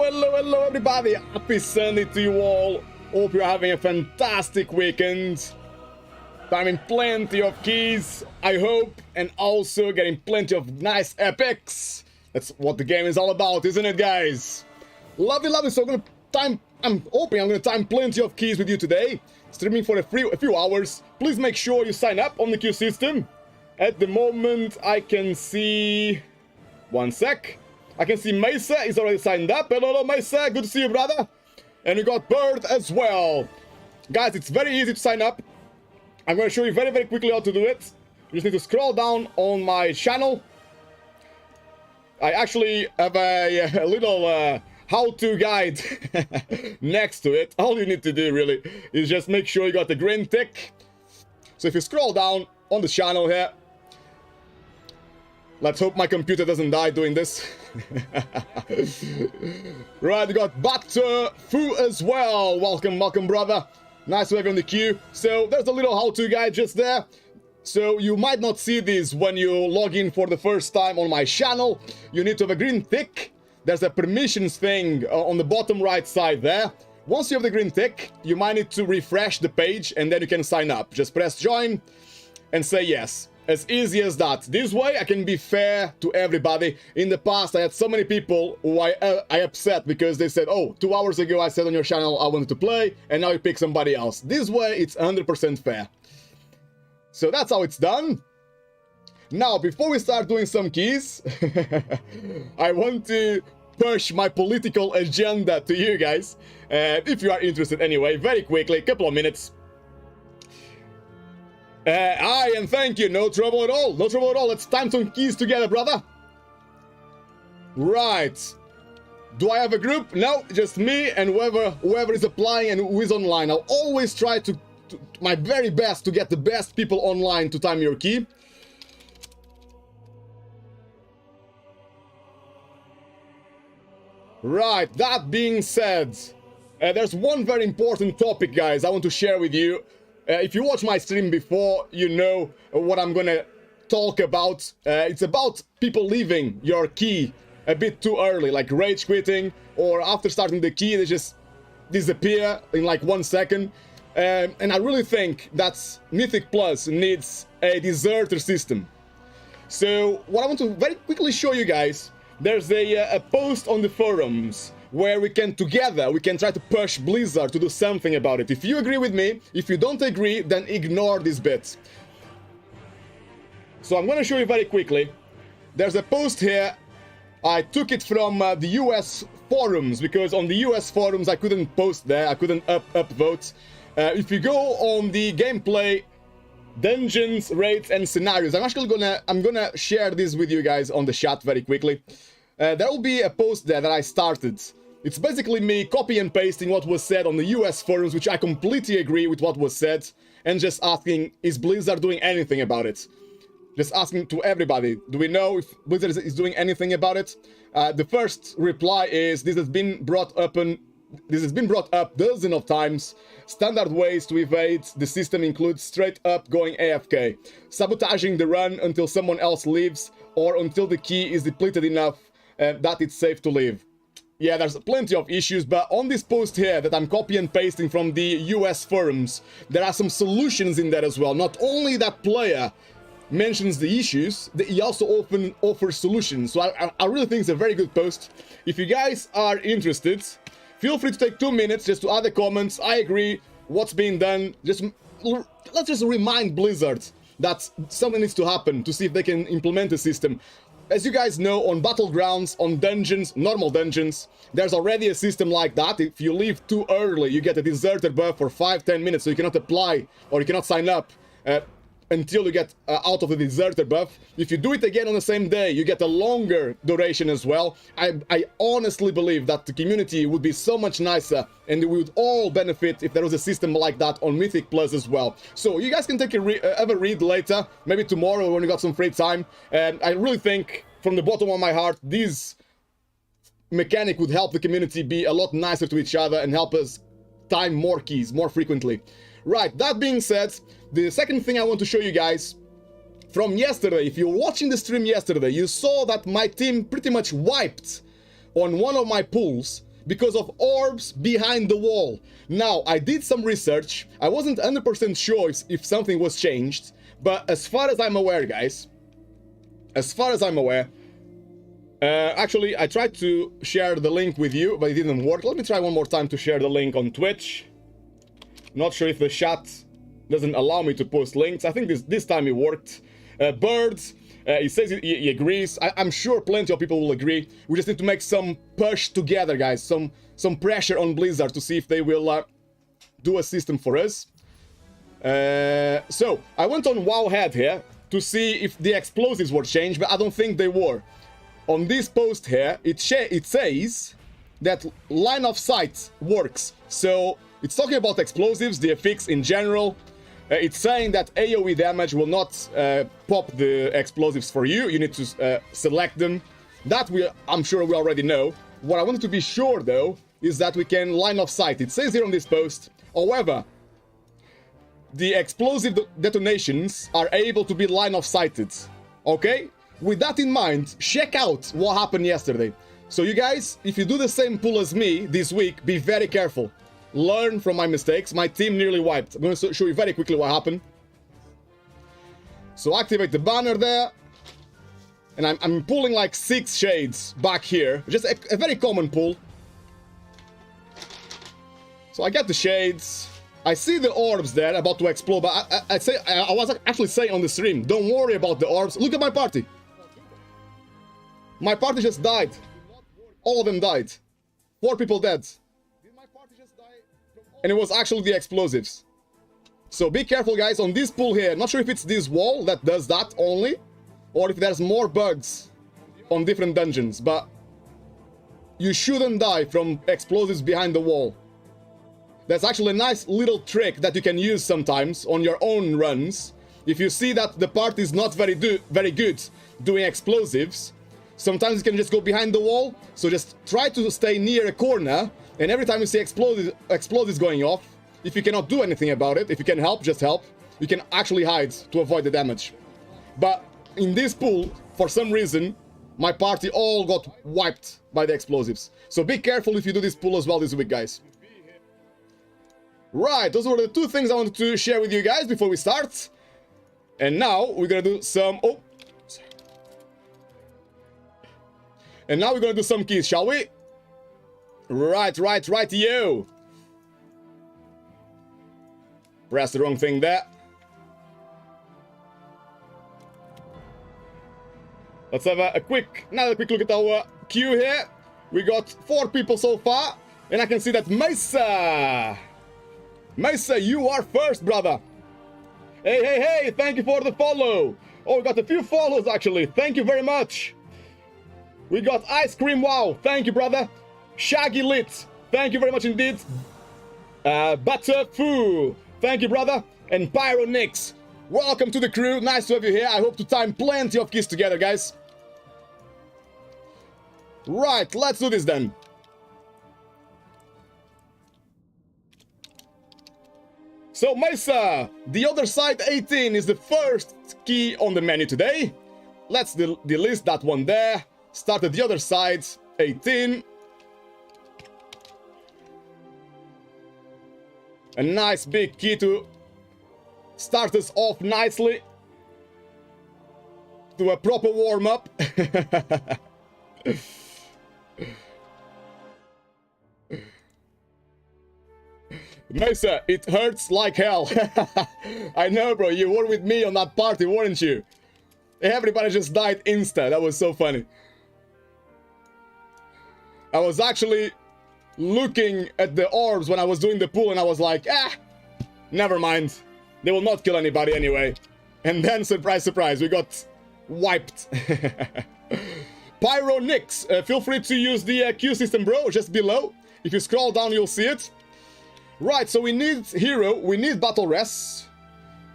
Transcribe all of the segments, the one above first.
Hello, everybody. Happy Sunday to you all. Hope you're having a fantastic weekend. Timing plenty of keys, I hope, and also getting plenty of nice epics. That's what the game is all about, isn't it, guys? Lovely. So I'm hoping I'm gonna time plenty of keys with you today. Streaming for a few hours. Please make sure you sign up on the queue system. At the moment, I can see... One sec. I can see Mesa is already signed up. Hello, Mesa. Good to see you, brother. And we got Bird as well. Guys, it's very easy to sign up. I'm going to show you very quickly how to do it. You just need to scroll down on my channel. I actually have a little how-to guide next to it. All you need to do, really, is just make sure you got the green tick. So if you scroll down on the channel here, let's hope my computer doesn't die doing this. Right, we got Batter Fu as well. Welcome, brother. Nice to have you on the queue. So there's a little how-to guide just there. So you might not see this when you log in for the first time on my channel. You need to have a green tick. There's a permissions thing on the bottom right side there. Once you have the green tick, you might need to refresh the page and then you can sign up. Just press join and say yes. As easy as that. This way I can be fair to everybody. In the past I had so many people who I upset because they said, oh, 2 hours ago I said on your channel I wanted to play and now you pick somebody else. This way it's 100% fair. So that's how it's done. Now before we start doing some keys, I want to push my political agenda to you guys. If you are interested anyway, very quickly, couple of minutes. Aye, and thank you. No trouble at all. No trouble at all. Let's time some keys together, brother. Right. Do I have a group? No, just me and whoever is applying and who is online. I'll always try to my very best to get the best people online to time your key. Right. That being said, there's one very important topic, guys, I want to share with you. If you watch my stream before, you know what I'm gonna talk about. It's about people leaving your key a bit too early, like rage quitting, or after starting the key, they just disappear in like 1 second. And I really think that Mythic Plus needs a deserter system. So what I want to very quickly show you guys, there's a post on the forums where we can try to push Blizzard to do something about it. If you agree with me, if you don't agree, then ignore this bit. So I'm going to show you very quickly. There's a post here. I took it from the US forums, because on the US forums I couldn't post there, I couldn't upvote. If you go on the gameplay, dungeons, raids, and scenarios, I'm gonna share this with you guys on the chat very quickly. There will be a post there that I started. It's basically me copy and pasting what was said on the US forums, which I completely agree with what was said, and just asking, is Blizzard doing anything about it? Just asking to everybody, do we know if Blizzard is doing anything about it? The first reply is, this has been brought up dozens of times. Standard ways to evade the system include straight up going AFK, sabotaging the run until someone else leaves, or until the key is depleted enough that it's safe to leave. Yeah, there's plenty of issues, but on this post here that I'm copy and pasting from the US forums, there are some solutions in there as well. Not only that player mentions the issues, he also often offers solutions. So I really think it's a very good post. If you guys are interested, feel free to take 2 minutes just to add the comments. I agree, what's being done. Let's just remind Blizzard that something needs to happen to see if they can implement the system. As you guys know, on Battlegrounds, on dungeons, normal dungeons, there's already a system like that. If you leave too early, you get a deserter buff for 5-10 minutes, so you cannot apply or you cannot sign up until you get out of the deserter buff. If you do it again on the same day, you get a longer duration as well. I honestly believe that the community would be so much nicer and we would all benefit if there was a system like that on Mythic Plus as well. So you guys can take have a read later, maybe tomorrow when you got some free time. And I really think from the bottom of my heart, this mechanic would help the community be a lot nicer to each other and help us time more keys more frequently. Right, that being said, the second thing I want to show you guys from yesterday, if you were watching the stream yesterday, you saw that my team pretty much wiped on one of my pools because of orbs behind the wall. Now, I did some research. I wasn't 100% sure if something was changed, but as far as I'm aware, guys, as far as I'm aware, actually, I tried to share the link with you, but it didn't work. Let me try one more time to share the link on Twitch. Not sure if the chat doesn't allow me to post links. I think this time it worked. Birds, he says he agrees. I'm sure plenty of people will agree. We just need to make some push together, guys. Some pressure on Blizzard to see if they will do a system for us. So, I went on Wowhead here to see if the explosives were changed, but I don't think they were. On this post here, it says that line of sight works. So, it's talking about explosives, the FX in general. It's saying that AoE damage will not pop the explosives for you. You need to select them. That I'm sure we already know. What I wanted to be sure, though, is that we can line of sight. It says here on this post, however, the explosive detonations are able to be line of sighted. Okay? With that in mind, check out what happened yesterday. So you guys, if you do the same pull as me this week, be very careful. Learn from my mistakes. My team nearly wiped. I'm going to show you very quickly what happened. So activate the banner there. And I'm pulling like 6 shades back here. Just a very common pull. So I get the shades. I see the orbs there about to explode. But I was actually saying on the stream, don't worry about the orbs. Look at my party. My party just died. All of them died. 4 people dead. And it was actually the explosives. So be careful, guys, on this pull here. Not sure if it's this wall that does that only, or if there's more bugs on different dungeons, but you shouldn't die from explosives behind the wall. That's actually a nice little trick that you can use sometimes on your own runs. If you see that the party is not very good doing explosives, sometimes you can just go behind the wall. So just try to stay near a corner. And every time you see explosives going off, if you cannot do anything about it, if you can help, just help. You can actually hide to avoid the damage. But in this pool, for some reason, my party all got wiped by the explosives. So be careful if you do this pool as well this week, guys. Right, those were the 2 things I wanted to share with you guys before we start. And now we're gonna do some... Oh. And now we're gonna do some keys, shall we? Right, yo. Press the wrong thing there. Let's have another quick look at our queue here. We got 4 people so far, and I can see that Mesa, you are first, brother. Hey, thank you for the follow. Oh, we got a few follows actually. Thank you very much. We got Ice Cream Wow. Thank you, brother. Shaggy Lit, thank you very much indeed. Butter Foo, thank you, brother. And Pyro Nix, welcome to the crew. Nice to have you here. I hope to time plenty of keys together, guys. Right, let's do this then. So, Mesa, the other side 18 is the first key on the menu today. Let's delist that one there. Start at the other side 18. A nice big key to start us off nicely. Do a proper warm-up. Mesa, it hurts like hell. I know, bro. You were with me on that party, weren't you? Everybody just died insta. That was so funny. I was actually looking at the orbs when I was doing the pool, and I was like, never mind. They will not kill anybody anyway. And then, surprise, surprise, we got wiped. Pyro Nix, feel free to use the Q system, bro, just below. If you scroll down, you'll see it. Right, so we need Hero, we need Battle Res,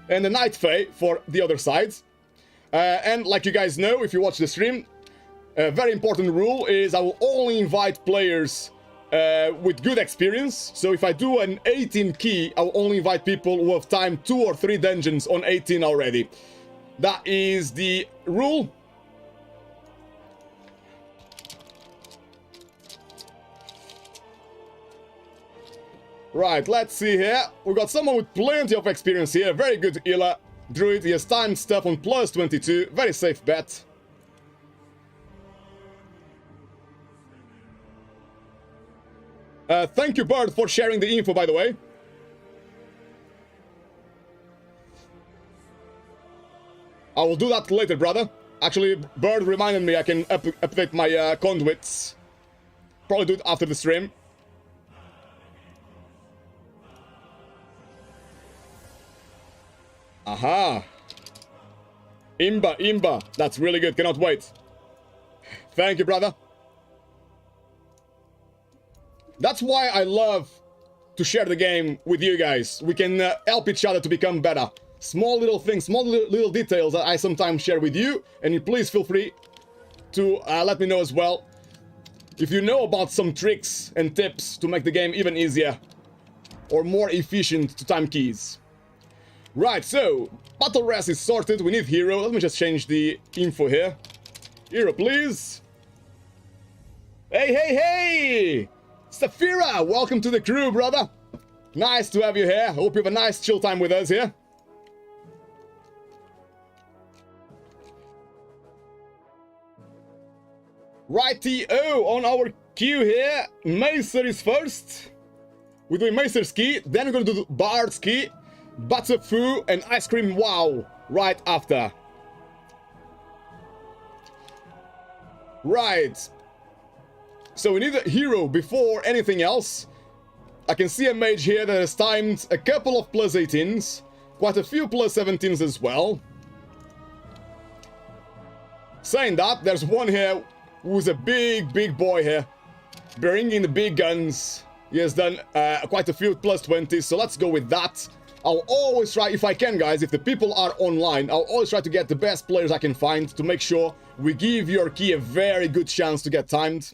and the Night Fae for the other side. And like you guys know, if you watch the stream, a very important rule is I will only invite players with good experience. So if I do an 18 key, I will only invite people who have timed 2 or 3 dungeons on 18 already. That is the rule. Right, let's see here. We got someone with plenty of experience here. Very good healer. Druid, he has timed stuff on plus 22. Very safe bet. Thank you, Bird, for sharing the info, by the way. I will do that later, brother. Actually, Bird reminded me I can update my conduits. Probably do it after the stream. Aha. Imba. That's really good. Cannot wait. Thank you, brother. That's why I love to share the game with you guys. We can help each other to become better. Small little things, small little details that I sometimes share with you. And please feel free to let me know as well if you know about some tricks and tips to make the game even easier or more efficient to time keys. Right, so battle rest is sorted. We need hero. Let me just change the info here. Hero, please. Hey! Safira, welcome to the crew, brother. Nice to have you here. Hope you have a nice chill time with us here. Righty-o, on our queue here, Macer is first. We're doing Macer's key, then we're gonna do Bard's key, Butterfoo, and Ice Cream Wow right after. Right. So we need a hero before anything else. I can see a mage here that has timed a couple of plus 18s, quite a few plus 17s as well. Saying that, there's one here who's a big boy here, bringing the big guns. He has done quite a few plus 20s, so let's go with that. I'll always try, if I can, guys, if the people are online, I'll always try to get the best players I can find to make sure we give your key a very good chance to get timed.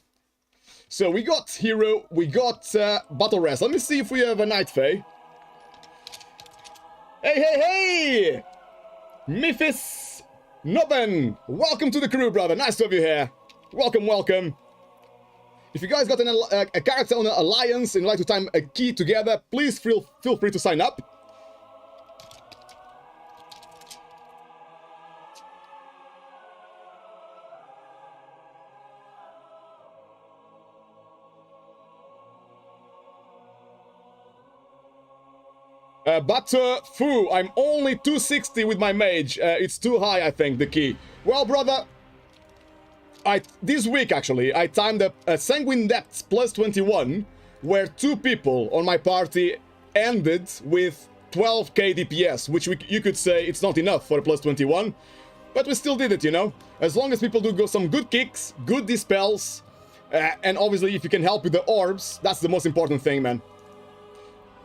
So we got hero, we got battle rest. Let me see if we have a Night Fae. Hey! Miphis Noben, welcome to the crew, brother. Nice to have you here. Welcome. If you guys got a character on an alliance and you'd like to time a key together, please feel free to sign up. Butterfoo, I'm only 260 with my mage. It's too high, I think, the key. Well, brother, this week, actually, I timed a Sanguine Depths plus 21, where 2 people on my party ended with 12k DPS, which you could say it's not enough for a plus 21, but we still did it, you know? As long as people do some good kicks, good dispels, and obviously if you can help with the orbs, that's the most important thing, man.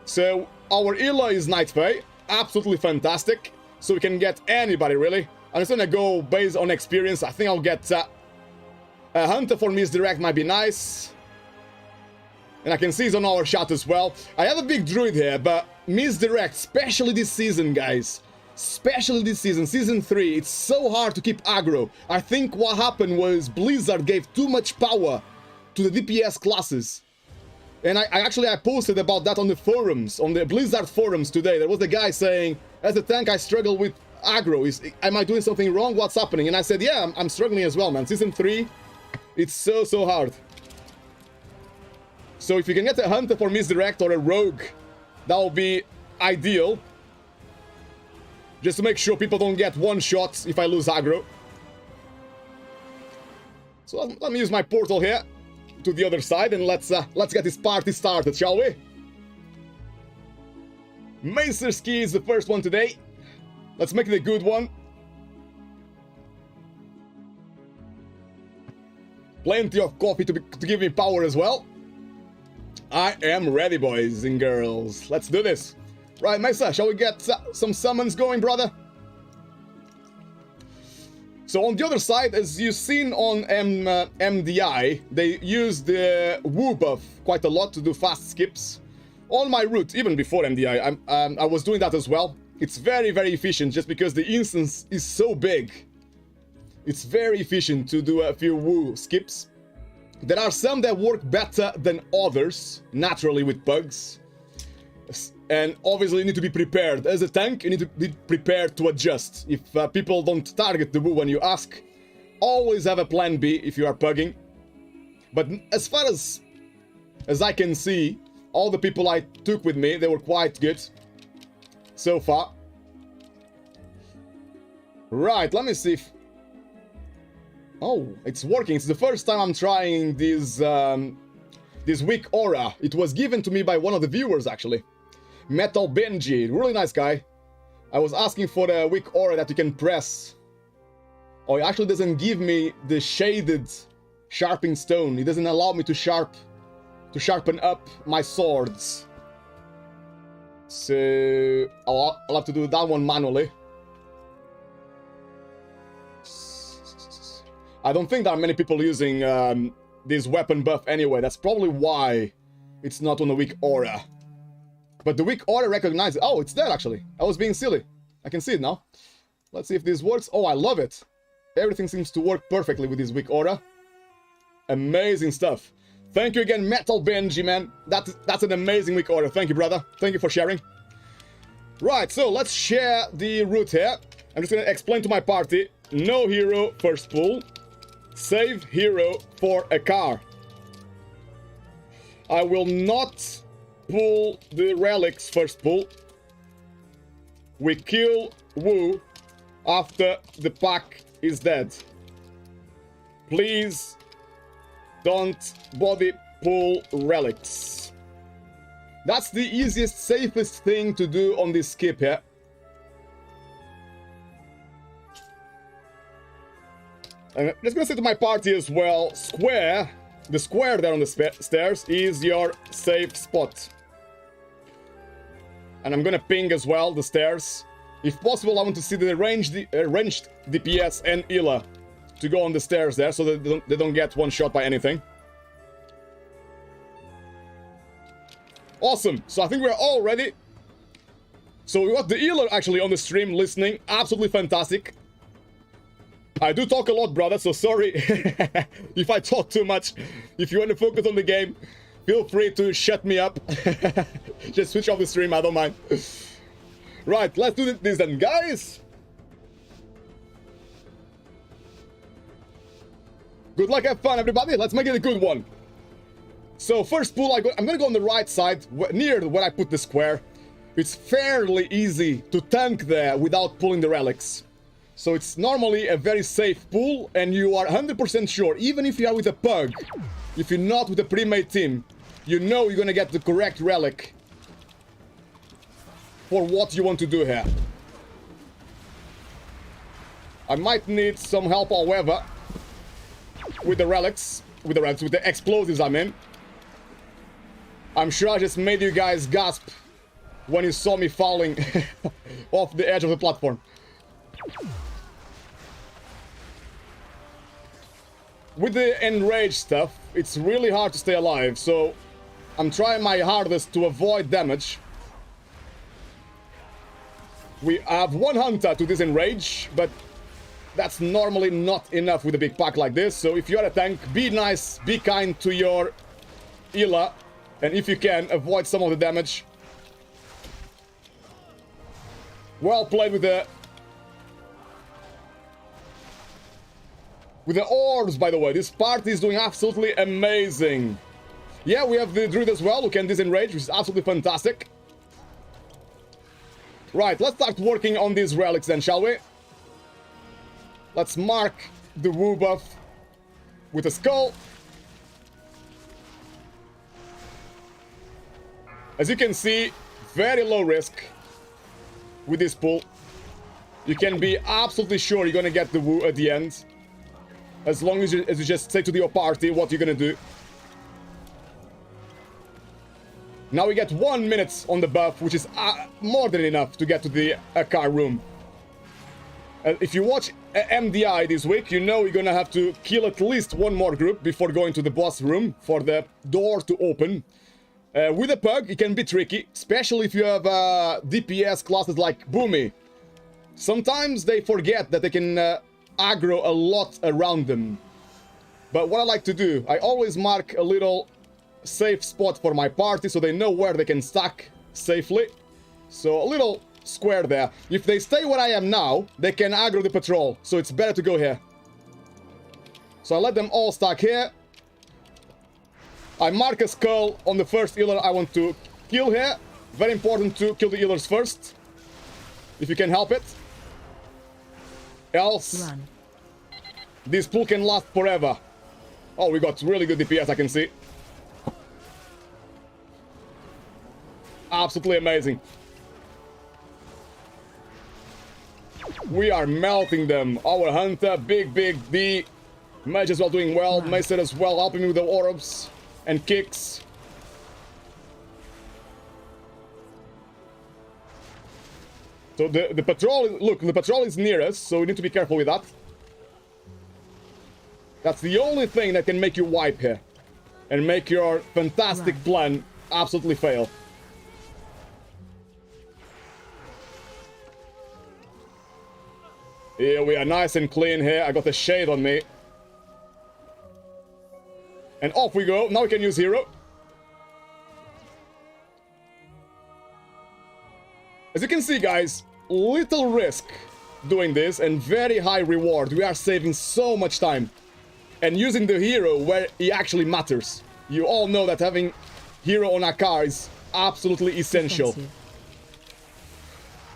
So, our healer is Night Fae, absolutely fantastic, so we can get anybody, really. I'm just gonna go based on experience. I think I'll get a Hunter for Misdirect might be nice. And I can see he's on our shot as well. I have a big Druid here, but Misdirect, especially this season, guys. Especially this season, Season 3, it's so hard to keep aggro. I think what happened was Blizzard gave too much power to the DPS classes. And I posted about that on the forums, on the Blizzard forums today. There was a guy saying, as a tank I struggle with aggro. Am I doing something wrong? What's happening? And I said, yeah, I'm struggling as well, man. Season 3, it's so hard. So if you can get a Hunter for Misdirect or a Rogue, that will be ideal. Just to make sure people don't get one shot if I lose aggro. So let me use my portal here to the other side and let's get this party started, shall we? Macer's Key is the first one today. Let's make it a good one. Plenty of coffee to give me power as well. I am ready, boys and girls. Let's do this. Right, Mesa, shall we get some summons going, brother? So on the other side, as you've seen on MDI, they use the Woo buff quite a lot to do fast skips. On my route, even before MDI, I was doing that as well. It's very efficient just because the instance is so big. It's very efficient to do a few Woo skips. There are some that work better than others, naturally with bugs. And obviously you need to be prepared. As a tank, you need to be prepared to adjust. If people don't target the Wu when you ask, always have a plan B if you are pugging. But as far as I can see, all the people I took with me, they were quite good so far. Right, let me see if... Oh, it's working. It's the first time I'm trying this, this weak aura. It was given to me by one of the viewers, actually. Metal Benji, really nice guy. I was asking for a weak aura that you can press. Oh, it actually doesn't give me the shaded sharpening stone. It doesn't allow me to sharpen up my swords. So I'll have to do that one manually. I don't think there are many people using this weapon buff anyway. That's probably why it's not on the weak aura. But the weak aura recognizes... Oh, it's there actually. I was being silly. I can see it now. Let's see if this works. Oh, I love it. Everything seems to work perfectly with this weak aura. Amazing stuff. Thank you again, Metal Benji, man. That's an amazing weak aura. Thank you, brother. Thank you for sharing. Right, so let's share the route here. I'm just going to explain to my party. No hero first pull. Save hero for a car. I will not pull the relics first pull. We kill Wu after the pack is dead. Please don't body pull relics. That's the easiest, safest thing to do on this skip here. I'm just gonna say to my party as well, the square there on the stairs is your safe spot. And I'm gonna ping as well the stairs. If possible, I want to see the ranged DPS and Ila to go on the stairs there, so that they don't get one shot by anything. Awesome, so I think we're all ready. So we got the Ila actually on the stream listening, absolutely fantastic. I do talk a lot, brother, so sorry if I talk too much. If you want to focus on the game, feel free to shut me up. Just switch off the stream, I don't mind. Right, let's do this then, guys. Good luck, have fun, everybody. Let's make it a good one. So first pull, I'm gonna go on the right side, near where I put the square. It's fairly easy to tank there without pulling the relics. So it's normally a very safe pull, and you are 100% sure, even if you are with a pug, if you're not with a pre-made team, you know you're gonna get the correct relic for what you want to do here. I might need some help, however, with the relics, with the explosives, I mean. I'm sure I just made you guys gasp when you saw me falling off the edge of the platform. With the enraged stuff, it's really hard to stay alive, so I'm trying my hardest to avoid damage. We have one hunter to disenrage, but that's normally not enough with a big pack like this. So if you're a tank, be nice, be kind to your Ila, and if you can, avoid some of the damage. Well played with the orbs, by the way. This party is doing absolutely amazing. Yeah, we have the druid as well, who can disenrage, which is absolutely fantastic. Right, let's start working on these relics then, shall we? Let's mark the Wu buff with a skull. As you can see, very low risk with this pull. You can be absolutely sure you're gonna get the Wu at the end. As long as you just say to your party what you're gonna do. Now we get 1 minute on the buff, which is more than enough to get to the car room. If you watch MDI this week, you know you're gonna have to kill at least one more group before going to the boss room for the door to open. With a pug, it can be tricky, especially if you have DPS classes like Boomy. Sometimes they forget that they can aggro a lot around them. But what I like to do, I always mark a little safe spot for my party so they know where they can stack safely. So a little square there. If they stay where I am now, they can aggro the patrol. So it's better to go here. So I let them all stack here. I mark a skull on the first healer I want to kill here. Very important to kill the healers first. If you can help it. Else, this pool can last forever. Oh, we got really good DPS, I can see. Absolutely amazing. We are melting them. Our Hunter, big D. Mage as well doing well. Maester as well, helping me with the orbs and kicks. So the patrol, look, the patrol is near us, so we need to be careful with that. That's the only thing that can make you wipe here. And make your fantastic plan absolutely fail. Here we are, nice and clean here. I got a shade on me. And off we go. Now we can use hero. As you can see, guys, little risk doing this and very high reward. We are saving so much time. And using the hero where he actually matters. You all know that having hero on our car is absolutely essential. Defensive.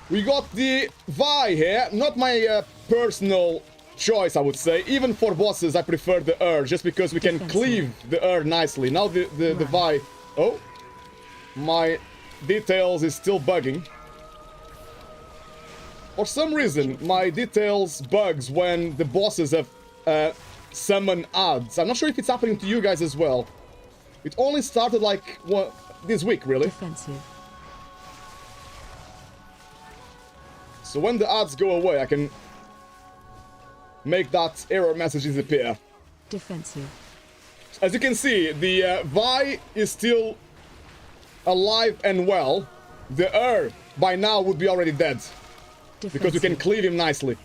We got the Vi here. Not my personal choice, I would say. Even for bosses, I prefer the just because we can cleave the nicely. Now the Vi... Oh! My details is still bugging. For some reason, my details bugs when the bosses have summon ads. I'm not sure if it's happening to you guys as well. It only started like this week, really. Defensive. So when the ads go away, I can make that error message disappear. Defensive. As you can see, the Vi is still alive and well. The by now would be already dead. Defensive. Because we can cleave him nicely.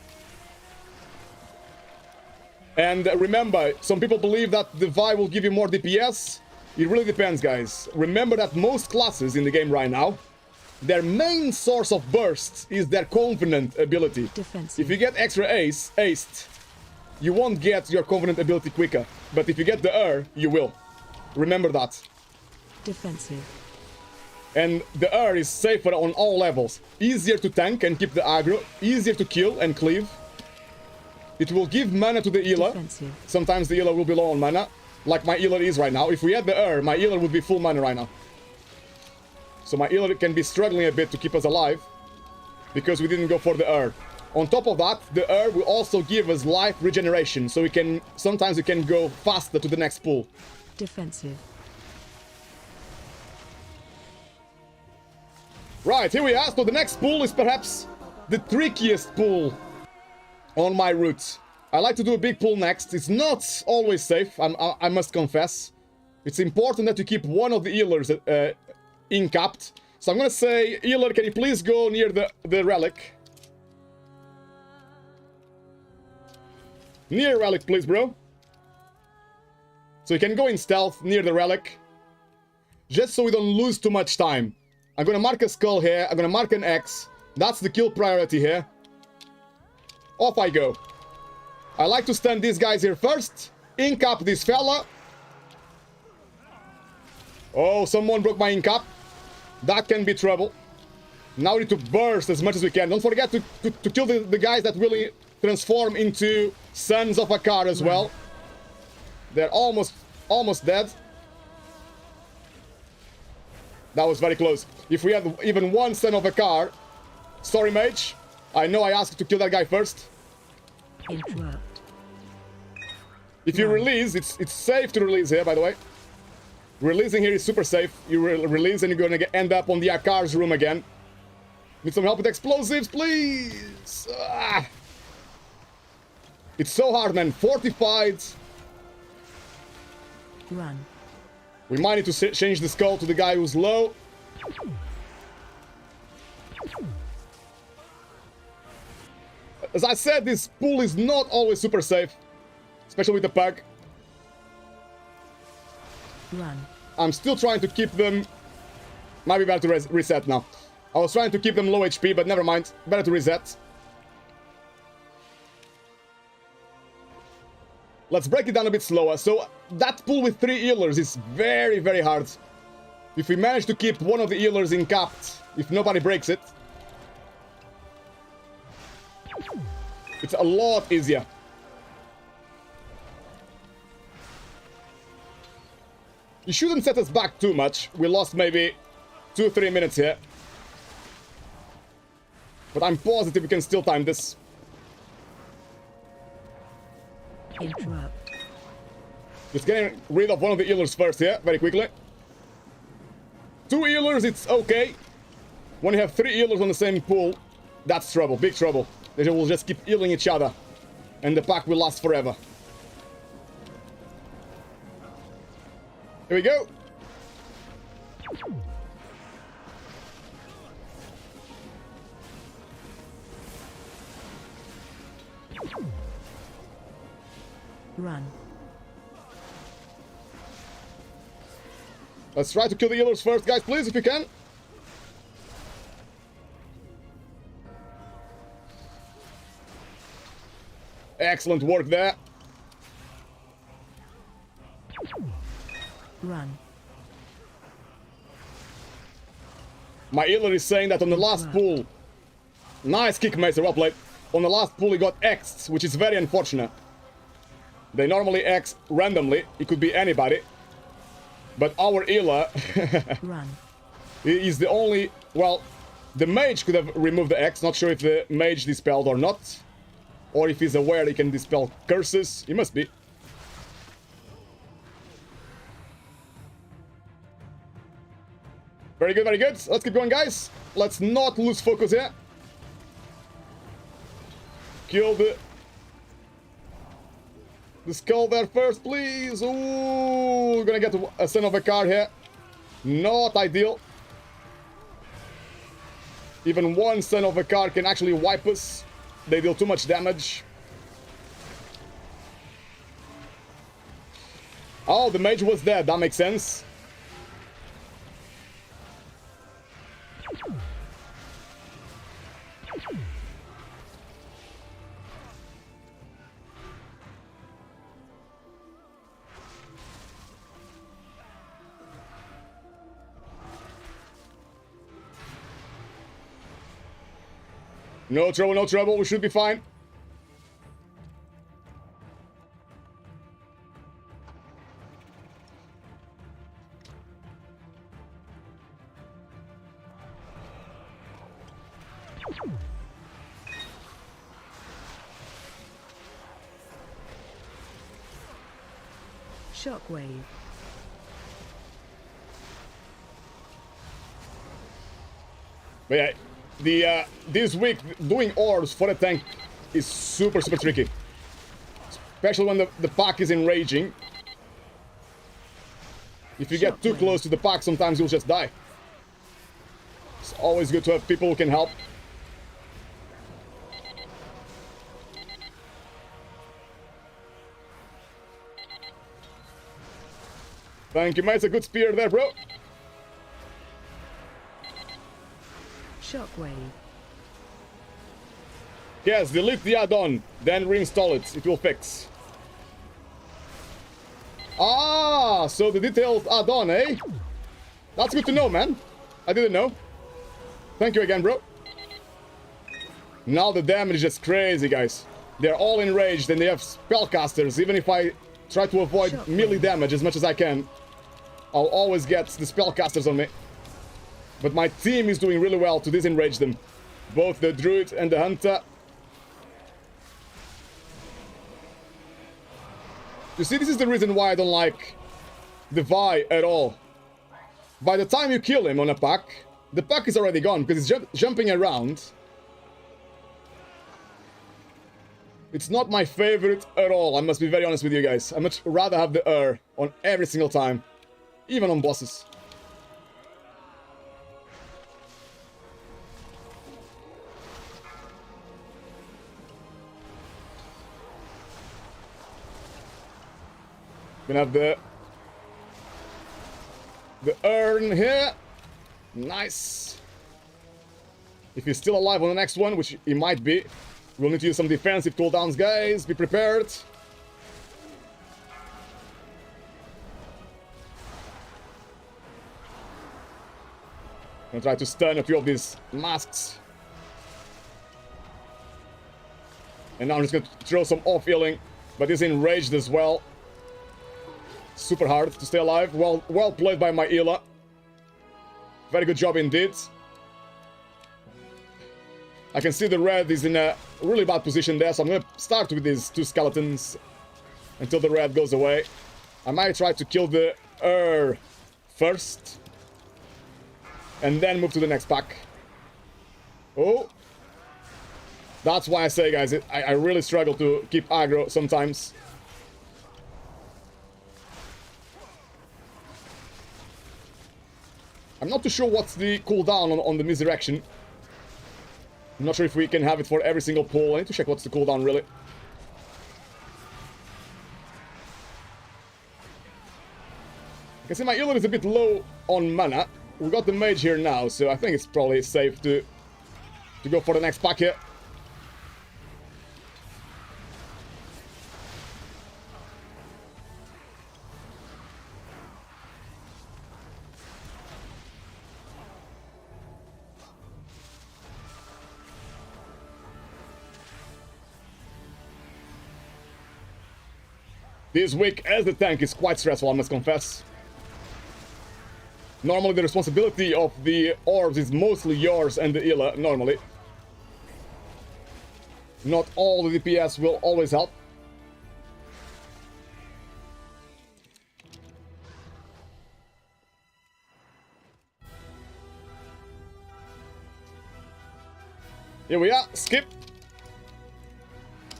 And remember, some people believe that the Vi will give you more DPS. It really depends, guys. Remember that most classes in the game right now, their main source of bursts is their Covenant ability. Defensive. If you get extra aced, you won't get your Covenant ability quicker. But if you get the you will. Remember that. Defensive. And the is safer on all levels. Easier to tank and keep the aggro. Easier to kill and cleave. It will give mana to the healer. Defensive. Sometimes the healer will be low on mana. Like my healer is right now. If we had the my healer would be full mana right now. So my healer can be struggling a bit to keep us alive. Because we didn't go for the On top of that, the will also give us life regeneration. So we can sometimes we can go faster to the next pool. Defensive. Right, here we are. So the next pool is perhaps the trickiest pool on my route. I like to do a big pull next. It's not always safe, I must confess. It's important that you keep one of the healers in-capped. So I'm gonna say, healer, can you please go near the relic? Near relic, please, bro. So you can go in stealth near the relic. Just so we don't lose too much time. I'm gonna mark a skull here. I'm gonna mark an X. That's the kill priority here. Off I go. I like to stun these guys here first. In-cap this fella. Oh, someone broke my in-cap. That can be trouble. Now we need to burst as much as we can. Don't forget to kill the guys that really transform into Sons of Akar as well. They're almost dead. That was very close. If we had even one Son of Akar... Sorry, mage. I know I asked you to kill that guy first. Interrupt. If you release, it's safe to release here, by the way. Releasing here is super safe. You release and you're gonna end up on the Akar's room again. Need some help with explosives, please! Ah. It's so hard, man. Fortified. Run. We might need to change the skull to the guy who's low. As I said, this pool is not always super safe. Especially with the pug. Run. I'm still trying to keep them Might be better to reset now. I was trying to keep them low HP, but never mind. Better to reset. Let's break it down a bit slower. So that pull with 3 healers is very, very hard. If we manage to keep one of the healers in capped, if nobody breaks it, it's a lot easier. You shouldn't set us back too much. We lost maybe 2-3 minutes here. But I'm positive we can still time this. Interrupt. Just getting rid of one of the healers first here, very quickly. 2 healers, it's okay. When you have 3 healers on the same pool, that's trouble, big trouble. They will just keep healing each other. And the pack will last forever. Here we go. Run. Let's try to kill the healers first, guys, please, if you can. Excellent work there. Run. My healer is saying that on the last pull... Nice kick, Macer, well played. On the last pull he got X'd, which is very unfortunate. They normally X randomly. It could be anybody. But our healer... Run. is the only... Well, the mage could have removed the X. Not sure if the mage dispelled or not. Or if he's aware he can dispel curses. He must be. Very good, very good. Let's keep going, guys. Let's not lose focus here. Kill the skull there first, please. Ooh, we're gonna get a son of a car here. Not ideal. Even one son of a car can actually wipe us. They deal too much damage. Oh, the mage was dead. That makes sense. No trouble, no trouble. We should be fine. Shockwave. But yeah, this week doing ores for a tank is super tricky, especially when the pack is enraging. If you get too close to the pack, sometimes you'll just die. It's always good to have people who can help. Thank you, mate. It's a good spear there, bro. Shockwave. Yes, delete the add-on, then reinstall it. It will fix. Ah, so the detailed add-on, eh? That's good to know, man. I didn't know. Thank you again, bro. Now the damage is just crazy, guys. They're all enraged and they have spellcasters. Even if I try to avoid melee damage as much as I can, I'll always get the spellcasters on me. But my team is doing really well to disenrage them. Both the druid and the hunter. You see, this is the reason why I don't like the Vi at all. By the time you kill him on a pack, the pack is already gone because he's jumping around. It's not my favorite at all, I must be very honest with you guys. I much rather have the on every single time. Even on bosses. Gonna have the urn here. Nice. If he's still alive on the next one, which he might be, we'll need to use some defensive cooldowns, guys. Be prepared. I'm gonna try to stun a few of these masks. And now I'm just gonna throw some off-healing, but he's enraged as well. Super hard to stay alive. Well played by my healer. Very good job indeed. I can see the red is in a really bad position there, so I'm gonna start with these two skeletons until the red goes away. I might try to kill the first, and then move to the next pack. Oh! That's why I say, guys, I really struggle to keep aggro sometimes. I'm not too sure what's the cooldown on the misdirection. I'm not sure if we can have it for every single pull. I need to check what's the cooldown, really. I can see my healer is a bit low on mana. We got the mage here now, so I think it's probably safe to go for the next pack here. This week as the tank is quite stressful, I must confess. Normally the responsibility of the orbs is mostly yours and the healer, normally. Not all the DPS will always help. Here we are, skip.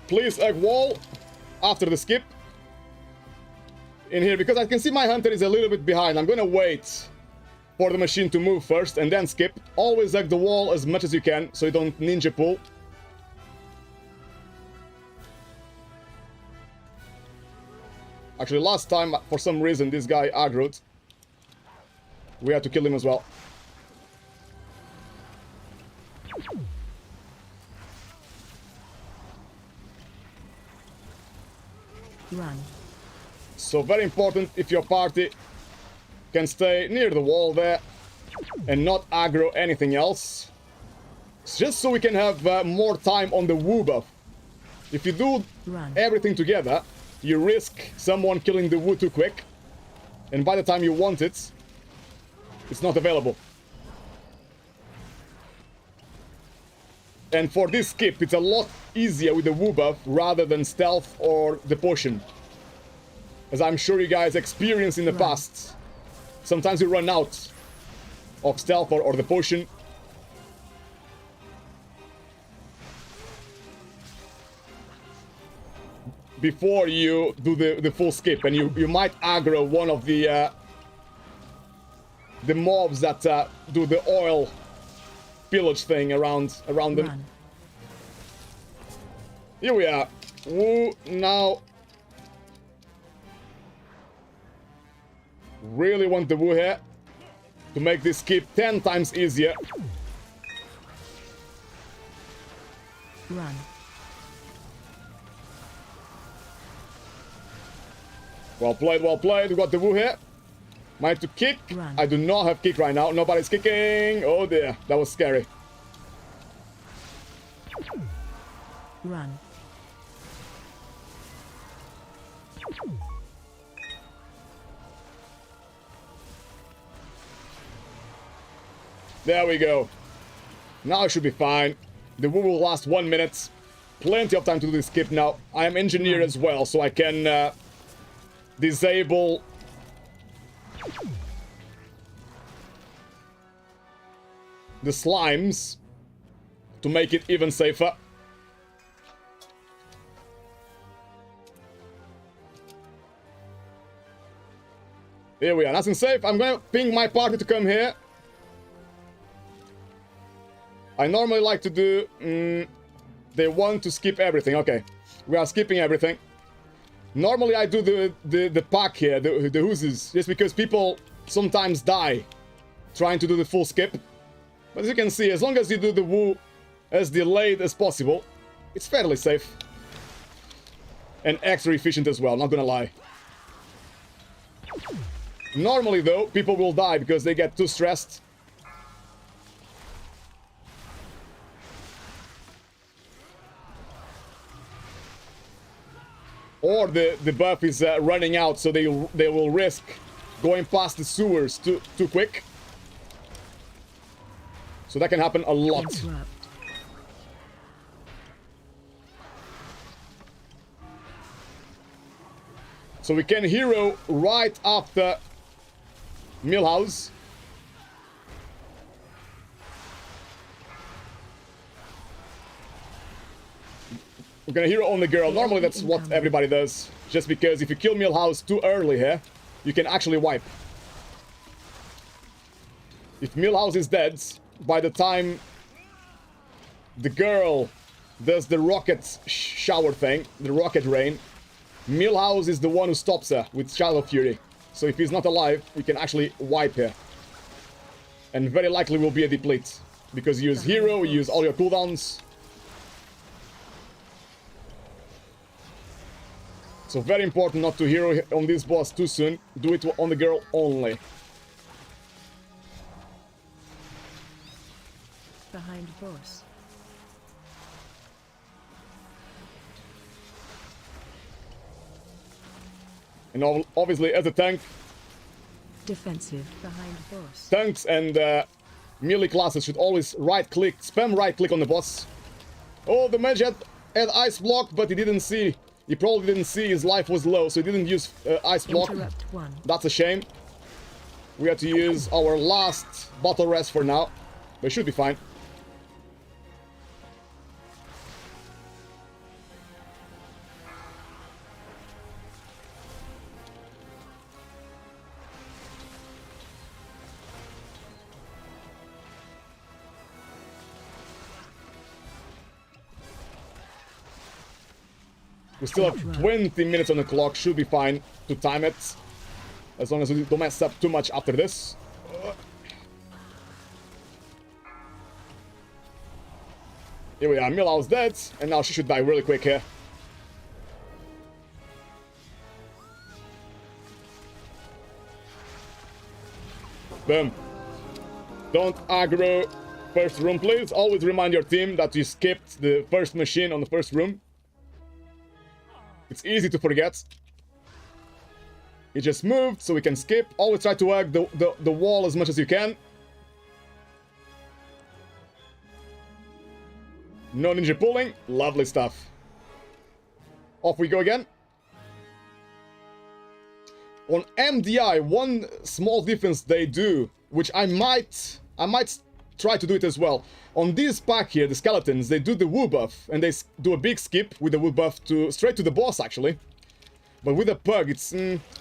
Please hug wall after the skip. In here, because I can see my hunter is a little bit behind. I'm gonna wait for the machine to move first and then skip. Always hug the wall as much as you can so you don't ninja pull. Actually, last time, for some reason, this guy aggroed. We had to kill him as well. Run. So very important if your party can stay near the wall there and not aggro anything else. It's just so we can have more time on the woo buff. If you do everything together, you risk someone killing the woo too quick, and by the time you want it, it's not available. And for this skip, it's a lot easier with the woo buff rather than stealth or the potion. As I'm sure you guys experienced in the past. Sometimes you run out of stealth or the potion. Before you do the full skip, and you might aggro one of the mobs that do the oil pillage thing around them. Here we are. Woo, now. Really want the woo here to make this skip 10 times easier. Run. Well played, well played. We got the woo here. Might to kick. Run. I do not have kick right now. Nobody's kicking. Oh dear, that was scary. Run. There we go. Now it should be fine. The woo will last 1 minute. Plenty of time to do this skip now. I am engineer as well, so I can disable the slimes to make it even safer. Here we are, nice and safe. I'm gonna ping my party to come here. I normally like to do... they want to skip everything. Okay, we are skipping everything. Normally I do the pack here, the oozes, just because people sometimes die trying to do the full skip. But as you can see, as long as you do the woo as delayed as possible, it's fairly safe. And extra efficient as well, not gonna lie. Normally though, people will die because they get too stressed. Or the buff is running out, so they will risk going past the sewers too quick. So that can happen a lot. Interrupt. So we can hero right after Millhouse. We're gonna hero on the girl. Normally that's what everybody does. Just because if you kill Millhouse too early here, you can actually wipe. If Millhouse is dead, by the time the girl does the rocket shower thing, the rocket rain, Millhouse is the one who stops her with Shadow Fury. So if he's not alive, we can actually wipe her. And very likely will be a deplete. Because you use hero, you use all your cooldowns. So very important not to hero on this boss too soon. Do it on the girl only. Behind boss. And obviously as a tank, Defensive. Behind boss. tanks and melee classes should always right-click, spam right-click on the boss. Oh, the mage had ice block, but he didn't see. He probably didn't see his life was low, so he didn't use ice block. Interrupt 1. That's a shame. We have to use our last battle rest for now, but it should be fine. We still have 20 minutes on the clock, should be fine to time it. As long as we don't mess up too much after this. Here we are, Millhouse dead, and now she should die really quick here. Boom. Don't aggro first room, please. Always remind your team that you skipped the first machine on the first room. It's easy to forget. He just moved, so we can skip. Always try to hug the wall as much as you can. No ninja pulling. Lovely stuff. Off we go again. On MDI, one small difference they do, which I might try to do it as well. On this pack here, the skeletons, they do the woo buff, and they do a big skip with the woo buff to straight to the boss, actually. But with a pug, it's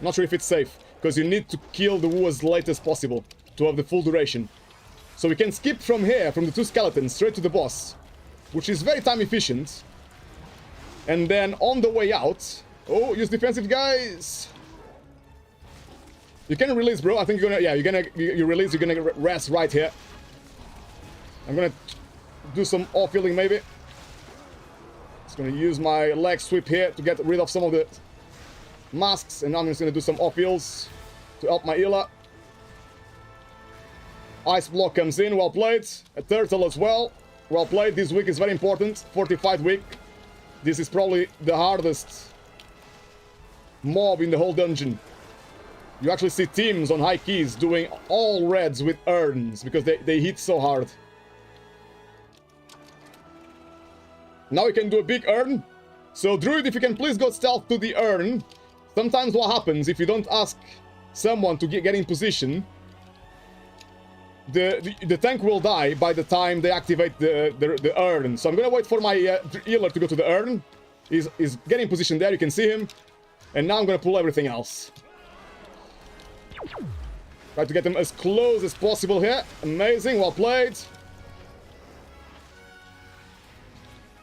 not sure if it's safe, because you need to kill the woo as late as possible to have the full duration. So we can skip from here, from the two skeletons, straight to the boss, which is very time efficient. And then on the way out, oh, use defensive, guys. You can release, bro. I think you're gonna, yeah, you release, you're gonna rest right here. I'm gonna do some off-healing maybe. Just gonna use my leg sweep here to get rid of some of the masks, and now I'm just gonna do some off-heals to help my healer. Ice block comes in, well played. A turtle as well, well played. This week is very important, fortified week. This is probably the hardest mob in the whole dungeon. You actually see teams on high keys doing all reds with urns because they hit so hard. Now we can do a big urn. So Druid, if you can please go stealth to the urn. Sometimes what happens if you don't ask someone to get in position, the tank will die by the time they activate the urn. So I'm gonna wait for my healer to go to the urn. He's getting in position there, you can see him. And now I'm gonna pull everything else. Try to get them as close as possible here. Amazing, well played.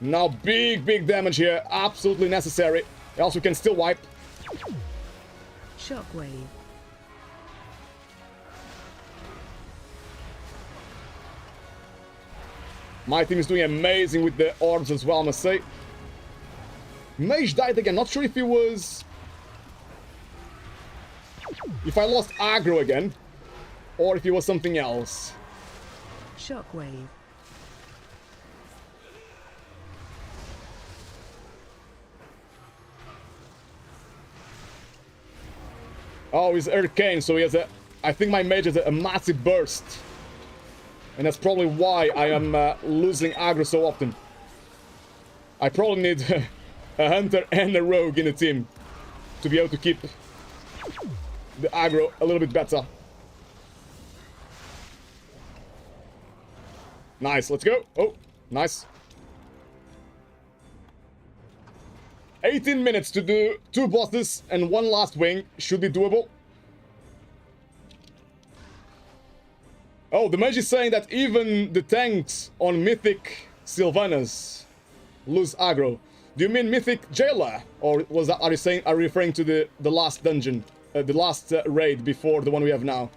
Now big damage here, absolutely necessary. Else we can still wipe. Shockwave. My team is doing amazing with the orbs as well, I must say. Mage died again. Not sure if he was... if I lost aggro again. Or if it was something else. Shockwave. Oh, he's arcane, so he has a... I think my mage has a massive burst. And that's probably why I am losing aggro so often. I probably need a hunter and a rogue in the team to be able to keep the aggro a little bit better. Nice, let's go. Oh, nice. 18 minutes to do 2 bosses and 1 last wing. Should be doable. Oh, the mage is saying that even the tanks on Mythic Sylvanas lose aggro. Do you mean Mythic Jailer? Or was that, are you referring to the last dungeon? The last raid before the one we have now?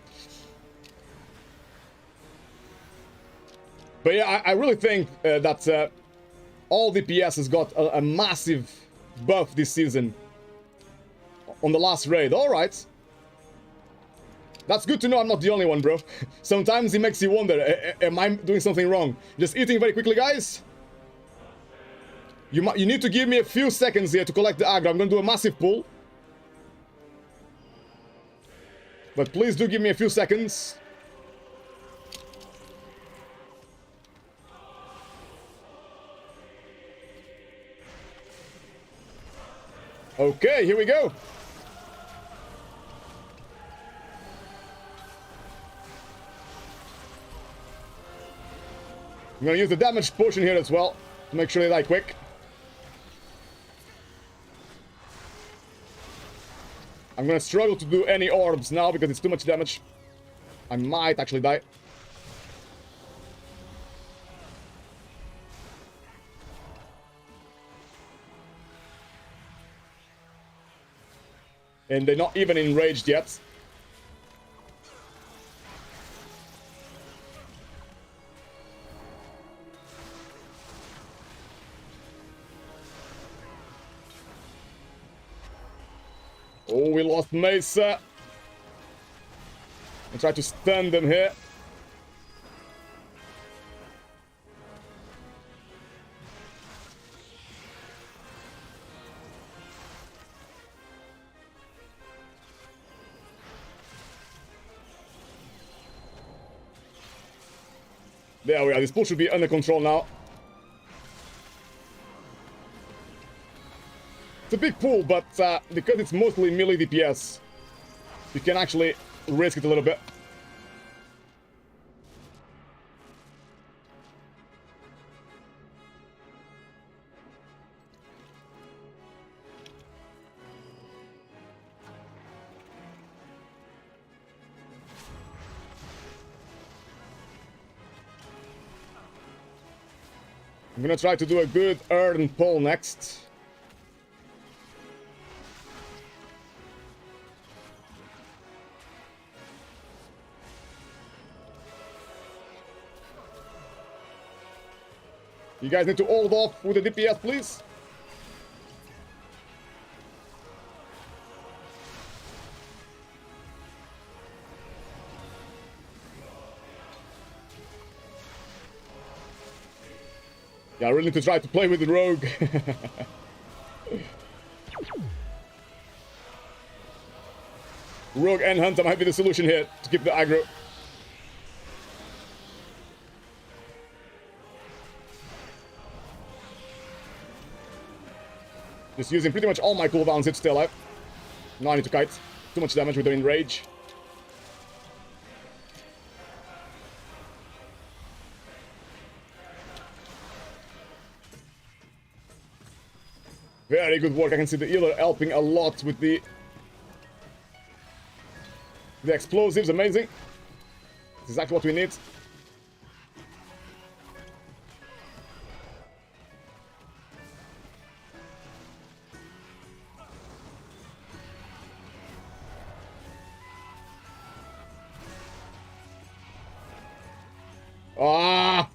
But yeah, I really think that all DPS has got a massive buff this season on the last raid. Alright. That's good to know I'm not the only one, bro. Sometimes it makes you wonder, am I doing something wrong? Just eating very quickly, guys. You need to give me a few seconds here to collect the aggro. I'm going to do a massive pull. But please do give me a few seconds. Okay, here we go. I'm gonna use the damage potion here as well to make sure they die quick. I'm gonna struggle to do any orbs now because it's too much damage. I might actually die. And they're not even enraged yet. Oh, we lost Mesa. I try to stun them here. There we are. This pool should be under control now. It's a big pool, but because it's mostly melee DPS, you can actually risk it a little bit. I'm gonna try to do a good earn pull next. You guys need to hold off with the DPS, please. Yeah, I really need to try to play with the rogue. Rogue and Hunter might be the solution here to keep the aggro. Just using pretty much all my cooldowns, it's still alive. Now I need to kite. Too much damage with the enrage. Very good work. I can see the healer helping a lot with the explosives. Amazing. That's exactly what we need. Ah!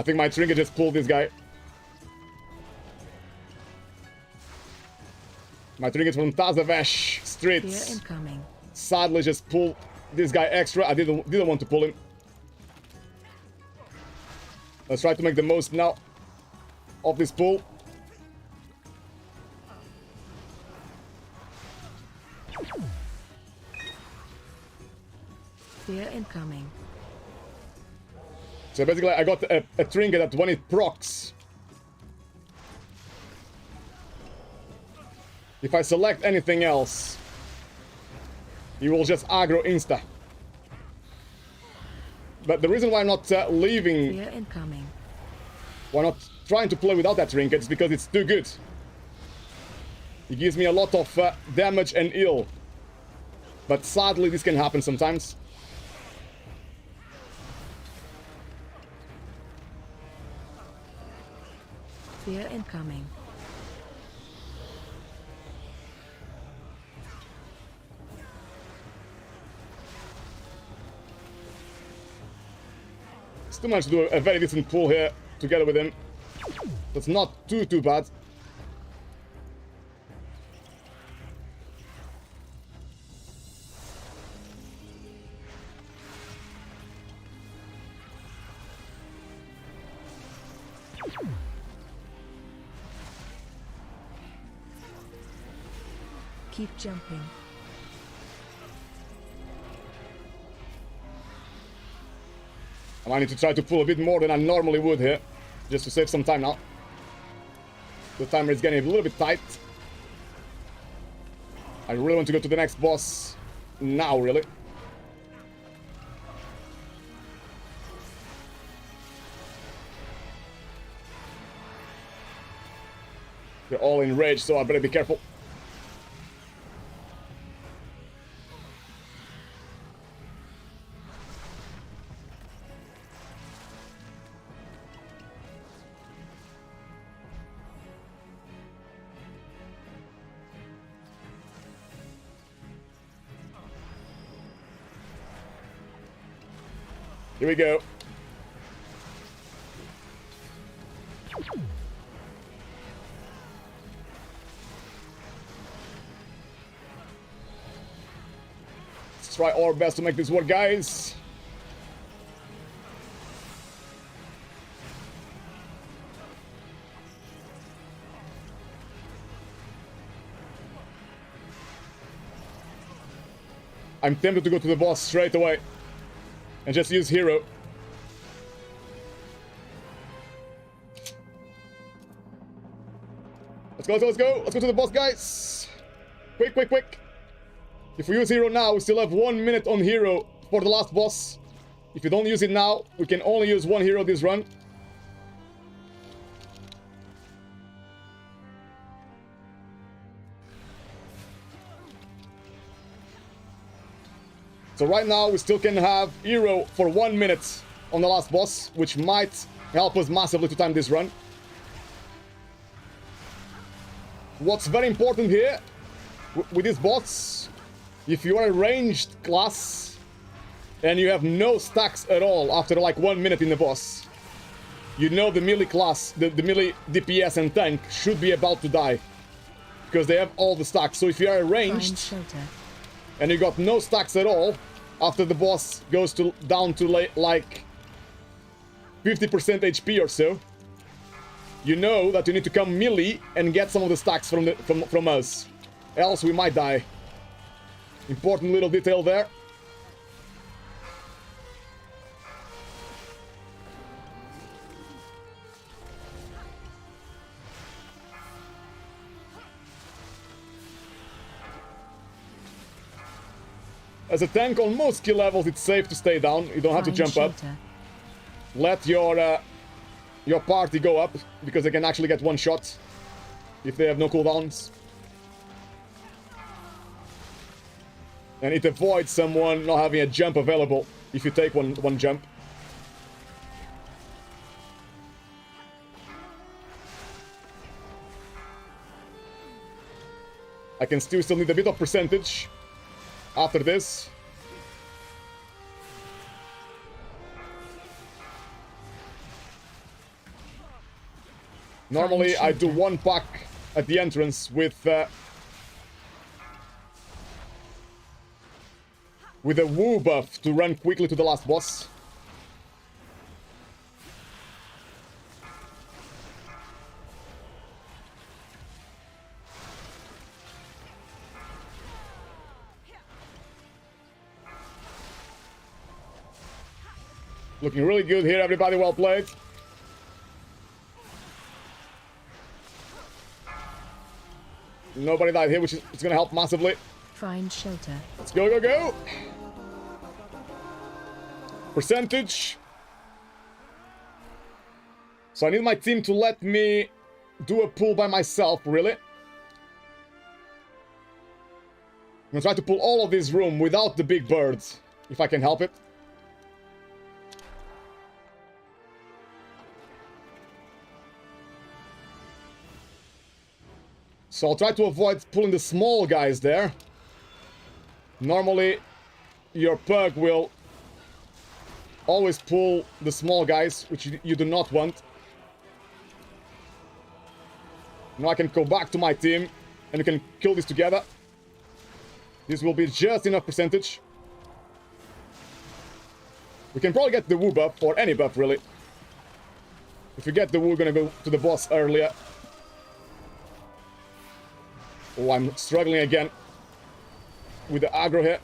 I think my trinket just pulled this guy. My trinket from Tazavesh Fear Streets. incoming. Sadly just pulled this guy extra. I didn't want to pull him. Let's try to make the most now of this pull. Fear incoming. So basically I got a trinket that when it procs, if I select anything else, he will just aggro insta. But the reason why I'm not leaving, Fear incoming. why not trying to play without that trinket is because it's too good. It gives me a lot of damage and heal. But sadly this can happen sometimes. Fear incoming. It's too much to do a very decent pull here together with him. That's not too bad. Keep jumping. I might need to try to pull a bit more than I normally would here, just to save some time now. The timer is getting a little bit tight. I really want to go to the next boss now, really. They're all in rage, so I better be careful. Here we go. Let's try our best to make this work, guys. I'm tempted to go to the boss straight away and just use hero. Let's go, let's go. Let's go to the boss, guys. Quick, quick, quick. If we use hero now, we still have 1 minute on hero for the last boss. If you don't use it now, we can only use one hero this run. So right now, we still can have hero for 1 minute on the last boss, which might help us massively to time this run. What's very important here, with these bots, if you are a ranged class, and you have no stacks at all after like 1 minute in the boss, you know the melee class, the melee DPS and tank should be about to die. Because they have all the stacks. So if you are ranged, and you got no stacks at all, after the boss goes down to like 50% HP or so, you know that you need to come melee and get some of the stacks from us. Else we might die. Important little detail there. As a tank on most skill levels, it's safe to stay down. You don't have to jump up. Let your party go up, because they can actually get one shot if they have no cooldowns. And it avoids someone not having a jump available if you take one jump. I can still need a bit of percentage after this. Normally, I do one pack at the entrance with a woo buff to run quickly to the last boss. Looking really good here, everybody. Well played. Nobody died here, which is going to help massively. Find shelter. Let's go, go, go. Percentage. So I need my team to let me do a pull by myself, really. I'm going to try to pull all of this room without the big birds, if I can help it. So I'll try to avoid pulling the small guys there. Normally, your pug will always pull the small guys, which you do not want. Now I can go back to my team, and we can kill this together. This will be just enough percentage. We can probably get the woo buff, or any buff, really. If we get the woo, we're gonna go to the boss earlier. Oh, I'm struggling again with the aggro here.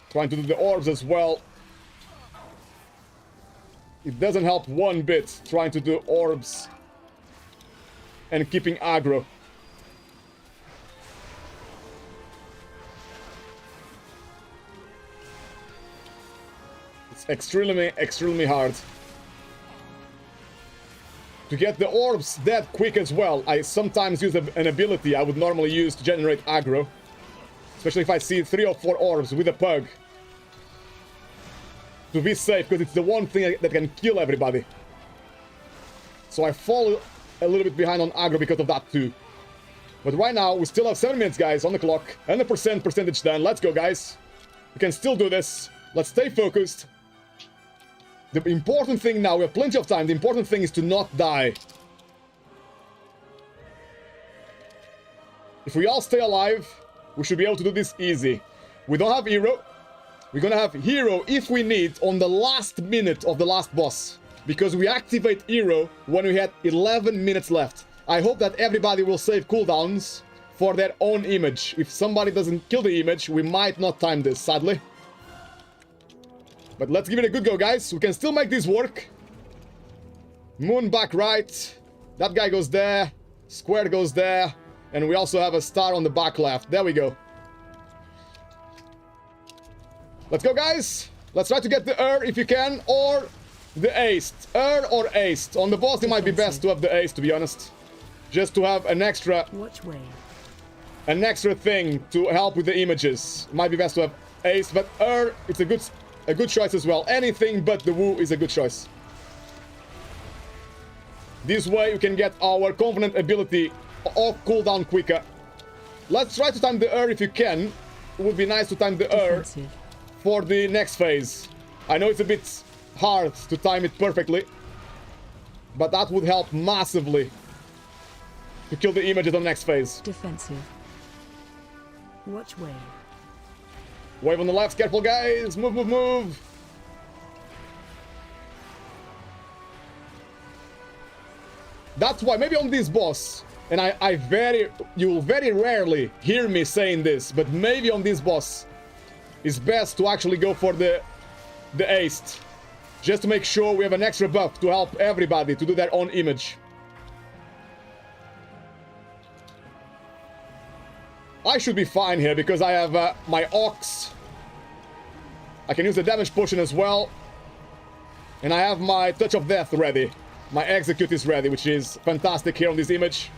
Trying to do the orbs as well. It doesn't help one bit trying to do orbs and keeping aggro. It's extremely hard. To get the orbs that quick as well, I sometimes use an ability I would normally use to generate aggro. Especially if I see 3 or 4 orbs with a pug. To be safe, because it's the one thing that can kill everybody. So I fall a little bit behind on aggro because of that too. But right now, we still have 7 minutes, guys, on the clock. And the percentage done. Let's go, guys. We can still do this. Let's stay focused. The important thing now, we have plenty of time. The important thing is to not die. If we all stay alive, we should be able to do this easy. We don't have hero. We're gonna have hero if we need on the last minute of the last boss. Because we activate hero when we had 11 minutes left. I hope that everybody will save cooldowns for their own image. If somebody doesn't kill the image, we might not time this, sadly. But let's give it a good go, guys. We can still make this work. Moon back right. That guy goes there. Square goes there. And we also have a star on the back left. There we go. Let's go, guys. Let's try to get the if you can. Or the aced. Or aced. On the boss, it might be best to have the ace, to be honest. Just to have an extra... Watch way. An extra thing to help with the images. It might be best to have ace. But it's a good choice as well. Anything but the woo is a good choice. This way you can get our confident ability off cooldown quicker. Let's try to time the if you can. It would be nice to time the for the next phase. I know it's a bit hard to time it perfectly, but that would help massively to kill the images on the next phase. Defensive. Watch way. Wave on the left, careful, guys. Move, move, move. That's why, maybe on this boss, and you will very rarely hear me saying this, but maybe on this boss, it's best to actually go for the aced. Just to make sure we have an extra buff to help everybody to do their own image. I should be fine here because I have my Ox. I can use the damage potion as well. And I have my Touch of Death ready. My Execute is ready, which is fantastic here on this image.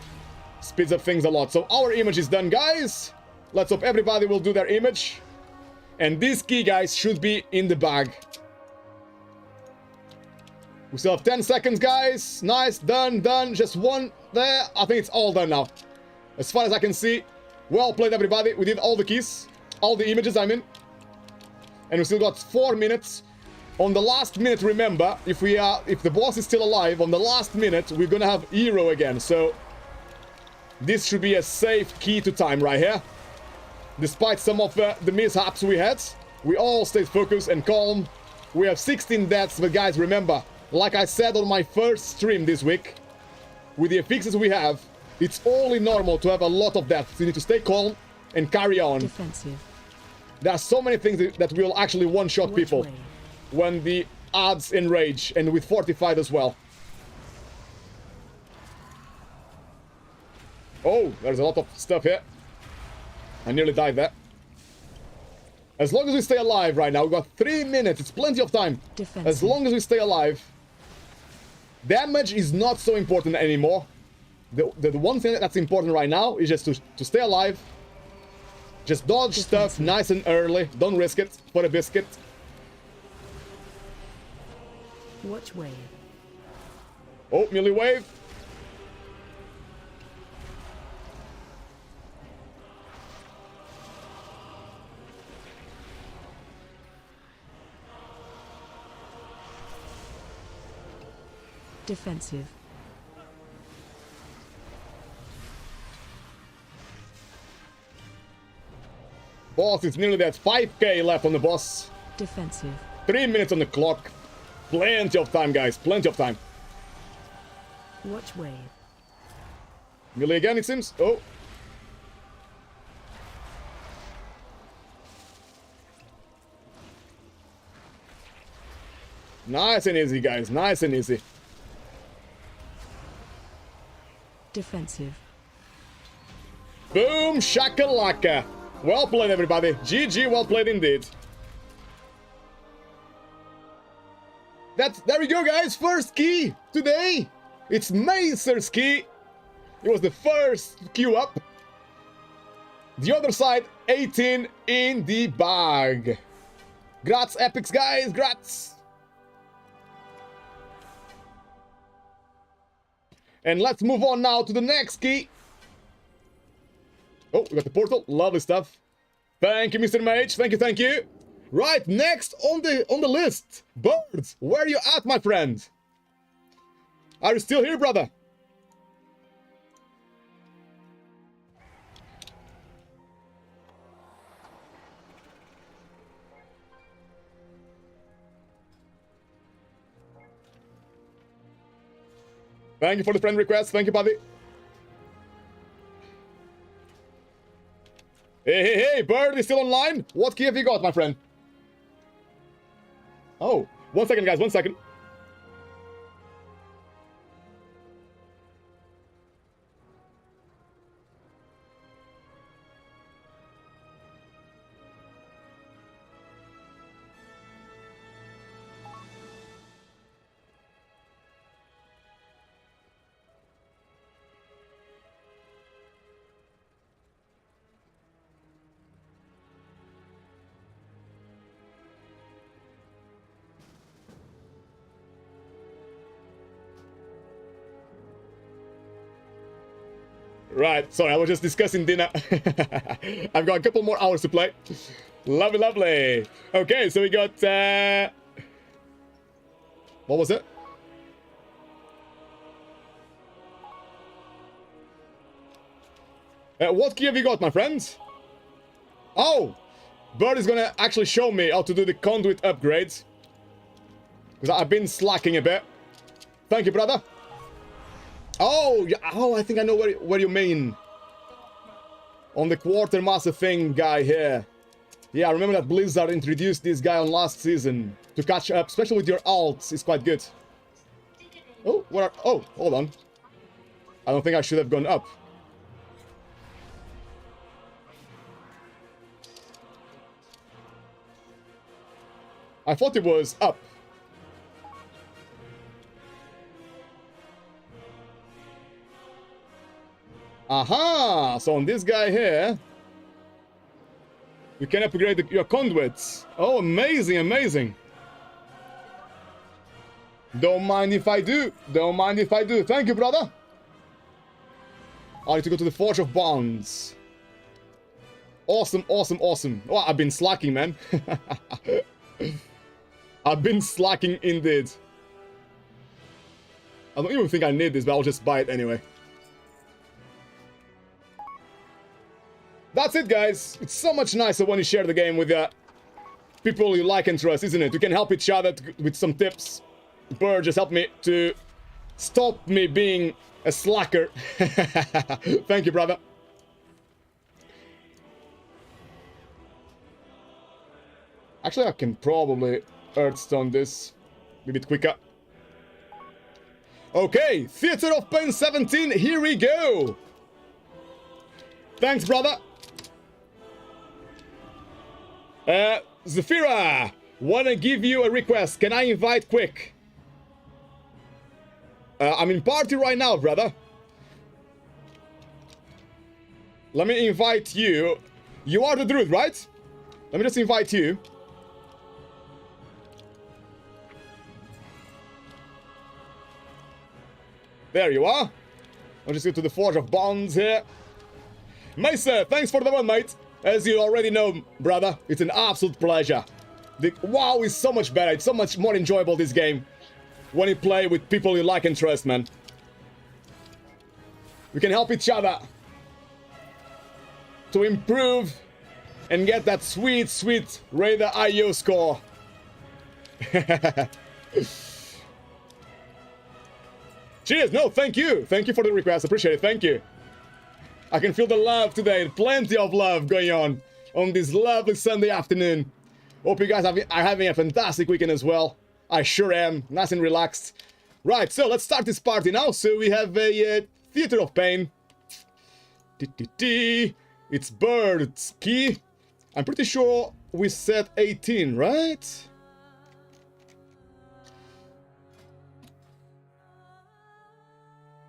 Speeds up things a lot. So our image is done, guys. Let's hope everybody will do their image. And this key, guys, should be in the bag. We still have 10 seconds, guys. Nice, done, done. Just one there. I think it's all done now. As far as I can see. Well played, everybody. We did all the keys. All the images, I mean. And we still got 4 minutes On the last minute, remember, if the boss is still alive, on the last minute, we're gonna have hero again. So this should be a safe key to time right here. Despite some of the mishaps we had, we all stayed focused and calm. We have 16 deaths, but guys, remember, like I said on my first stream this week, with the fixes we have, it's only normal to have a lot of deaths. You need to stay calm and carry on. Defensive. There are so many things that will actually one-shot people Way? when the odds enrage, and with fortified as well. Oh, there's a lot of stuff here. I nearly died there. As long as we stay alive right now, we've got 3 minutes. It's plenty of time. Defensive. As long as we stay alive. Damage is not so important anymore. The one thing that's important right now is just to stay alive. Just dodge stuff nice and early. Don't risk it for a biscuit. Watch wave. Oh, melee wave. Defensive. Boss is nearly dead. 5k left on the boss. Defensive. 3 minutes on the clock. Plenty of time, guys. Plenty of time. Watch wave. Melee again, it seems. Oh. Nice and easy, guys. Nice and easy. Defensive. Boom shakalaka. Well played, everybody. GG, well played indeed. There we go, guys. First key today. It's Macer's key. It was the first queue up. The other side, 18 in the bag. Grats, epics, guys. Grats. And let's move on now to the next key. Oh, we got the portal. Lovely stuff. Thank you, Mr. Mage. Thank you, thank you. Right, next on the list. Birds, where are you at, my friend? Are you still here, brother? Thank you for the friend request. Thank you, buddy. Hey, Bird is still online? What key have you got, my friend? Oh, 1 second, guys, 1 second. Right, sorry, I was just discussing dinner. I've got a couple more hours to play. Lovely, lovely. Okay, so we got... What was it? What key have you got, my friends? Oh! Bird is gonna actually show me how to do the conduit upgrades. Because I've been slacking a bit. Thank you, brother. Oh, yeah, oh, I think I know where you mean. On the quartermaster thing guy here. Yeah, I remember that Blizzard introduced this guy on last season to catch up, especially with your alts. It's quite good. Oh, oh, hold on. I don't think I should have gone up. I thought it was up. Aha! So on this guy here, you can upgrade your conduits. Oh, amazing, amazing. Don't mind if I do. Don't mind if I do. Thank you, brother. I need to go to the Forge of Bonds. Awesome, awesome, awesome. Oh, I've been slacking, man. I've been slacking indeed. I don't even think I need this, but I'll just buy it anyway. That's it, guys. It's so much nicer when you share the game with people you like and trust, isn't it? You can help each other with some tips. Bird just helped me to stop me being a slacker. Thank you, brother. Actually, I can probably Earthstone this a bit quicker. Okay, Theater of Pain 17, here we go. Thanks, brother. Zafira, wanna give you a request. Can I invite quick? I'm in party right now, brother. Let me invite you. You are the druid, right? Let me just invite you. There you are. I'll just go to the Forge of Bonds here. Mesa, thanks for the one, mate. As you already know, brother, it's an absolute pleasure. The WoW is so much better. It's so much more enjoyable, this game, when you play with people you like and trust, man. We can help each other to improve and get that sweet, sweet Raider IO score. Cheers! No, thank you! Thank you for the request, appreciate it, thank you. I can feel the love today, plenty of love going on this lovely Sunday afternoon. Hope you guys are having a fantastic weekend as well. I sure am, nice and relaxed. Right, so let's start this party now. So we have a Theater of Pain. It's Bird's Key. I'm pretty sure we set 18, right?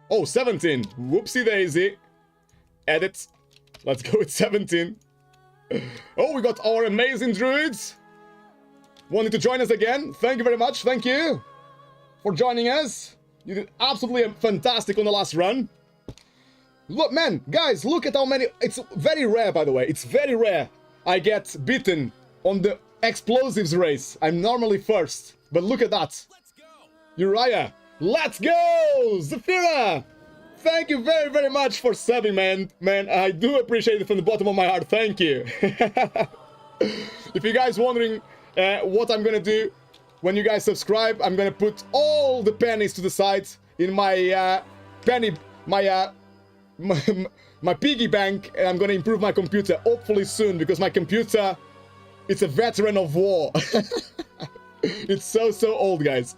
Oh, 17. Whoopsie daisy. Edit. Let's go with 17. Oh, we got our amazing druids. Wanting to join us again. Thank you very much. Thank you for joining us. You did absolutely fantastic on the last run. Look, man, guys, look at how many... It's very rare, by the way. It's very rare I get beaten on the explosives race. I'm normally first. But look at that. Let's go. Uriah. Let's go! Zafira! Thank you very, very much for subbing, man. Man, I do appreciate it from the bottom of my heart. Thank you. If you guys wondering what I'm gonna do when you guys subscribe, I'm gonna put all the pennies to the side in my my piggy bank, and I'm gonna improve my computer hopefully soon, because my computer, it's a veteran of war. It's so old, guys.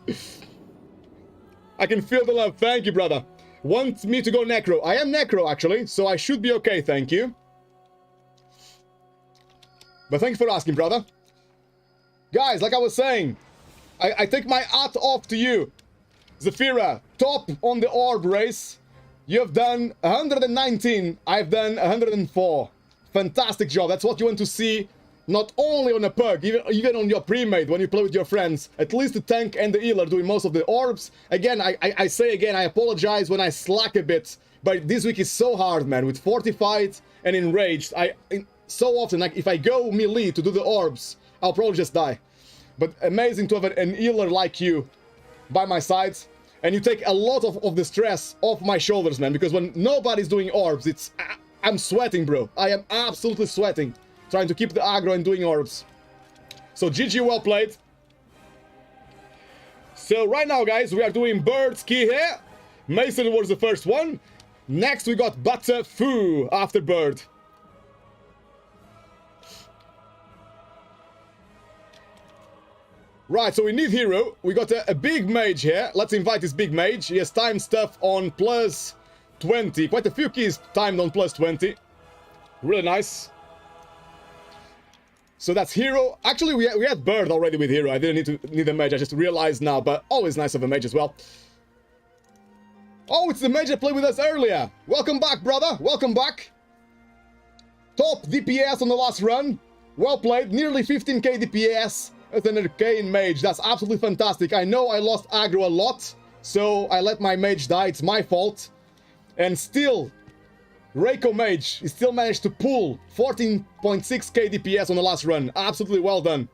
I can feel the love. Thank you, brother. Want me to go necro? I am necro, actually, so I should be okay, thank you. But thanks for asking, brother. Guys, like I was saying, I take my hat off to you. Zafira, top on the orb race. You have done 119. I've done 104. Fantastic job. That's what you want to see. Not only on a perk, even on your pre-made, when you play with your friends. At least the tank and the healer doing most of the orbs. Again, I say again, I apologize when I slack a bit. But this week is so hard, man. With Fortified and Enraged, so often, like, if I go melee to do the orbs, I'll probably just die. But amazing to have an healer like you by my side. And you take a lot of the stress off my shoulders, man. Because when nobody's doing orbs, I'm sweating, bro. I am absolutely sweating. Trying to keep the aggro and doing orbs. So GG, well played. So right now, guys, we are doing Bird's Key here. Mason was the first one. Next, we got Butter Foo after Bird. Right, so we need hero. We got a big mage here. Let's invite this big mage. He has timed stuff on plus 20. Quite a few keys timed on plus 20. Really nice. So that's hero. Actually, we had bird already with hero. I didn't need a mage. I just realized now, but always nice of a mage as well. Oh, it's the mage that played with us earlier. Welcome back, brother. Welcome back. Top DPS on the last run. Well played. Nearly 15k DPS as an arcane mage. That's absolutely fantastic. I know I lost aggro a lot, so I let my mage die. It's my fault. And still, Reiko Mage still managed to pull 14.6k DPS on the last run. Absolutely well done.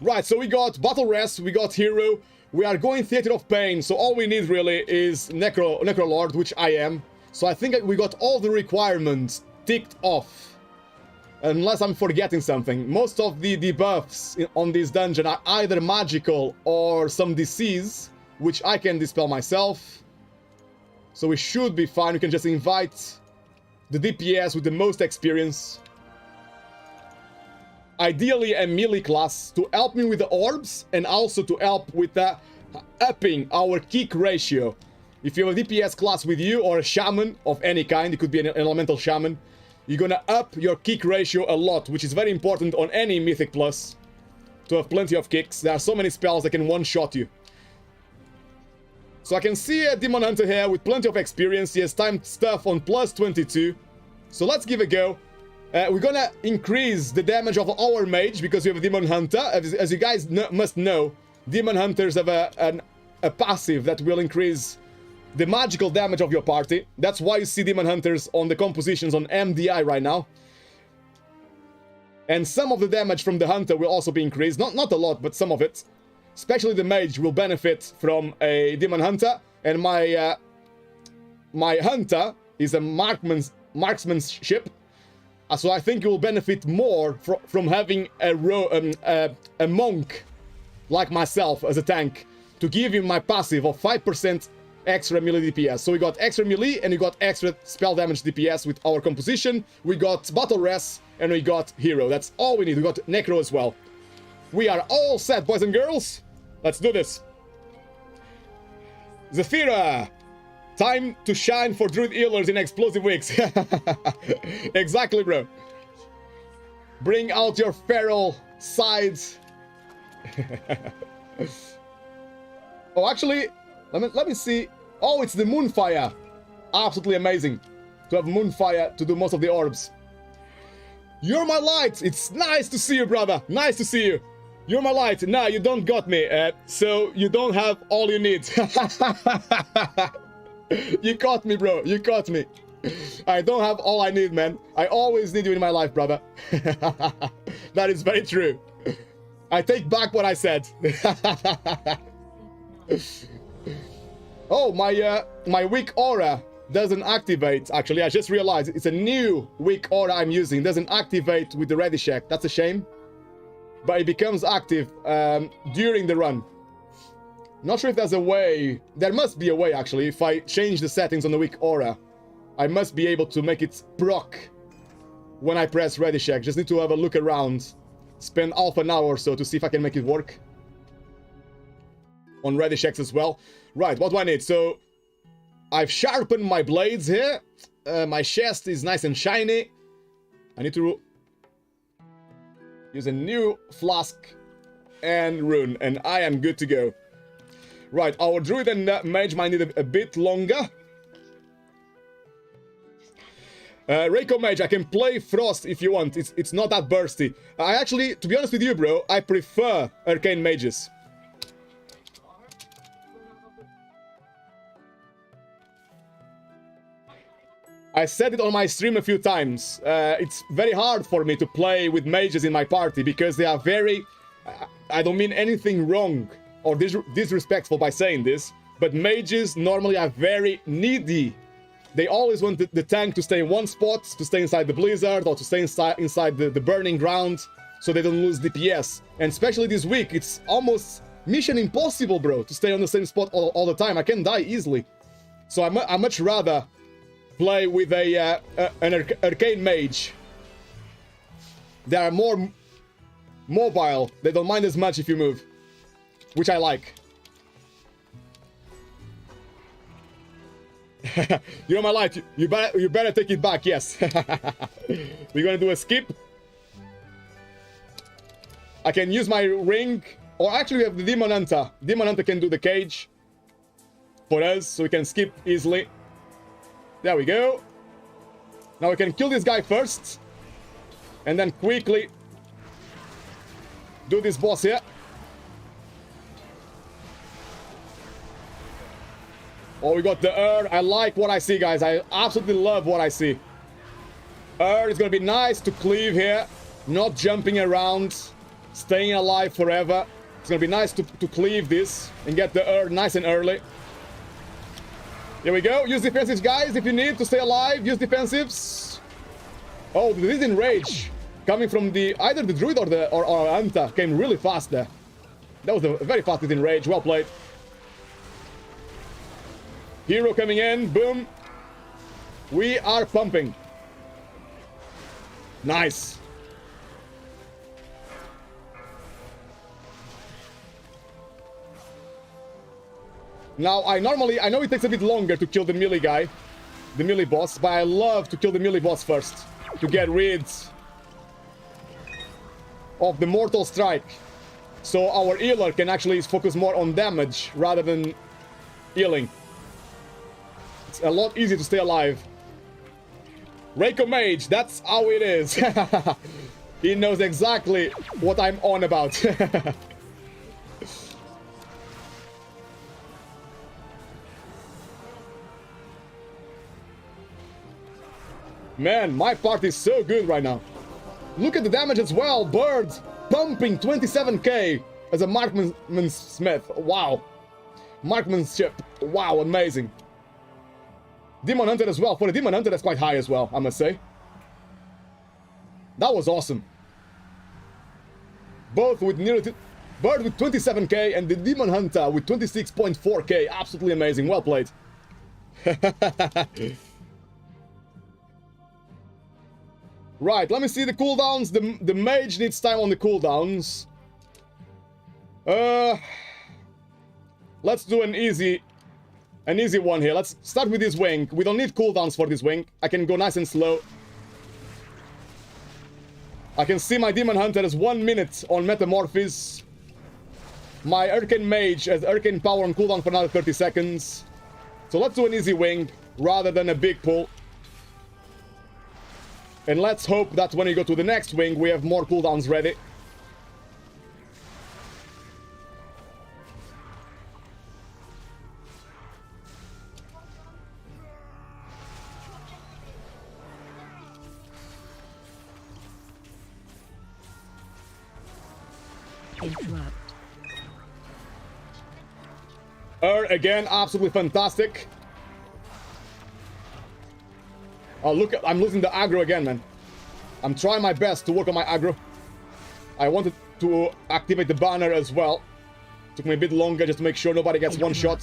Right, so we got Battle Rest, we got Hero, we are going Theater of Pain, so all we need really is Necrolord, which I am. So I think we got all the requirements ticked off. Unless I'm forgetting something. Most of the debuffs on this dungeon are either magical or some disease, which I can dispel myself. So we should be fine, we can just invite the DPS with the most experience. Ideally a melee class to help me with the orbs and also to help with upping our kick ratio. If you have a DPS class with you or a shaman of any kind, it could be an elemental shaman, you're gonna up your kick ratio a lot, which is very important on any Mythic Plus to have plenty of kicks. There are so many spells that can one-shot you. So I can see a Demon Hunter here with plenty of experience. He has timed stuff on plus 22. So let's give it a go. We're gonna increase the damage of our mage because we have a Demon Hunter. As you guys must know, Demon Hunters have a passive that will increase the magical damage of your party. That's why you see Demon Hunters on the compositions on MDI right now. And some of the damage from the Hunter will also be increased. Not a lot, but some of it. Especially the mage will benefit from a Demon Hunter. And my Hunter is a marksmanship. So I think you will benefit more from having a monk like myself as a tank to give you my passive of 5% extra melee DPS. So we got extra melee and we got extra spell damage DPS with our composition. We got Battle Rest and we got Hero. That's all we need. We got Necro as well. We are all set, boys and girls. Let's do this. Zephyra! Time to shine for Druid Healers in Explosive Weeks. Exactly, bro. Bring out your feral sides. Oh, actually, let me see. Oh, it's the Moonfire. Absolutely amazing to have Moonfire to do most of the orbs. You're my light. It's nice to see you, brother. Nice to see you. You're my light. Nah, you don't got me. So you don't have all you need. You caught me, bro. You caught me. I don't have all I need, man. I always need you in my life, brother. That is very true. I take back what I said. Oh, my weak aura doesn't activate. Actually, I just realized it's a new weak aura I'm using. It doesn't activate with the ready check. That's a shame. But it becomes active during the run. Not sure if there's a way. There must be a way, actually. If I change the settings on the weak aura, I must be able to make it proc when I press ready check. Just need to have a look around. Spend half an hour or so to see if I can make it work. On ready checks as well. Right, what do I need? So, I've sharpened my blades here. My chest is nice and shiny. I need to use a new flask and rune, and I am good to go. Right, our druid and mage might need a bit longer. Reiko Mage, I can play Frost if you want. It's not that bursty. I actually, to be honest with you, bro, I prefer Arcane Mages. I said it on my stream a few times. It's very hard for me to play with mages in my party because they are very... I don't mean anything wrong or disrespectful by saying this, but mages normally are very needy. They always want the tank to stay in one spot, to stay inside the blizzard, or to stay inside the burning ground, so they don't lose DPS. And especially this week, it's almost mission impossible, bro, to stay on the same spot all the time. I can die easily. So I much rather play with an arcane mage. They are more mobile. They don't mind as much if you move, which I like. You're my light. You better take it back. Yes. We're gonna do a skip. I can use my ring, or actually we have the Demon Hunter. Demon Hunter can do the cage for us, so we can skip easily. There we go. Now we can kill this guy first, and then quickly do this boss here. Oh, we got the I like what I see, guys. I absolutely love what I see. Is gonna be nice to cleave here, not jumping around. staying alive forever. It's gonna be nice to cleave this and get the Ur nice and early. Here we go. Use defensives, guys, if you need to stay alive. Use defensives. Oh, this is enrage. Coming from the either the druid or Anta came really fast there. That was a very fast enrage. Well played. Hero coming in. Boom. We are pumping. Nice. Now, I know it takes a bit longer to kill the melee guy, the melee boss, but I love to kill the melee boss first, to get rid of the mortal strike. So our healer can actually focus more on damage rather than healing. It's a lot easier to stay alive. Reiko Mage, that's how it is. He knows exactly what I'm on about. Man, my party is so good right now. Look at the damage as well. Bird pumping 27k as a marksmith. Wow. Marksmanship. Wow, amazing. Demon Hunter as well. For the Demon Hunter, that's quite high as well, I must say. That was awesome. Both with nearly... Bird with 27k and the Demon Hunter with 26.4k. Absolutely amazing. Well played. Right, let me see the cooldowns. The mage needs time on the cooldowns. Let's do an easy one here. Let's start with this wing. We don't need cooldowns for this wing. I can go nice and slow. I can see my Demon Hunter as 1 minute on Metamorphosis. My Arcane Mage has Arcane Power on cooldown for another 30 seconds. So let's do an easy wing rather than a big pull. And let's hope that when we go to the next wing, we have more cooldowns ready. Interrupt. Again, absolutely fantastic. Oh, look, I'm losing the aggro again, man. I'm trying my best to work on my aggro. I wanted to activate the banner as well. Took me a bit longer just to make sure nobody gets one shot.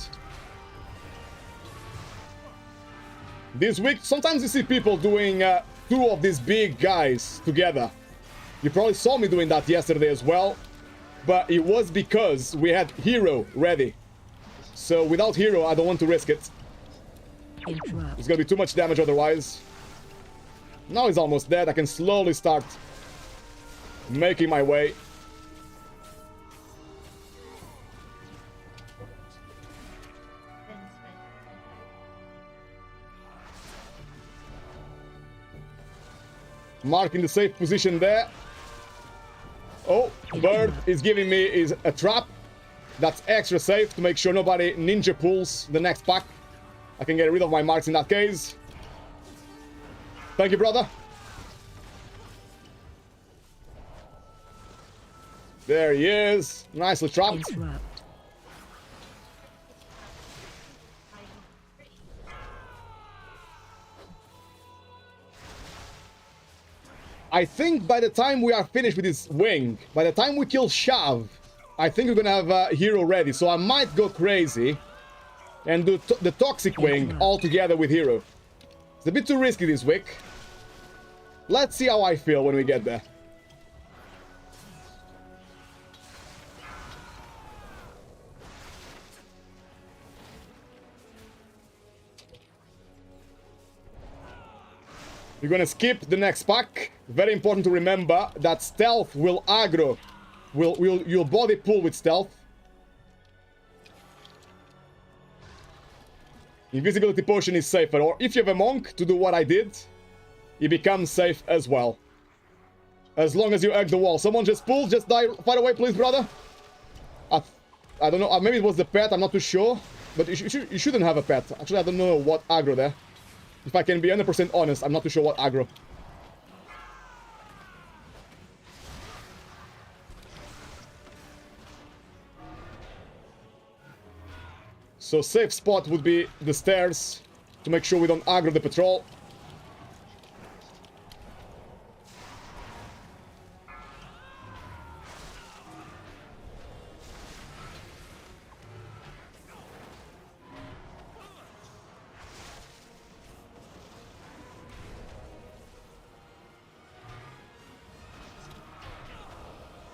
This week, sometimes you see people doing two of these big guys together. You probably saw me doing that yesterday as well. But it was because we had Hero ready. So without Hero, I don't want to risk it. Interrupt. It's gonna be too much damage otherwise. Now he's almost dead. I can slowly start making my way. Marking the safe position there. Oh, Bird is giving me a trap. That's extra safe to make sure nobody ninja pulls the next pack. I can get rid of my marks in that case. Thank you, brother. There he is. Nicely trapped. Interrupt. I think by the time we are finished with this wing, by the time we kill Shav, I think we're gonna have a hero ready. So I might go crazy and do the toxic wing all together with hero. It's a bit too risky this week. Let's see how I feel when we get there. We're gonna skip the next pack. Very important to remember that stealth will aggro. You'll body pull with stealth. Invisibility potion is safer. Or if you have a monk to do what I did, he becomes safe as well. As long as you hug the wall. Someone just pulled. Just die. Fire away, please, brother. I don't know. Maybe it was the pet. I'm not too sure. But you shouldn't have a pet. Actually, I don't know what aggro there. If I can be 100% honest, I'm not too sure what aggro. So safe spot would be the stairs to make sure we don't aggro the patrol.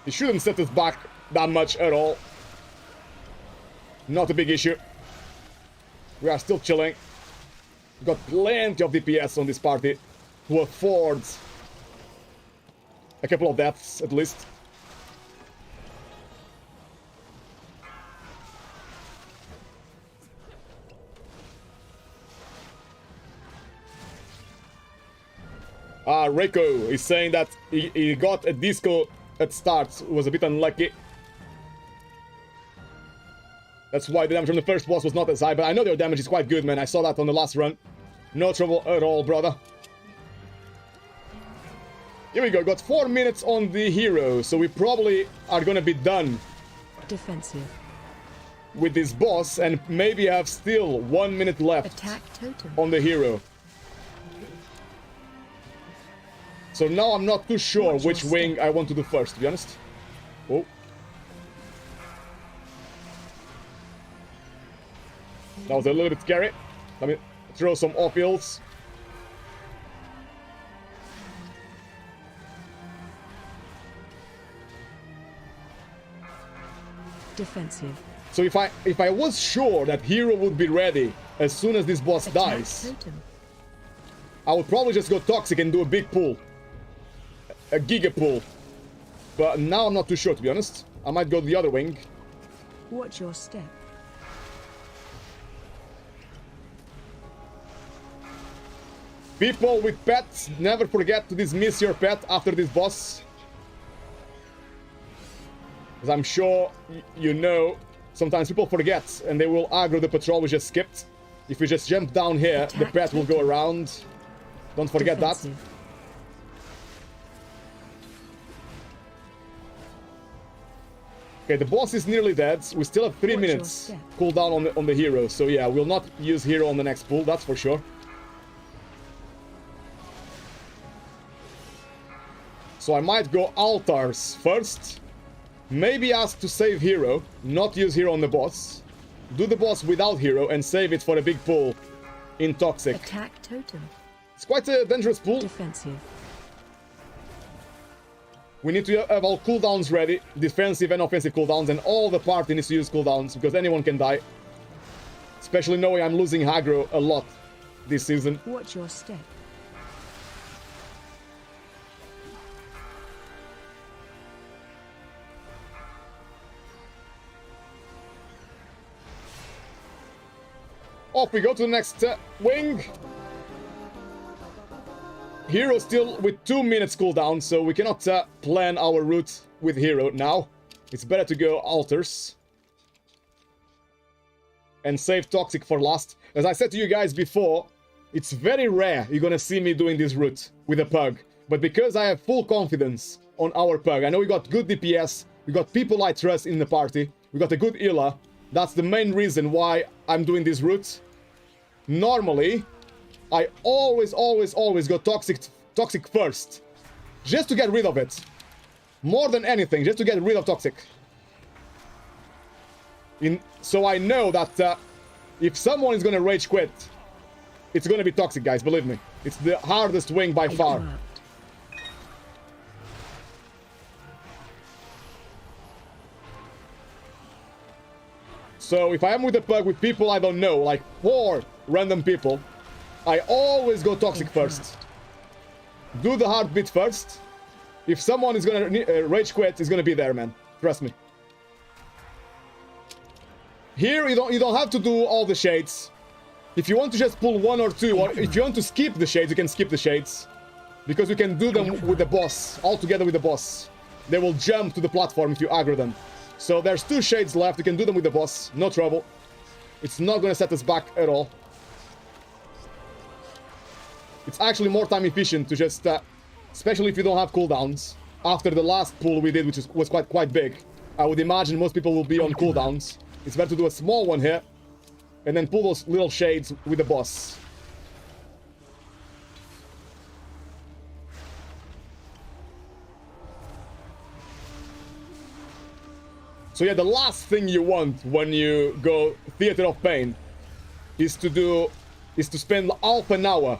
He shouldn't set us back that much at all. Not a big issue. We are still chilling. We've got plenty of DPS on this party to afford a couple of deaths at least. Reiko is saying that he got a disco at start, was a bit unlucky. That's why the damage from the first boss was not as high, but I know their damage is quite good, man. I saw that on the last run. No trouble at all, brother. Here we go, got 4 minutes on the hero, so we probably are gonna be done Defensive. with this boss, and maybe have still 1 minute left Attack totem. on the hero. So now I'm not too sure Watch your which wing I want to do first, to be honest. Oh. That was a little bit scary. Let me throw some off-heals. Defensive. So if I was sure that hero would be ready as soon as this boss Attack dies, totem. I would probably just go toxic and do a big pull. A giga pull. But now I'm not too sure, to be honest. I might go the other wing. Watch your step. People with pets, never forget to dismiss your pet after this boss. As I'm sure you know, sometimes people forget and they will aggro the patrol we just skipped. If we just jump down here, the Attack pet will go around. Don't forget that. Defensive. Okay, the boss is nearly dead. We still have 3 Watch your minutes step. cooldown on the hero. So yeah, we'll not use hero on the next pull, that's for sure. So I might go altars first. Maybe ask to save hero, not use hero on the boss. Do the boss without hero and save it for a big pull in toxic. Attack totem. It's quite a dangerous pull. Defensive. We need to have all cooldowns ready, defensive and offensive cooldowns, and all the party needs to use cooldowns because anyone can die. Especially knowing I'm losing aggro a lot this season. Watch your step. Off we go to the next wing. Hero still with 2 minutes cooldown, so we cannot plan our route with hero now. It's better to go altars. And save toxic for last. As I said to you guys before, it's very rare you're gonna see me doing this route with a pug. But because I have full confidence on our pug, I know we got good DPS, we got people I trust in the party, we got a good healer. That's the main reason why I'm doing this route. Normally, I always go toxic first. Just to get rid of it. More than anything, just to get rid of toxic. So I know that if someone is gonna rage quit, it's gonna be toxic, guys, believe me. It's the hardest wing by far. Interrupt. So if I am with a pug with people I don't know, like 4 random people, I always go toxic first. Do the hard bit first. If someone is gonna rage quit, it's gonna be there, man. Trust me. Here you don't have to do all the shades. If you want to just pull 1 or 2, or if you want to skip the shades, you can skip the shades. Because you can do them with the boss, all together with the boss. They will jump to the platform if you aggro them. So there's 2 shades left, you can do them with the boss, no trouble. It's not gonna set us back at all. It's actually more time efficient to just, especially if you don't have cooldowns. After the last pull we did, which was quite big, I would imagine most people will be on cooldowns. It's better to do a small one here. and then pull those little shades with the boss. So yeah, the last thing you want when you go Theater of Pain is to spend half an hour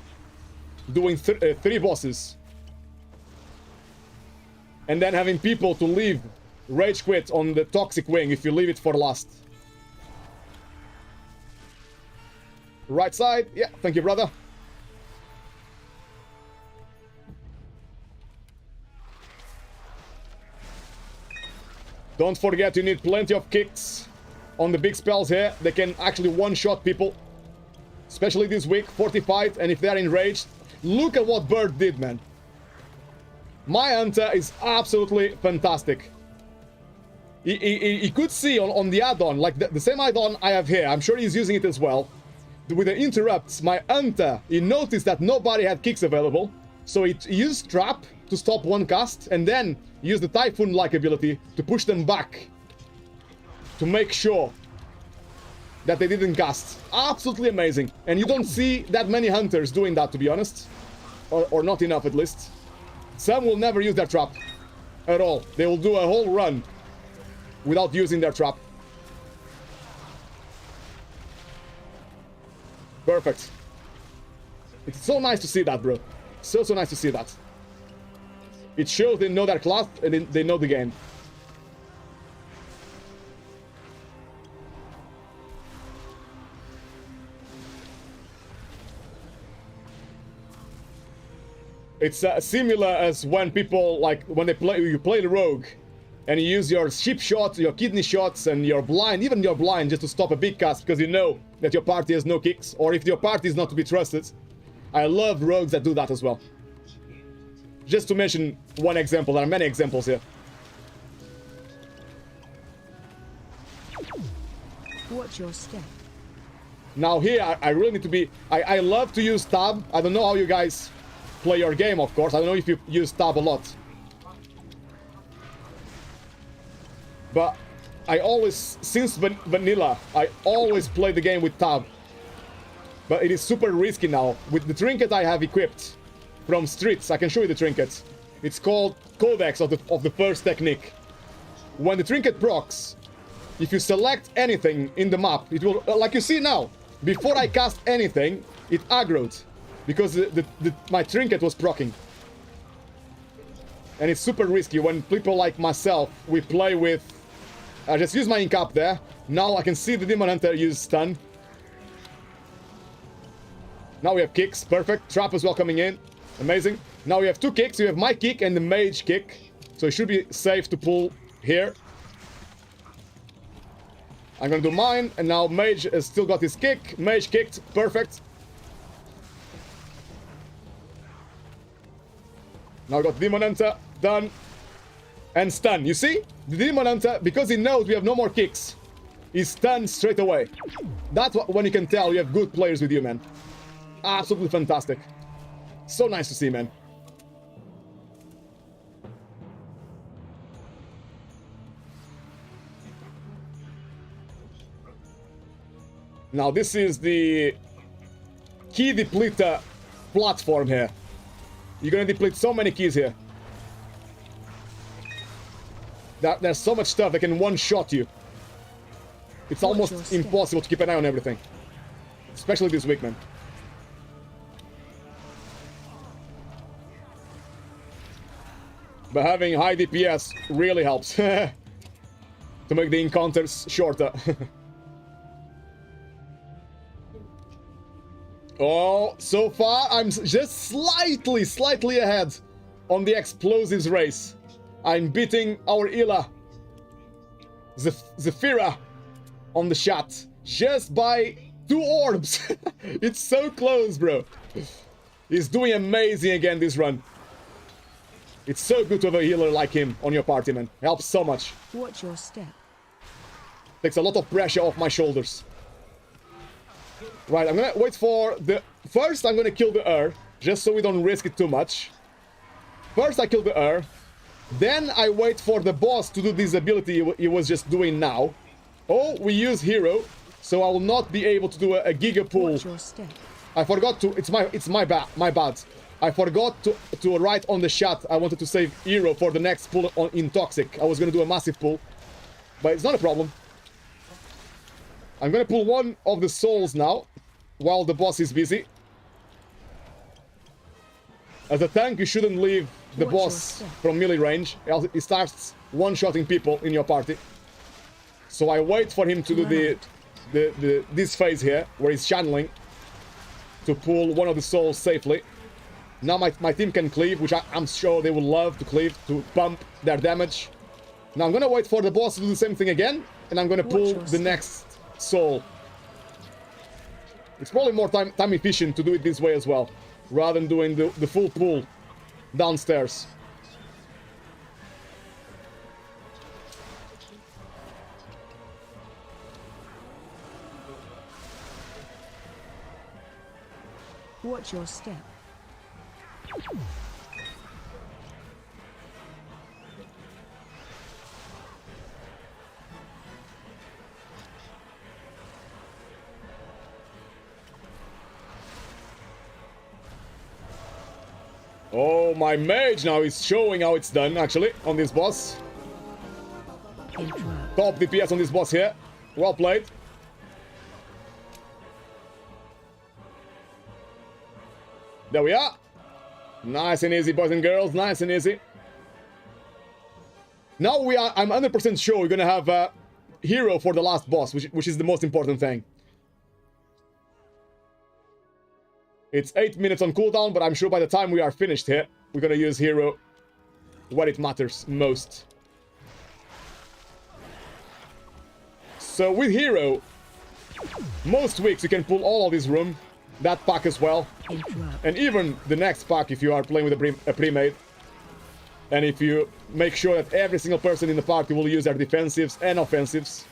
doing 3 bosses. And then having people to leave Rage Quit on the Toxic Wing if you leave it for last. Right side, yeah, thank you, brother. Don't forget, you need plenty of kicks on the big spells here. They can actually one-shot people. Especially this week, fortified, and if they're enraged. Look at what Bird did, man. My Hunter is absolutely fantastic. He could see on the add-on, like the same add-on I have here. I'm sure he's using it as well. With the interrupts, my Hunter, he noticed that nobody had kicks available. So he used Trap to stop one cast, and then use the Typhoon-like ability to push them back. To make sure that they didn't cast. Absolutely amazing. And you don't see that many Hunters doing that, to be honest. Or not enough, at least. Some will never use their Trap. At all. They will do a whole run without using their Trap. Perfect. It's so nice to see that, bro. So nice to see that. It shows they know their class and they know the game. It's similar as when people, like, when you play the rogue and you use your ship shots, your kidney shots, and your blind, even your blind, just to stop a big cast because you know that your party has no kicks, or if your party is not to be trusted. I love rogues that do that as well. Just to mention one example, there are many examples here. Watch your step. Now here, I really need to be... I love to use tab. I don't know how you guys play your game, of course. I don't know if you use tab a lot. But I always, since vanilla, I always play the game with tab. But it is super risky now. With the trinket I have equipped from Streets, I can show you the trinket. It's called Codex of the first technique. When the trinket procs, if you select anything in the map, it will, like you see now, before I cast anything, it aggroed. Because my trinket was proccing. And it's super risky when people like myself, we play with... I just use my ink up there. Now I can see the Demon Hunter use stun. Now we have kicks, perfect. Trap as well coming in. Amazing. Now we have 2 kicks. We have my kick and the mage kick. So it should be safe to pull here. I'm gonna do mine, and now mage has still got his kick. Mage kicked, perfect. Now we got Demon Hunter, done. And stun. You see? The Demon Hunter, because he knows we have no more kicks, he's stunned straight away. That's when you can tell you have good players with you, man. Absolutely fantastic. So nice to see, man. Now this is the key depleter platform here. You're gonna deplete so many keys here. There's so much stuff that can one-shot you. It's almost impossible to keep an eye on everything. Especially this week, man. But having high DPS really helps. To make the encounters shorter. Oh, so far I'm just slightly ahead on the explosives race. I'm beating our Ila, Zephyra, on the shot just by 2 orbs. It's so close, bro. He's doing amazing again this run. It's so good to have a healer like him on your party, man. Helps so much. Watch your step. Takes a lot of pressure off my shoulders. Right, I'm gonna wait for the... First, I'm gonna kill the Ur, just so we don't risk it too much. First, I kill the Ur. Then, I wait for the boss to do this ability he was just doing now. Oh, we use Hero. so I will not be able to do a giga pull. Watch your step. I forgot to. It's my bad. I forgot to write on the chat. I wanted to save hero for the next pull in toxic. I was gonna do a massive pull, but it's not a problem. I'm gonna pull one of the souls now, while the boss is busy. As a tank, you shouldn't leave the boss from melee range, else he starts one-shotting people in your party. So I wait for him to do this phase here, where he's channeling, to pull one of the souls safely. Now my team can cleave, which I'm sure they will love to cleave, to pump their damage. Now I'm gonna wait for the boss to do the same thing again, and I'm gonna pull the next soul. It's probably more time efficient to do it this way as well, rather than doing the full pull downstairs. Watch your step. Oh, my mage now is showing how it's done, actually, on this boss. Interrupt. Top DPS on this boss here. Well played. There we are. Nice and easy, boys and girls. Nice and easy. Now I'm 100% sure we're gonna have a hero for the last boss, which is the most important thing. It's 8 minutes on cooldown, but I'm sure by the time we are finished here, we're gonna use hero where it matters most. So with hero, most weeks you can pull all of this room, that pack as well, and even the next pack if you are playing with a pre-made. And if you make sure that every single person in the party will use their defensives and offensives.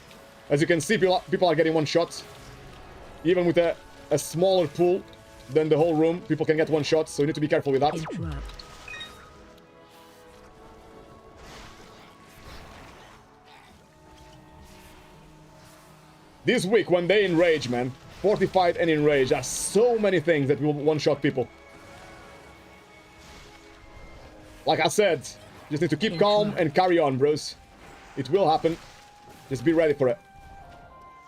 As you can see, people are getting one shot. Even with a smaller pool than the whole room, people can get one shot, so you need to be careful with that. Interrupt. This week, when they enrage, man, fortified and enraged, there's so many things that will one-shot people. Like I said, just need to keep calm and carry on, bros. It will happen. Just be ready for it.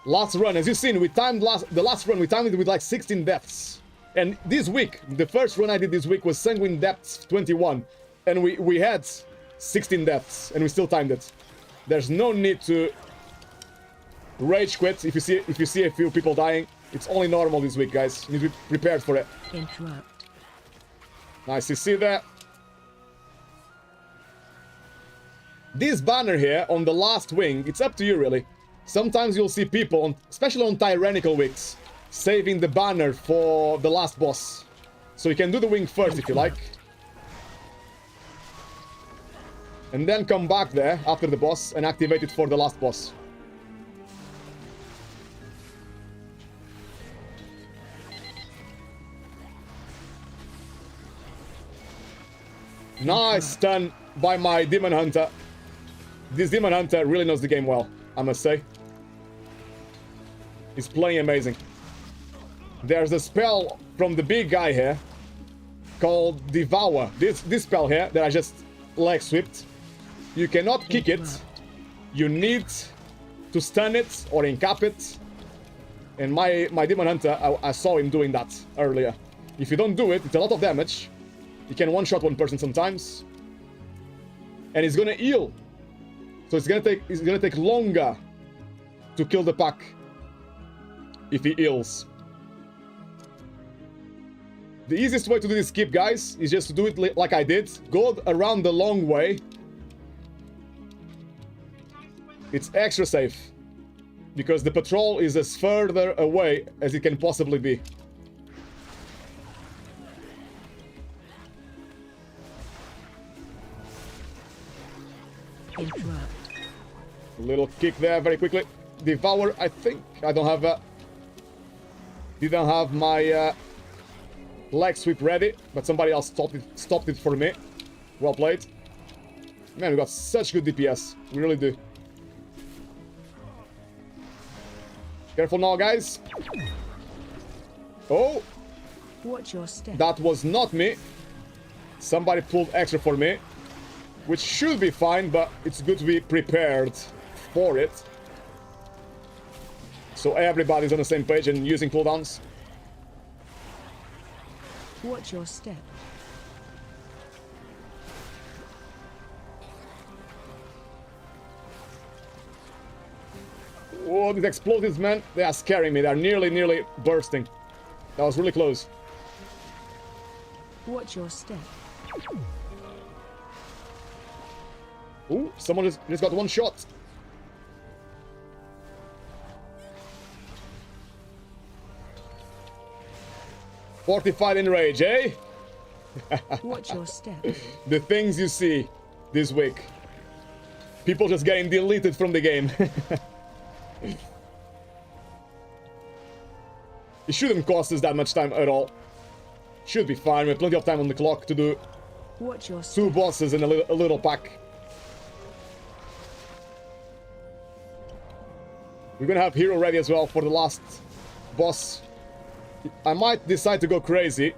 Last run, as you've seen, we timed the last run, we timed it with like 16 deaths. And this week, the first run I did this week was Sanguine Depths 21. And we had 16 deaths, and we still timed it. There's no need to rage quit if you see a few people dying. It's only normal this week, guys. You need to be prepared for it. Interrupt. Nice, you see that? This banner here on the last wing, it's up to you really. Sometimes you'll see people, especially on tyrannical weeks, saving the banner for the last boss. So you can do the wing first if you like. And then come back there after the boss and activate it for the last boss. Nice stun by my Demon Hunter. This Demon Hunter really knows the game well, I must say. He's playing amazing. There's a spell from the big guy here called Devour. This spell here that I just leg swept. You cannot kick it. You need to stun it or encap it. And my Demon Hunter, I saw him doing that earlier. If you don't do it, it's a lot of damage. You can one-shot one person sometimes. And it's gonna heal. So it's gonna take longer to kill the pack if he heals. The easiest way to do this skip, guys, is just to do it like I did. Go around the long way. It's extra safe. Because the patrol is as further away as it can possibly be. Interrupt. Little kick there very quickly. Devour, I think. I don't have didn't have my leg sweep ready, but somebody else stopped it for me. Well played. Man, we got such good DPS. We really do. Careful now, guys. Oh, Watch your step. that was not me. Somebody pulled extra for me, which should be fine, but it's good to be prepared for it. So everybody's on the same page and using cooldowns. Watch your step. Oh, these explosives, man, they are scaring me. They're nearly bursting. That was really close. Watch your step. Ooh, someone just got one shot. Fortified in rage, eh? Watch your step. The things you see this week. People just getting deleted from the game. It shouldn't cost us that much time at all. Should be fine. We have plenty of time on the clock to do Watch your step. 2 bosses in a little pack. We're gonna have hero ready as well for the last boss. I might decide to go crazy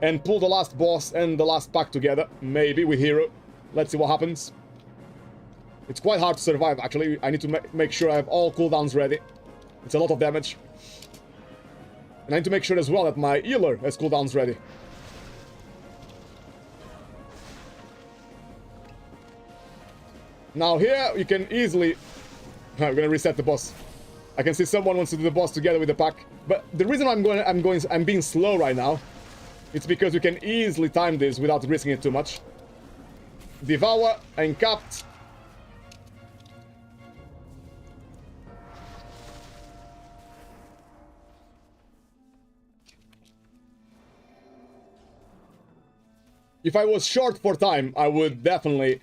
and pull the last boss and the last pack together, maybe with hero. Let's see what happens. It's quite hard to survive, actually. I need to make sure I have all cooldowns ready. It's a lot of damage. And I need to make sure as well that my healer has cooldowns ready. Now here, you can easily... I'm gonna reset the boss. I can see someone wants to do the boss together with the pack. But the reason I'm being slow right now, it's because you can easily time this without risking it too much. Devour, Encapped. If I was short for time, I would definitely...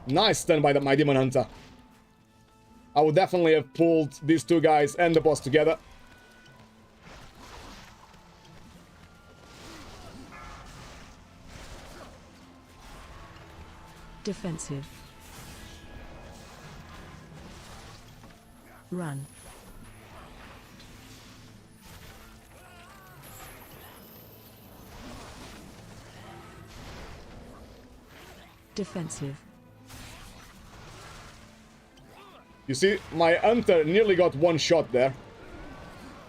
Nice stun by my Demon Hunter. I would definitely have pulled these 2 guys and the boss together. Defensive. Run. Defensive. You see, my Hunter nearly got 1 shot there.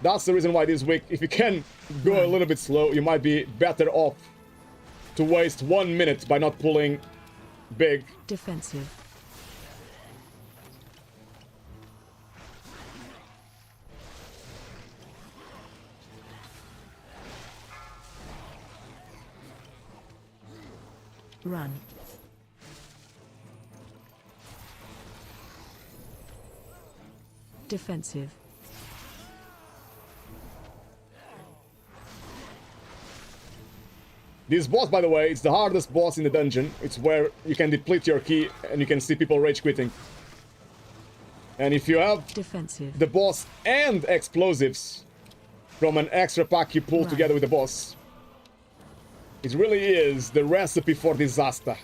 That's the reason why this week, if you can go a little bit slow, you might be better off to waste 1 minute by not pulling big. Defensive. Run. Defensive. This boss, by the way, it's the hardest boss in the dungeon. It's where you can deplete your key and you can see people rage quitting. And if you have Defensive. the boss and explosives from an extra pack you pull together with the boss, it really is the recipe for disaster.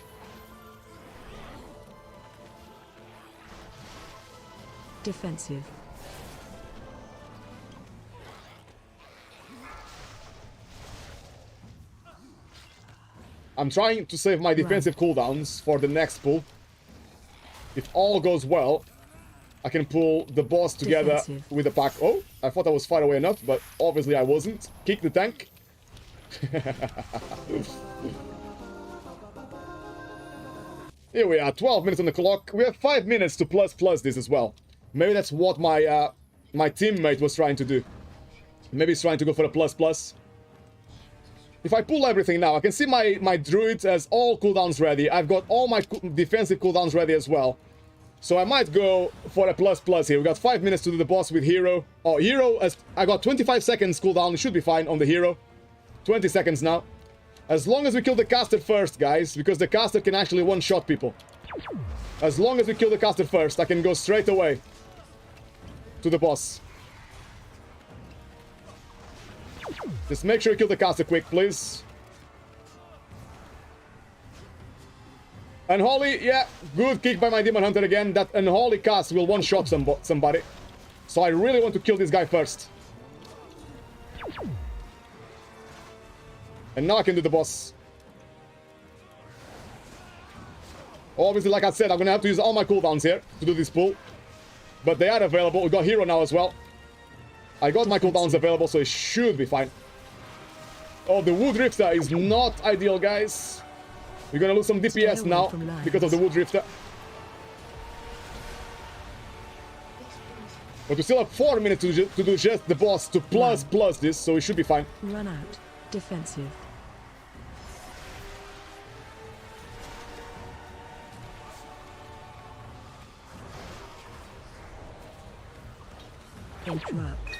Defensive. I'm trying to save my defensive cooldowns for the next pull. If all goes well, I can pull the boss together Defensive. with the pack. Oh, I thought I was far away enough, but obviously I wasn't. Kick the tank. Here we are, 12 minutes on the clock. We have 5 minutes to plus this as well. Maybe that's what my my teammate was trying to do. Maybe he's trying to go for a plus. If I pull everything now, I can see my druid has all cooldowns ready. I've got all my defensive cooldowns ready as well. So I might go for a plus here. We got 5 minutes to do the boss with hero. Oh, hero, I got 25 seconds cooldown. It should be fine on the hero. 20 seconds now. As long as we kill the caster first, guys, because the caster can actually one-shot people. As long as we kill the caster first, I can go straight away to the boss. Just make sure you kill the caster quick, please. Unholy, yeah, good kick by my Demon Hunter again. That Unholy cast will one-shot somebody. So I really want to kill this guy first. And now I can do the boss. Obviously, like I said, I'm gonna have to use all my cooldowns here to do this pull. But they are available. We got hero now as well. I got my cooldowns available, so it should be fine. Oh, the Wood Rifter is not ideal, guys. We're gonna lose some DPS now because of the Wood Rifter. But we still have 4 minutes to do just the boss to plus this, so it should be fine. Run out. Defensive. Interrupt.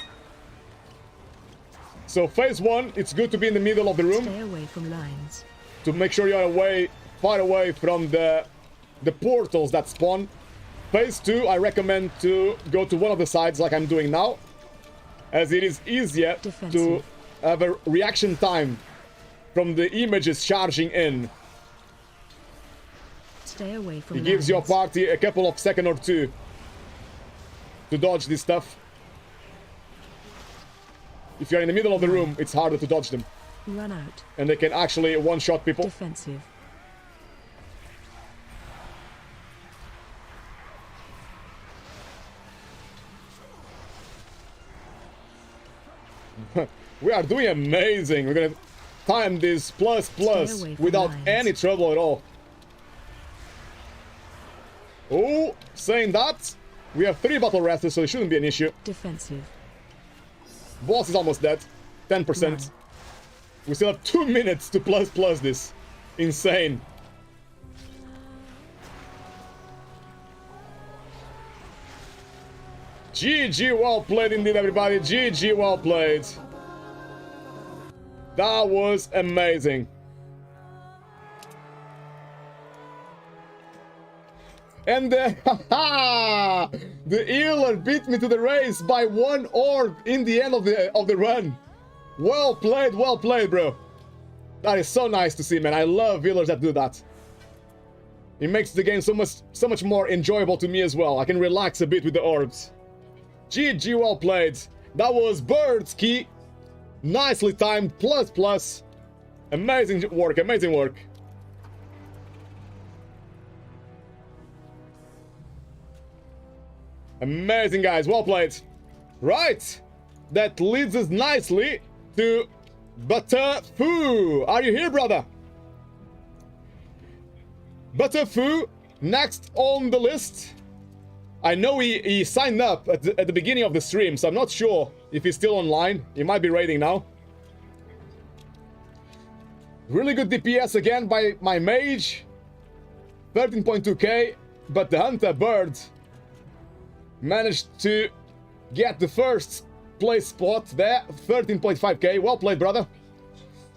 So phase 1, it's good to be in the middle of the room. Stay away from lines. To make sure you're far away from the portals that spawn. Phase 2, I recommend to go to one of the sides like I'm doing now, as it is easier to have a reaction time from the images charging in. Stay away from It gives your party a couple of seconds or two to dodge this stuff. If you're in the middle of the room, it's harder to dodge them. Run out. And they can actually one-shot people. Defensive. We are doing amazing. We're gonna time this plus without any trouble at all. Oh, saying that, we have 3 battle wrestlers, so it shouldn't be an issue. Defensive. Boss is almost dead. 10%. We still have 2 minutes to plus this. Insane. GG, well played indeed, everybody. GG, well played. That was amazing. And the healer beat me to the race by 1 orb in the end of the run. Well played, bro. That is so nice to see, man. I love healers that do that. It makes the game so much more enjoyable to me as well. I can relax a bit with the orbs. GG, well played. That was Bird's Key. Nicely timed, plus. Amazing work, amazing work. Amazing, guys, well played. Right, that leads us nicely to Butterfoo. Are you here, brother? Butterfoo, next on the list. I know he signed up at the beginning of the stream, so I'm not sure if he's still online. He might be raiding now. Really good DPS again by my mage. 13.2k, but the Hunter Bird managed to get the first place spot there. 13.5k. Well played, brother.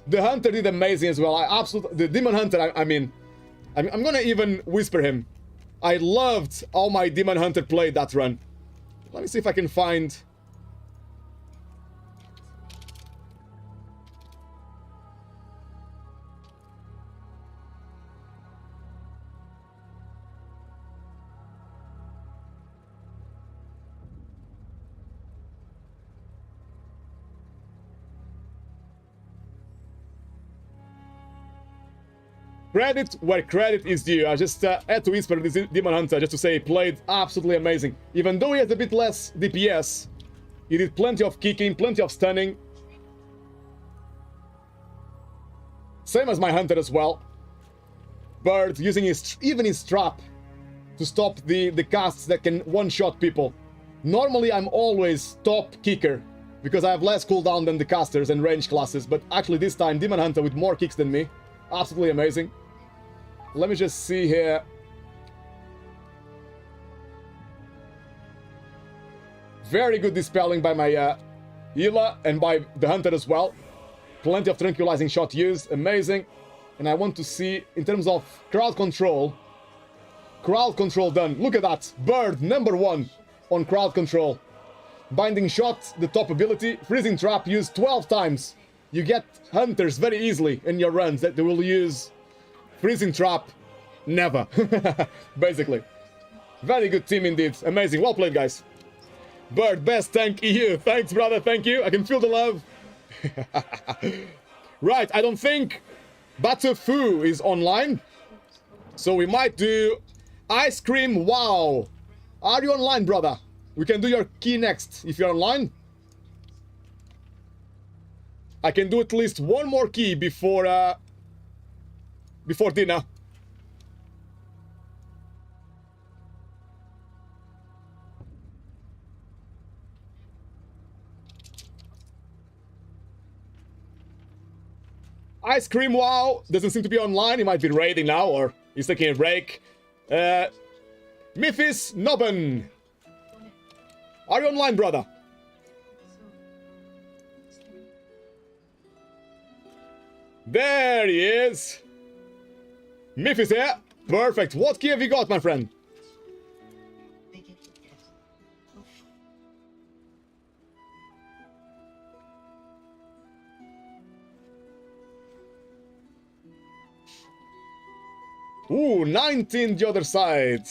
The Hunter did amazing as well. The Demon Hunter, I'm gonna even whisper him. I loved how my Demon Hunter played that run. Let me see if I can find... Credit where credit is due. I just had to whisper this Demon Hunter just to say he played absolutely amazing. Even though he has a bit less DPS, he did plenty of kicking, plenty of stunning. Same as my Hunter as well. Bird using even his trap to stop the casts that can one-shot people. Normally I'm always top kicker because I have less cooldown than the casters and range classes, but actually this time Demon Hunter with more kicks than me. Absolutely amazing. Let me just see here. Very good dispelling by my healer and by the Hunter as well. Plenty of tranquilizing shot used. Amazing. And I want to see, in terms of crowd control done. Look at that. Bird, #1 on crowd control. Binding shot, the top ability. Freezing trap used 12 times. You get hunters very easily in your runs that they will use freezing trap never. Basically. Very good team indeed. Amazing. Well played, guys. Bird, best tank EU. Thanks, brother. Thank you. I can feel the love. Right, I don't think Batafu is online. So we might do Ice Cream Wow. Are you online, brother? We can do your key next if you're online. I can do at least one more key before dinner. Ice Cream Wow doesn't seem to be online. He might be raiding now, or he's taking a break. Mythis Nobben. Are you online, brother? There he is. Myth is here. Perfect. What key have you got, my friend? Ooh, 19 the other side.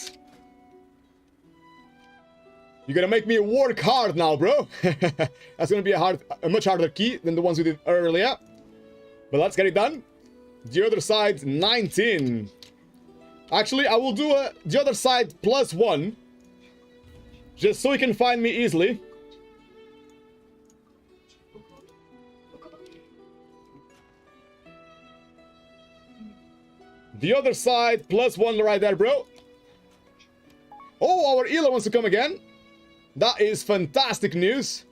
You're gonna make me work hard now, bro. That's gonna be a much harder key than the ones we did earlier. But let's get it done. The other side, 19. Actually, I will do the other side +1. Just so you can find me easily. The other side, +1 right there, bro. Oh, our Ela wants to come again. That is fantastic news.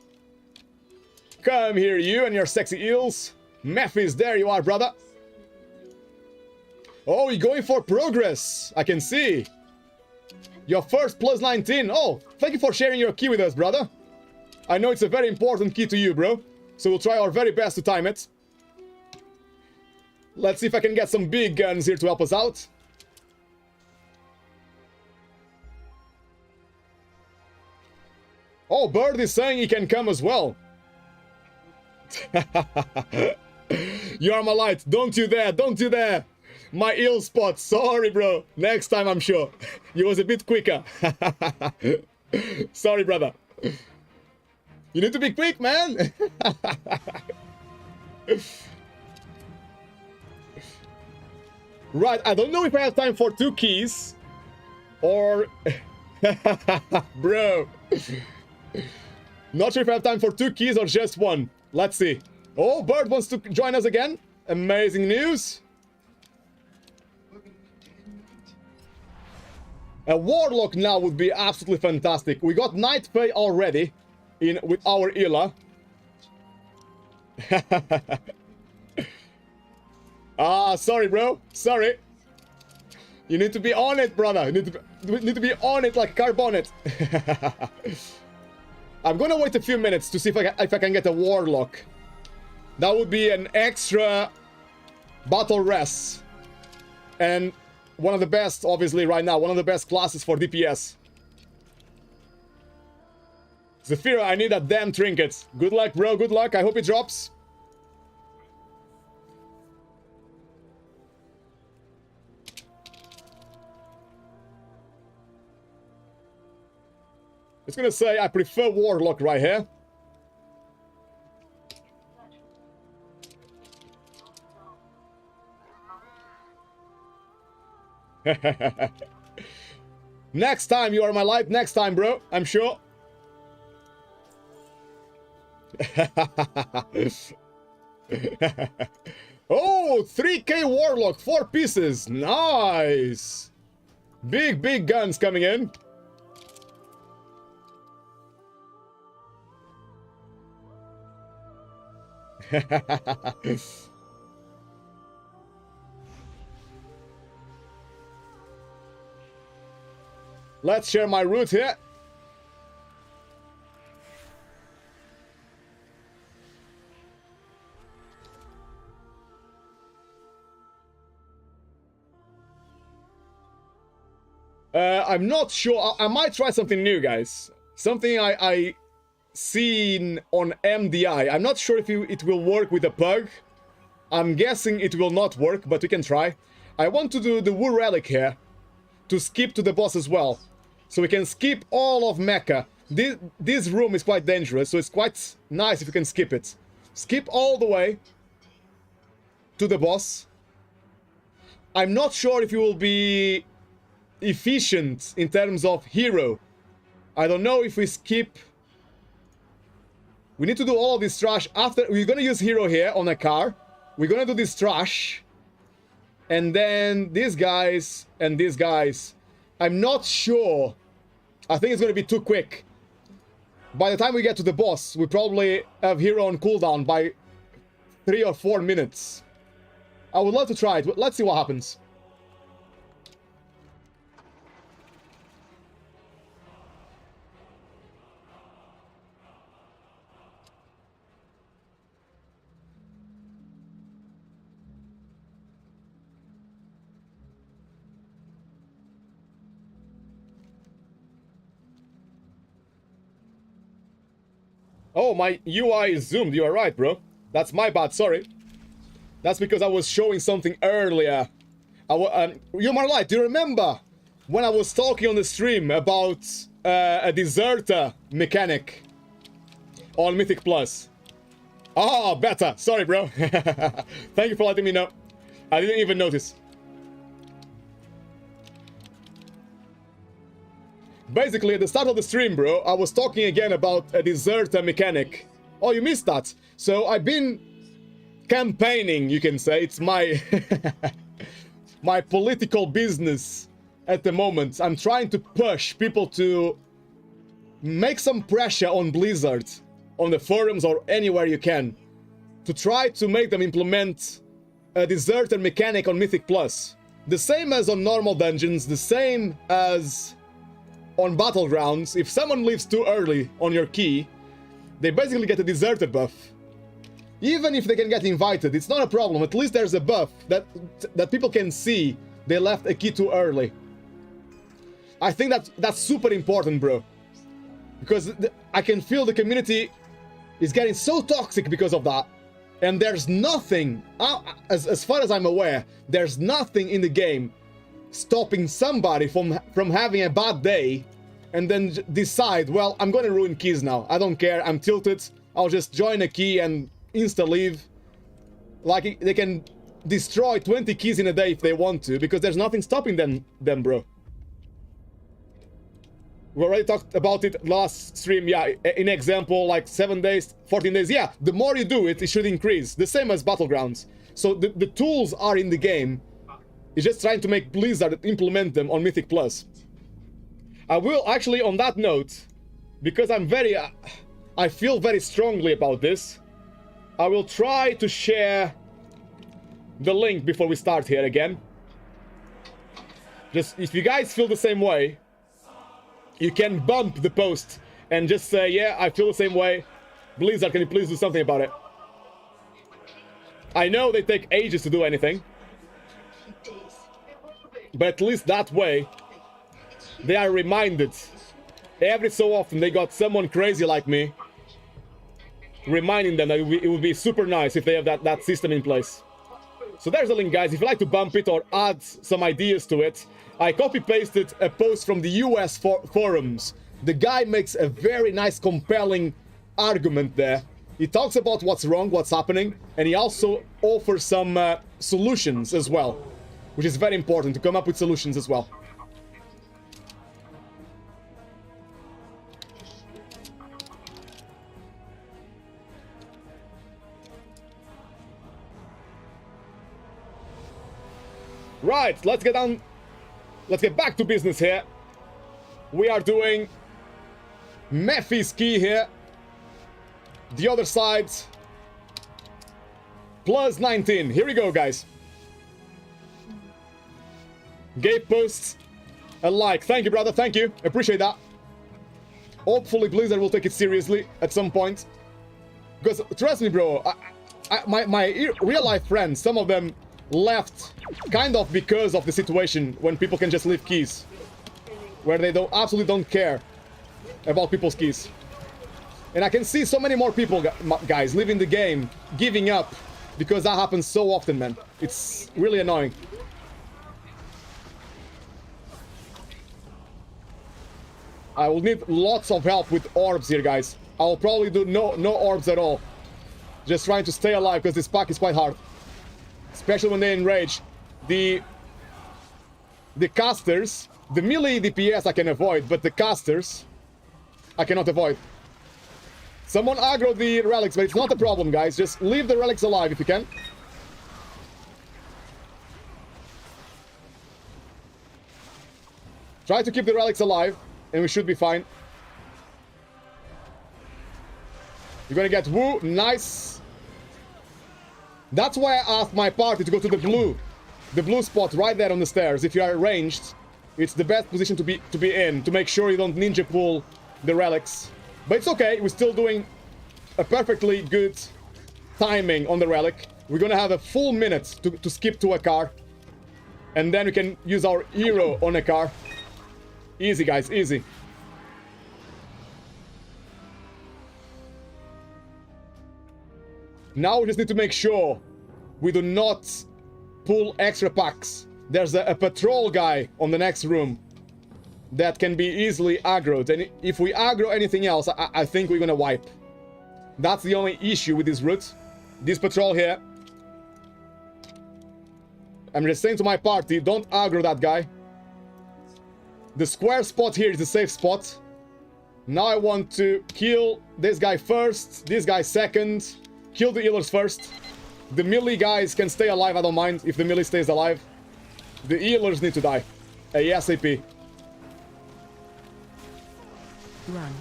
Come here, you and your sexy eels. Memphis, there you are, brother. Oh, you're going for progress. I can see. Your first +19. Oh, thank you for sharing your key with us, brother. I know it's a very important key to you, bro. So we'll try our very best to time it. Let's see if I can get some big guns here to help us out. Oh, Bird is saying he can come as well. You are my light. Don't you dare. Don't you dare. My eel spot. Sorry, bro. Next time, I'm sure. You was a bit quicker. Sorry, brother. You need to be quick, man. Right, I don't know if I have time for 2 keys. Or... Bro. Not sure if I have time for 2 keys or just 1. Let's see. Oh, Bird wants to join us again. Amazing news. A Warlock now would be absolutely fantastic. We got Night Fae already in with our Ela. Ah, sorry, bro. Sorry. You need to be on it, brother. You need to be on it like Carbonate. I'm gonna wait a few minutes to see if I can get a Warlock. That would be an extra battle res. And one of the best, obviously, right now. One of the best classes for DPS. Zephyra, I need that damn trinket. Good luck, bro. Good luck. I hope it drops. It's gonna say I prefer Warlock right here. Next time, you are my light. Next time, bro. I'm sure. Oh, 3K Warlock, 4 pieces. Nice. Big guns coming in. Let's share my route here. I'm not sure. I might try something new, guys. Something I seen on MDI. I'm not sure if it will work with a pug. I'm guessing it will not work, but we can try. I want to do the Wu Relic here to skip to the boss as well. So we can skip all of Mecha. This room is quite dangerous, so it's quite nice if you can skip it. Skip all the way to the boss. I'm not sure if you will be efficient in terms of hero. I don't know if we skip. We need to do all of this trash after. We're gonna use hero here on a car. We're gonna do this trash. And then these guys and these guys. I'm not sure. I think it's gonna be too quick. By the time we get to the boss, we probably have hero on cooldown by 3 or 4 minutes. I would love to try it, but let's see what happens. Oh, my UI is zoomed. You are right, bro. That's my bad, sorry. That's because I was showing something earlier. You're my light. Do you remember when I was talking on the stream about a deserter mechanic on Mythic Plus? Oh, better. Sorry, bro. Thank you for letting me know. I didn't even notice. Basically, at the start of the stream, bro, I was talking again about a deserter mechanic. Oh, you missed that. So I've been campaigning, you can say. It's my my political business at the moment. I'm trying to push people to make some pressure on Blizzard, on the forums or anywhere you can, to try to make them implement a deserter mechanic on Mythic Plus. The same as on normal dungeons, the same as on Battlegrounds. If someone leaves too early on your key, they basically get a deserter buff. Even if they can get invited, it's not a problem. At least there's a buff that people can see they left a key too early. I think that's super important, bro. Because I can feel the community is getting so toxic because of that. And there's nothing, as far as I'm aware, there's nothing in the game stopping somebody from having a bad day and then decide, well, I'm gonna ruin keys now. I don't care, I'm tilted. I'll just join a key and insta-leave. Like, they can destroy 20 keys in a day if they want to, because there's nothing stopping them, bro. We already talked about it last stream, yeah, in example, like 7 days, 14 days, yeah. The more you do it, it should increase. The same as Battlegrounds. So the tools are in the game. It's just trying to make Blizzard implement them on Mythic Plus. I will actually, on that note, because I'm very... I feel very strongly about this, I will try to share the link before we start here again. Just, if you guys feel the same way, you can bump the post and just say, yeah, I feel the same way. Blizzard, can you please do something about it? I know they take ages to do anything, but at least that way, they are reminded. Every so often, they got someone crazy like me reminding them that it would be super nice if they have that system in place. So there's the link, guys. If you like to bump it or add some ideas to it, I copy-pasted a post from the US forums. The guy makes a very nice, compelling argument there. He talks about what's wrong, what's happening, and he also offers some solutions as well, which is very important, to come up with solutions as well. Right, let's get back to business here. We are doing Mephi's key here. The other side, plus 19. Here we go, guys. Gabe posts a like. Thank you, brother. Thank you. Appreciate that. Hopefully, Blizzard will take it seriously at some point. Because, trust me, bro, my real-life friends, some of them left kind of because of the situation when people can just leave keys. Where they absolutely don't care about people's keys. And I can see so many more people, guys, leaving the game, giving up, because that happens so often, man. It's really annoying. I will need lots of help with orbs here, guys. I will probably do no orbs at all. Just trying to stay alive because this pack is quite hard. Especially when they enrage. The casters, the melee DPS I can avoid, but the casters I cannot avoid. Someone aggro the relics, but it's not a problem, guys. Just leave the relics alive if you can. Try to keep the relics alive, and we should be fine. You're gonna get woo, nice. That's why I asked my party to go to the blue spot right there on the stairs. If you are ranged, it's the best position to be in, to make sure you don't ninja pull the relics. But it's okay, we're still doing a perfectly good timing on the relic. We're gonna have a full minute to skip to a car. And then we can use our hero on a car. Easy, guys, easy. Now we just need to make sure we do not pull extra packs. There's a patrol guy on the next room that can be easily aggroed. And if we aggro anything else, I think we're gonna wipe. That's the only issue with this route. This patrol here. I'm just saying to my party, don't aggro that guy. The square spot here is the safe spot. Now I want to kill this guy first, this guy second. Kill the healers first. The melee guys can stay alive, I don't mind if the melee stays alive. The healers need to die. ASAP. Run.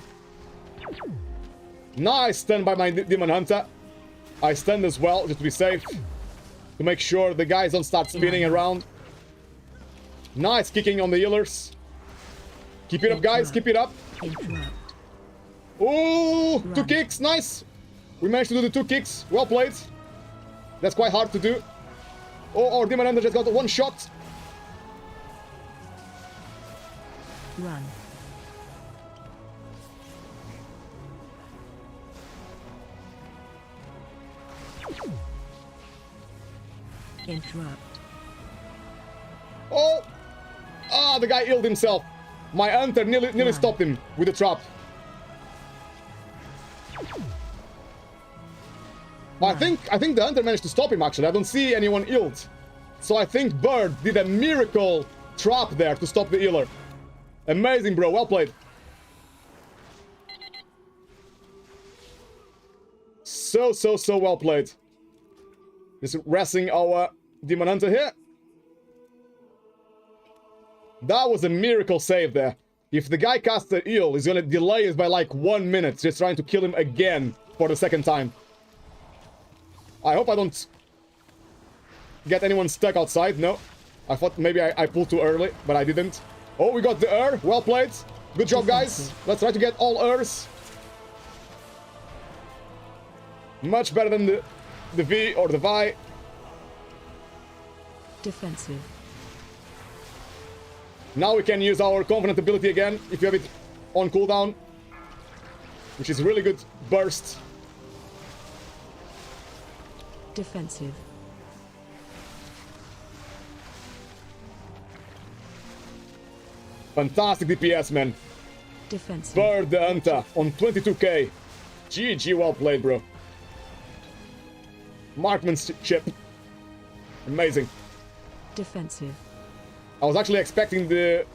Nice stun by my Demon Hunter. I stunned as well, just to be safe. To make sure the guys don't start spinning around. Nice kicking on the healers. Keep it up, guys, keep it up. Ooh, 2 kicks, nice. We managed to do the 2 kicks. Well played. That's quite hard to do. Oh, our Demon Hunter just got 1 shot. Run. Interrupt. Oh! Ah, the guy healed himself. My Hunter nearly stopped him with the trap. I think the Hunter managed to stop him, actually. I don't see anyone healed. So I think Bird did a miracle trap there to stop the healer. Amazing, bro. Well played. So well played. Just resting our Demon Hunter here. That was a miracle save there. If the guy casts a heal, he's gonna delay it by like 1 minute, just trying to kill him again for the second time. I hope I don't get anyone stuck outside. No. I thought maybe I pulled too early, but I didn't. Oh, we got the Ur. Well played. Good job, guys. Let's try to get all Urs. Much better than the V or the Vi. Defensive. Now we can use our Covenant ability again, if you have it on cooldown. Which is really good burst. Defensive. Fantastic DPS, man. Defensive. Bird the Hunter on 22k. GG, well played, bro. Marksmanship. Amazing. Defensive. I was actually expecting the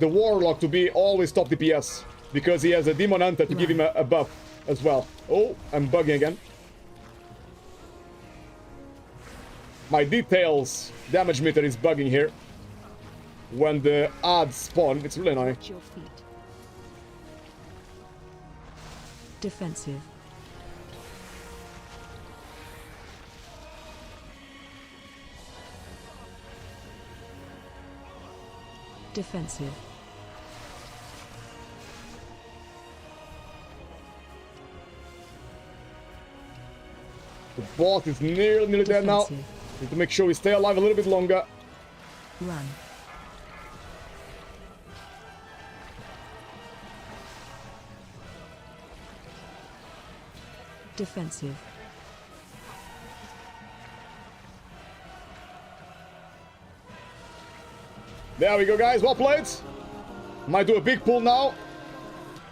Warlock to be always top DPS. Because he has a Demon Hunter to give him a buff as well. Oh, I'm bugging again. My details damage meter is bugging here. When the ads spawn, it's really annoying. At your feet. Defensive. Defensive. The bot is nearly dead now. Need to make sure we stay alive a little bit longer. Run. Defensive. There we go, guys. Well played. Might do a big pull now.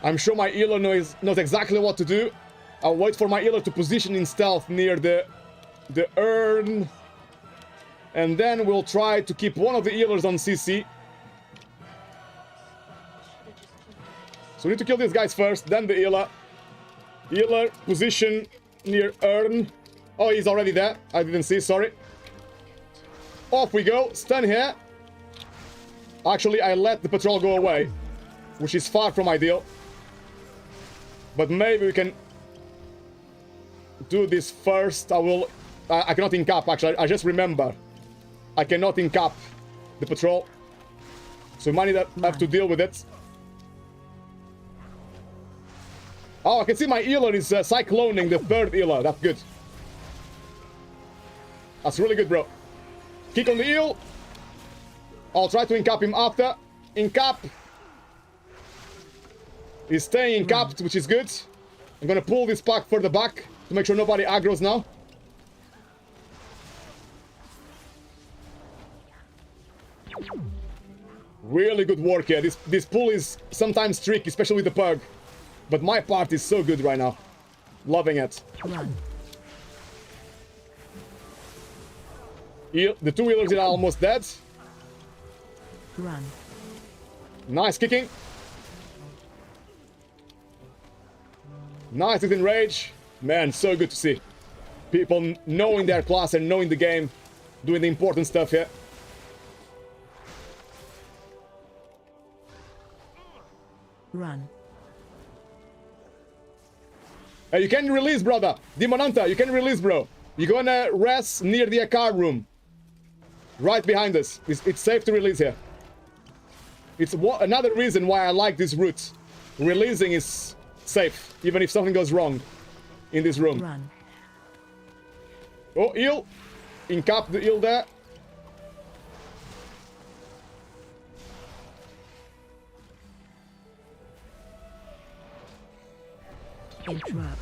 I'm sure my healer knows exactly what to do. I'll wait for my healer to position in stealth near the urn. And then we'll try to keep one of the healers on CC. So we need to kill these guys first, then the healer. Healer, position near urn. Oh, he's already there. I didn't see, sorry. Off we go. Stun here. Actually, I let the patrol go away, which is far from ideal. But maybe we can do this first. I cannot incap, actually. I just remember. I cannot incap the patrol. So we might have to deal with it. Oh, I can see my healer is cycloning the third healer. That's good. That's really good, bro. Kick on the heal. I'll try to incap him after. Incap. He's staying incapped, which is good. I'm gonna pull this pack further back to make sure nobody aggroes now. Really good work here. This pull is sometimes tricky, especially with the pug. But my part is so good right now. Loving it. Run. The two healers are almost dead. Run. Nice kicking. Nice in rage. Man, so good to see. People knowing their class and knowing the game. Doing the important stuff here. Run. You can release, brother. Demonanta, you can release, bro. You're gonna rest near the card room. Right behind us. It's safe to release here. It's another reason why I like this route. Releasing is safe, even if something goes wrong in this room. Run. Oh, heal. Incap the heal there. Interrupt.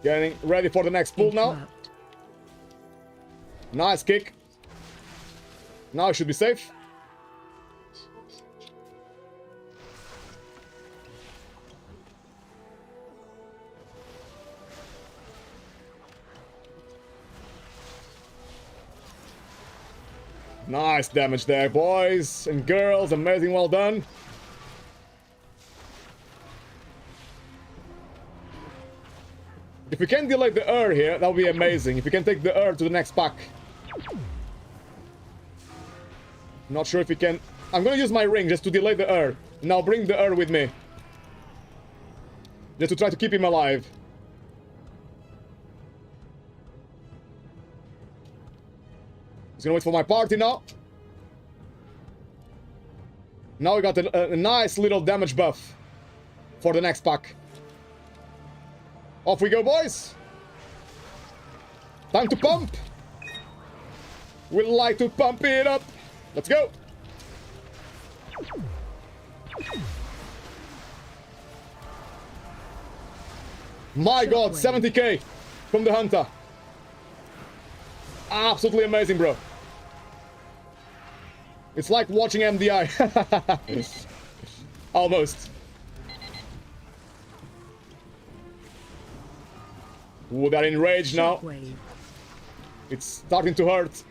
Getting ready for the next pull now. Interrupt. Nice kick. Now it should be safe. Nice damage there, boys and girls. Amazing, well done. If we can delay the Ur here, that would be amazing. If we can take the Ur to the next pack. Not sure if we can. I'm gonna use my ring just to delay the Ur. Now bring the Ur with me. Just to try to keep him alive. Just gonna wait for my party now. Now we got a nice little damage buff for the next pack. Off we go, boys. Time to pump. We like to pump it up. Let's go. My God, 70k from the Hunter. Absolutely amazing, bro. It's like watching MDI. Almost. Ooh, they're enraged now. Shockwave. It's starting to hurt.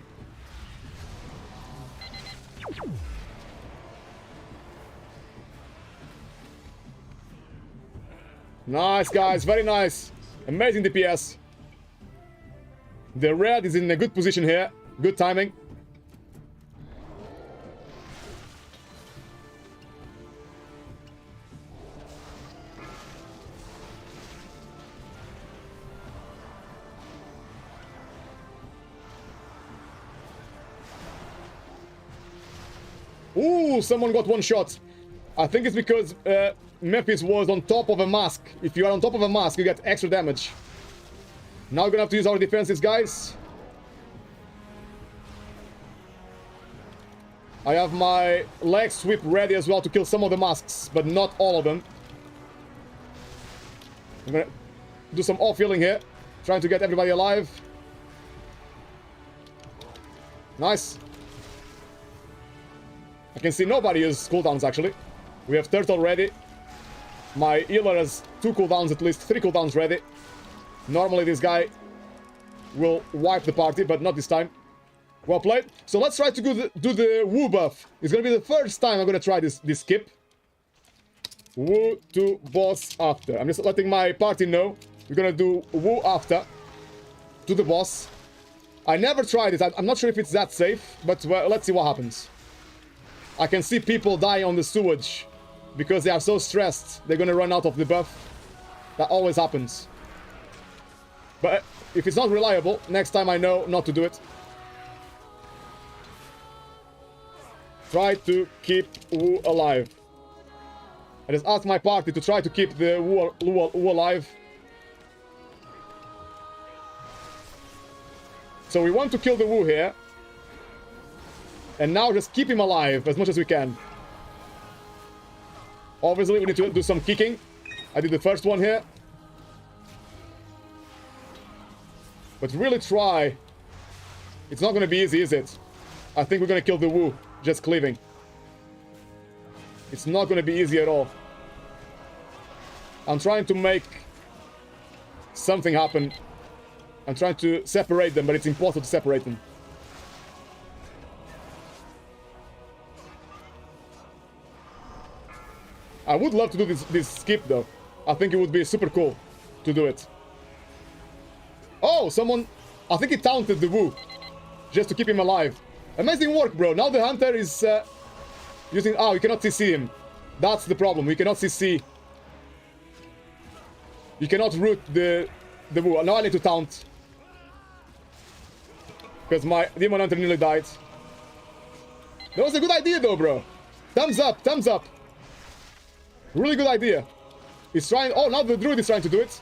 Nice, guys. Very nice. Amazing DPS. The red is in a good position here. Good timing. Ooh, someone got one shot. I think it's because Memphis was on top of a mask. If you are on top of a mask, you get extra damage. Now we're gonna have to use our defenses, guys. I have my leg sweep ready as well to kill some of the masks, but not all of them. I'm gonna do some off-healing here, trying to get everybody alive. Nice. I can see nobody uses cooldowns, actually. We have Turtle ready. My healer has 2 cooldowns at least, 3 cooldowns ready. Normally this guy will wipe the party, but not this time. Well played. So let's try to do the Woo buff. It's gonna be the first time I'm gonna try this skip. Woo to boss after. I'm just letting my party know. We're gonna do Woo after to the boss. I never tried it. I'm not sure if it's that safe, but well, let's see what happens. I can see people die on the sewage because they are so stressed. They're gonna run out of the buff. That always happens. But if it's not reliable, next time I know not to do it. Try to keep Wu alive. I just asked my party to try to keep the Wu alive. So we want to kill the Wu here. And now just keep him alive as much as we can. Obviously, we need to do some kicking. I did the first one here. But really try. It's not going to be easy, is it? I think we're going to kill the Wu, just cleaving. It's not going to be easy at all. I'm trying to make something happen. I'm trying to separate them, but it's impossible to separate them. I would love to do this skip, though. I think it would be super cool to do it. Oh, someone... I think he taunted the Wu. Just to keep him alive. Amazing work, bro. Now the hunter is using... Oh, we cannot CC him. That's the problem. We cannot CC. You cannot root the Wu. Now I need to taunt. Because my demon hunter nearly died. That was a good idea, though, bro. Thumbs up, thumbs up. Really good idea. He's trying... Oh, now the druid is trying to do it.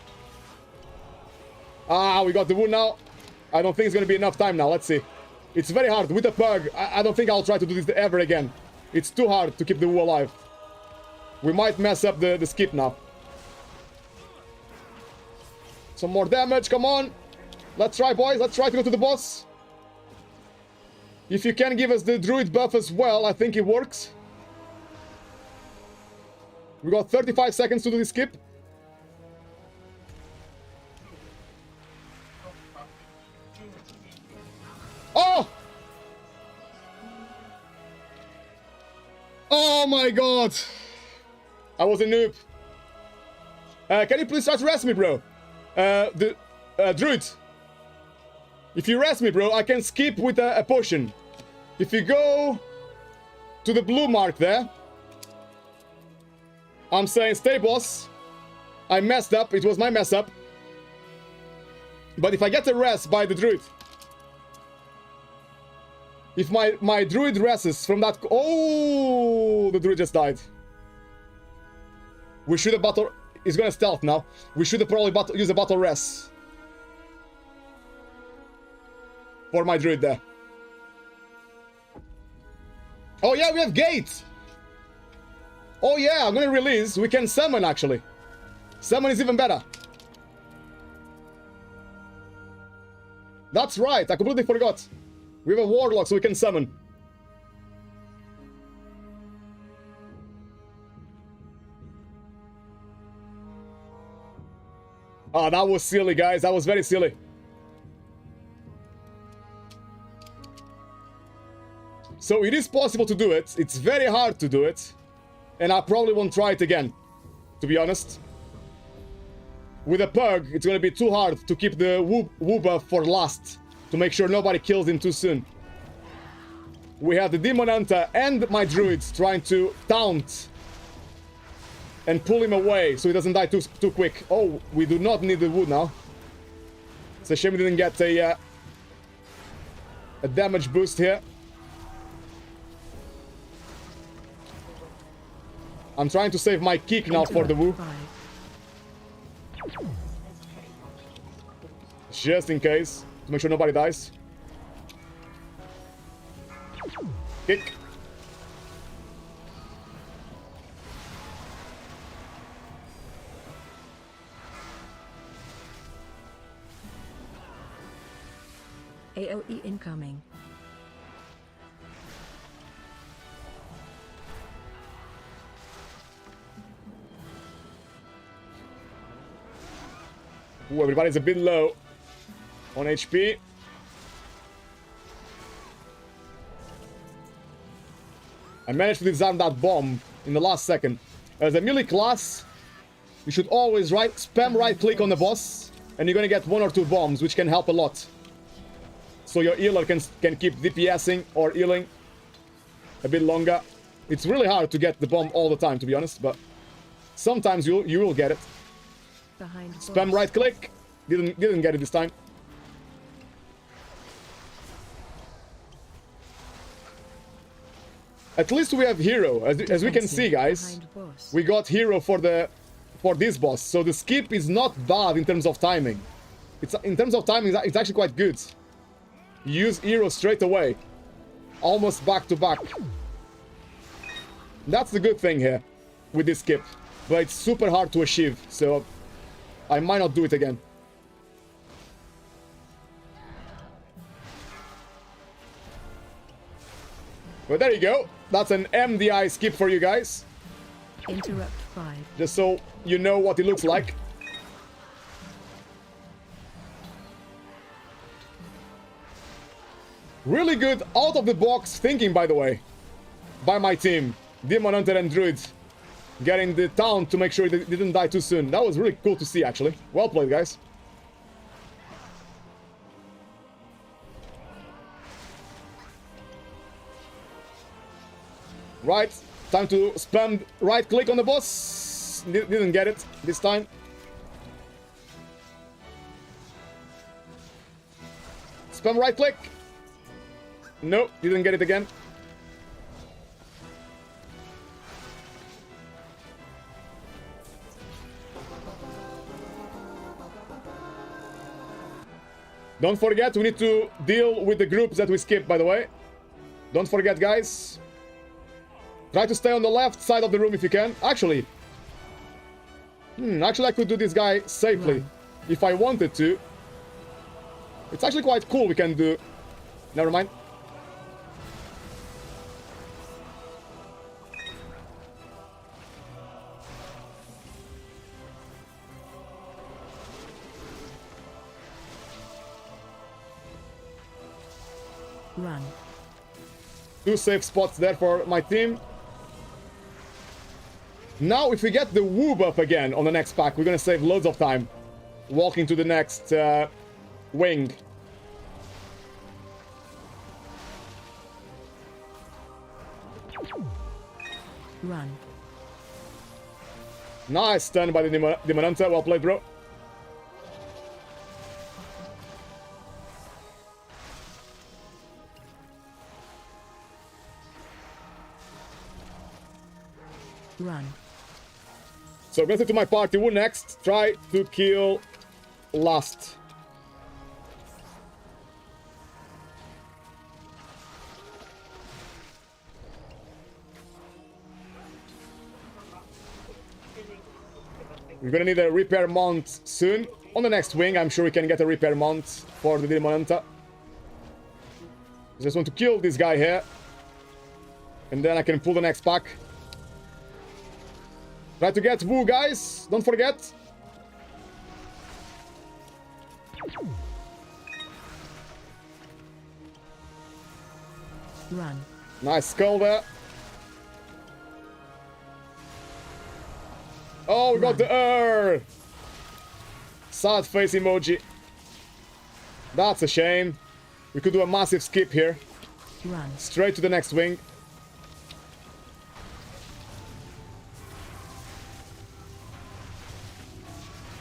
Ah, we got the Wu now. I don't think it's going to be enough time now. Let's see. It's very hard. With the pug, I don't think I'll try to do this ever again. It's too hard to keep the Wu alive. We might mess up the skip now. Some more damage. Come on. Let's try, boys. Let's try to go to the boss. If you can give us the druid buff as well, I think it works. We got 35 seconds to do the skip. Oh! Oh my god! I was a noob. Can you please try to rest me, bro? Druid. If you rest me, bro, I can skip with a potion. If you go to the blue mark there, I'm saying stay, boss. I messed up. It was my mess up. But if I get a rest by the druid, if my druid rests from that... Oh, the druid just died. We should have battle... He's gonna stealth now. We should have probably use a battle rest. For my druid there. Oh yeah, we have gates. Oh yeah, I'm gonna release. We can summon, actually. Summon is even better. That's right, I completely forgot. We have a warlock, so we can summon. Ah, that was silly, guys. That was very silly. So it is possible to do it. It's very hard to do it. And I probably won't try it again, to be honest. With a pug, it's going to be too hard to keep the Wu buff for last. To make sure nobody kills him too soon. We have the Demon Hunter and my druids trying to taunt. And pull him away so he doesn't die too quick. Oh, we do not need the Wu now. It's a shame we didn't get a damage boost here. I'm trying to save my kick now for the Wu. Just in case. To make sure nobody dies. Kick. AOE incoming. Ooh, everybody's a bit low on HP. I managed to disarm that bomb in the last second. As a melee class, you should always spam right click on the boss, and you're gonna get 1 or 2 bombs, which can help a lot. So your healer can keep DPSing or healing a bit longer. It's really hard to get the bomb all the time, to be honest, but sometimes you will get it. Behind Spam boss. right click. Didn't get it this time. At least we have hero, as we can see, guys. Behind boss. We got hero for this boss, so the skip is not bad in terms of timing. In terms of timing, it's actually quite good. You use hero straight away, almost back to back. That's the good thing here with this skip, but it's super hard to achieve, so I might not do it again. But there you go. That's an MDI skip for you guys. Interrupt 5. Just so you know what it looks like. Really good out-of-the-box thinking, by the way, by my team. Demon Hunter and Druid getting the town to make sure they didn't die too soon. That was really cool to see, actually. Well played, guys. Right, time to spam right click on the boss. Didn't get it this time. Spam right click. No, didn't get it again. Don't forget, we need to deal with the groups that we skipped, by the way. Don't forget, guys. Try to stay on the left side of the room if you can. Actually, I could do this guy safely if I wanted to. It's actually quite cool we can do. Never mind. Run. 2 safe spots there for my team. Now, if we get the woo buff again on the next pack, we're gonna save loads of time walking to the next wing. Run. Nice stun by the Demon Hunter. Well played, bro. Run. So I'm gonna say to my party, who next? Try to kill last. We're gonna need a repair mount soon. On the next wing, I'm sure we can get a repair mount for the Demon Hunter. Just want to kill this guy here. And then I can pull the next pack. Try to get Woo, guys. Don't forget. Run. Nice skull there. Oh, we got the sad face emoji. That's a shame. We could do a massive skip here. Run. Straight to the next wing.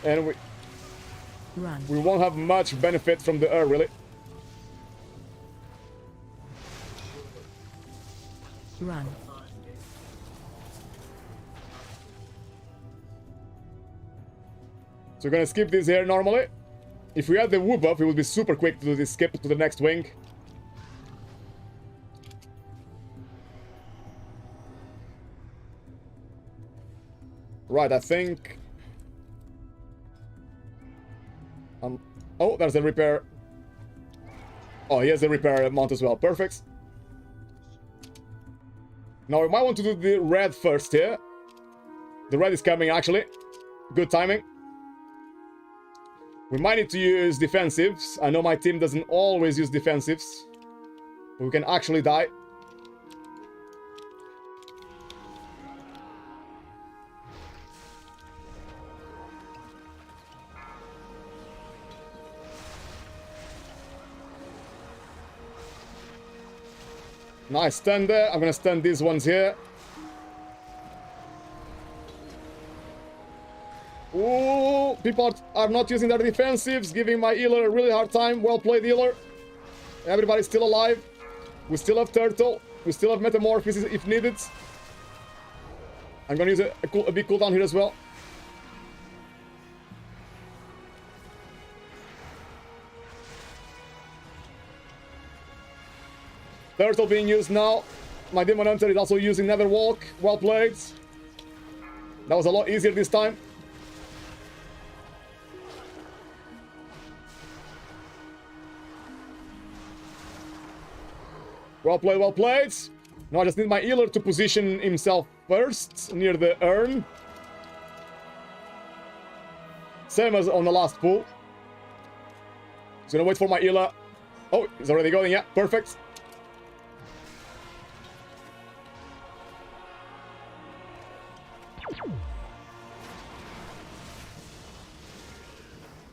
And we won't have much benefit from the really. Run. So we're gonna skip this here normally. If we had the woo buff, it would be super quick to do this skip to the next wing. Right, I think... oh, there's a repair. Oh, he has a repair mount as well. Perfect. Now, we might want to do the red first here. The red is coming, actually. Good timing. We might need to use defensives. I know my team doesn't always use defensives. But we can actually die. Nice stun there. I'm gonna stun these ones here. Ooh, people are not using their defensives, giving my healer a really hard time. Well played, healer. Everybody's still alive. We still have Turtle. We still have Metamorphosis if needed. I'm gonna use a big cooldown here as well. Turtle being used now. My Demon Hunter is also using Nether Walk. Well played. That was a lot easier this time. Well played, well played. Now I just need my healer to position himself first, near the urn. Same as on the last pool. Just gonna wait for my healer. Oh, he's already going, yeah, perfect.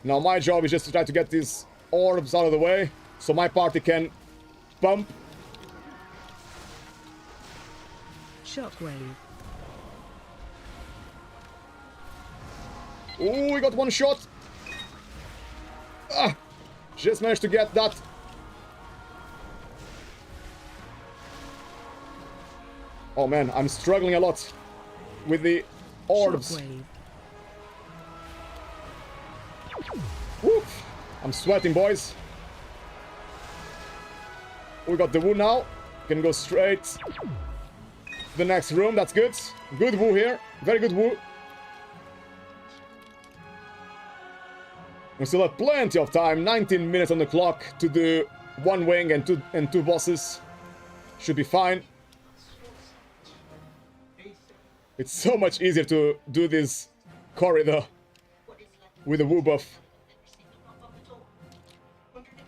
Now my job is just to try to get these orbs out of the way, so my party can pump. Shockwave. Ooh, we got one shot. Ah, just managed to get that. Oh man, I'm struggling a lot with the orbs. Shockwave. Woof. I'm sweating, boys. We got the woo now. Can go straight to the next room. That's good. Good woo here. Very good woo. We still have plenty of time. 19 minutes on the clock to do one wing and two bosses. Should be fine. It's so much easier to do this corridor with a woo buff.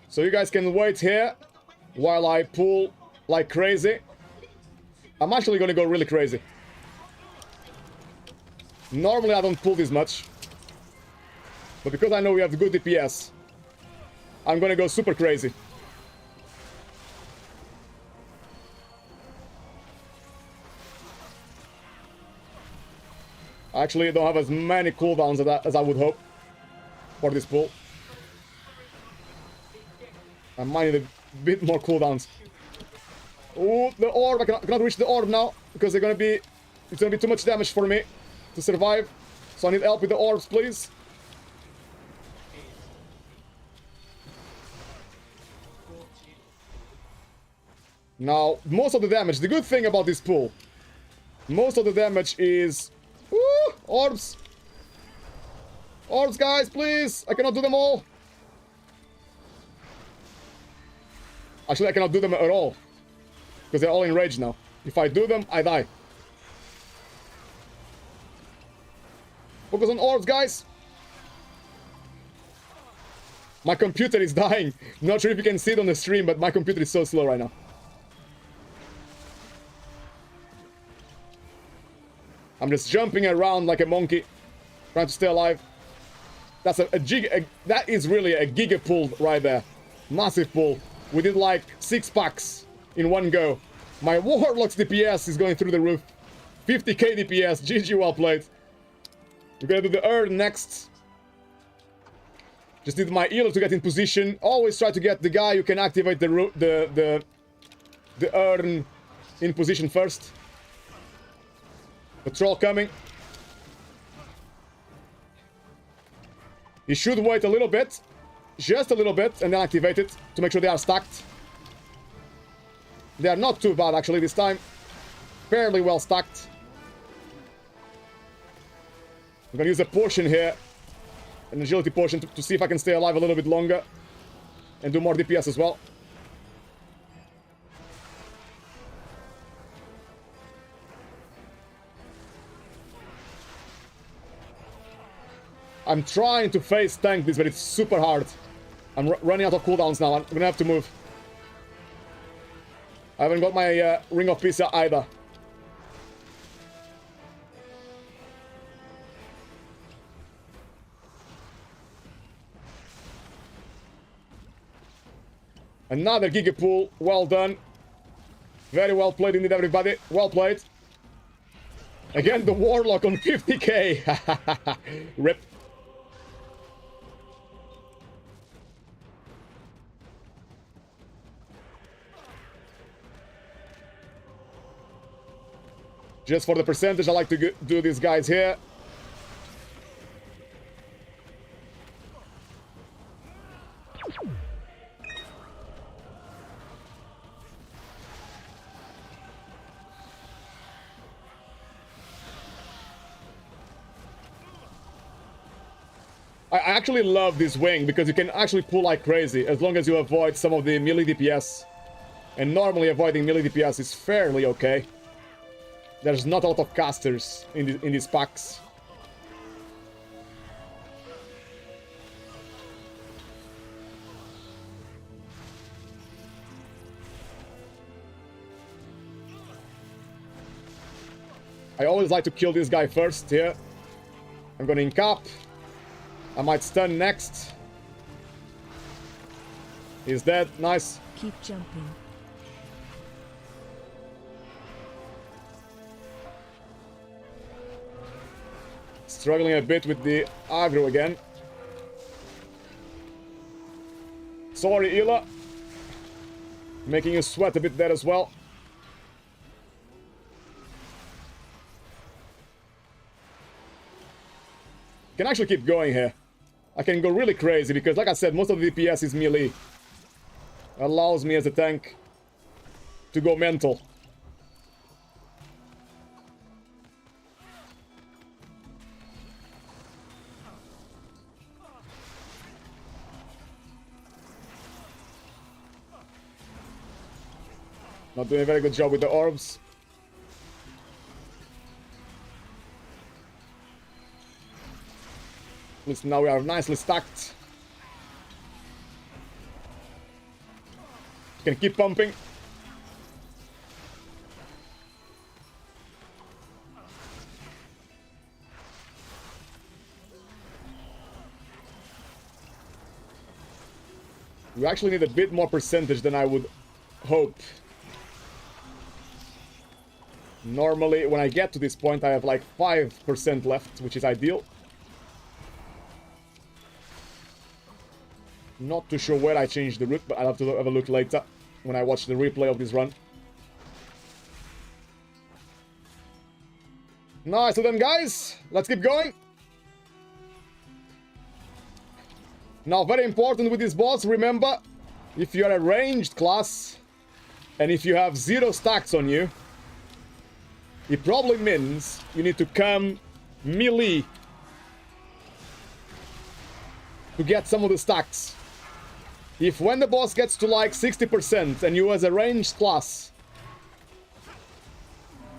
So you guys can wait here while I pull like crazy. I'm actually gonna go really crazy. Normally I don't pull this much. But because I know we have good DPS, I'm gonna go super crazy. I actually don't have as many cooldowns as I would hope for this pull. I might need a bit more cooldowns. Oh, the orb! I cannot reach the orb now because it's gonna be too much damage for me to survive. So I need help with the orbs, please. Now, most of the damage. The good thing about this pool, most of the damage is orbs. Orbs, guys, please. I cannot do them all. Actually, I cannot do them at all. Because they're all enraged now. If I do them, I die. Focus on orbs, guys. My computer is dying. Not sure if you can see it on the stream, but my computer is so slow right now. I'm just jumping around like a monkey, trying to stay alive. That's that is really a giga pull right there. Massive pull. We did like 6 packs in one go. My Warlock's DPS is going through the roof. 50k DPS. GG, well played. We're gonna do the urn next. Just need my healer to get in position. Always try to get the guy who can activate the urn in position first. The troll coming. He should wait a little bit. Just a little bit, and then activate it to make sure they are stacked. They are not too bad, actually, this time. Fairly well stacked. I'm gonna use a potion here. An agility potion to see if I can stay alive a little bit longer. And do more DPS as well. I'm trying to face tank this, but it's super hard. I'm running out of cooldowns now. I'm gonna have to move. I haven't got my Ring of Peace either. Another Gigapool. Well done. Very well played indeed, everybody. Well played. Again, the Warlock on 50k. Rip. Just for the percentage, I like to do these guys here. I actually love this wing because you can actually pull like crazy as long as you avoid some of the melee DPS. And normally avoiding melee DPS is fairly okay. There's not a lot of casters in these packs. I always like to kill this guy first here. I'm gonna incap. I might stun next. He's dead. Nice. Keep jumping. Struggling a bit with the aggro again. Sorry, Ila. Making you sweat a bit there as well. Can actually keep going here. I can go really crazy because, like I said, most of the DPS is melee. Allows me as a tank to go mental. Not doing a very good job with the orbs. At least now we are nicely stacked. Can keep pumping. We actually need a bit more percentage than I would hope. Normally, when I get to this point, I have like 5% left, which is ideal. Not too sure where I changed the route, but I'll have to have a look later when I watch the replay of this run. Nice to them, guys. Let's keep going. Now, very important with this boss, remember, if you're a ranged class, and if you have 0 stacks on you, it probably means you need to come melee to get some of the stacks. If when the boss gets to like 60% and you as a ranged class,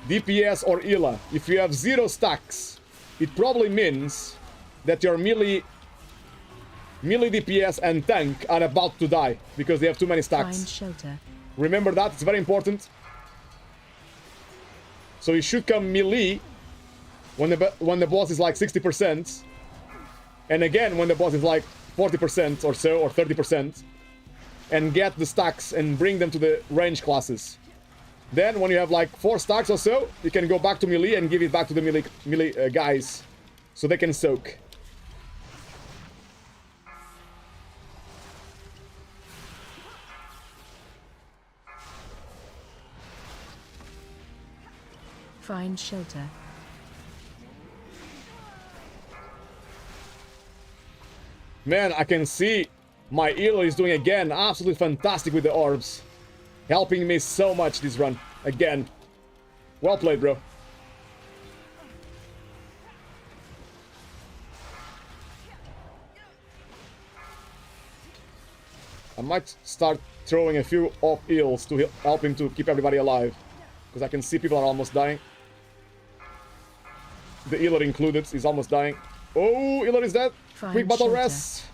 DPS or Ila, if you have 0 stacks, it probably means that your melee DPS and tank are about to die because they have too many stacks. Find shelter. Remember that, it's very important. So you should come melee when the boss is like 60%, and again when the boss is like 40% or so, or 30%, and get the stacks and bring them to the range classes. Then when you have like 4 stacks or so, you can go back to melee and give it back to the melee guys, so they can soak. Find shelter. Man, I can see my Elo is doing again absolutely fantastic with the orbs. Helping me so much this run. Again. Well played, bro. I might start throwing a few off heals to help him to keep everybody alive. Because I can see people are almost dying. The healer included is almost dying. Oh, Iller is dead. Find Quick battle shelter. rest.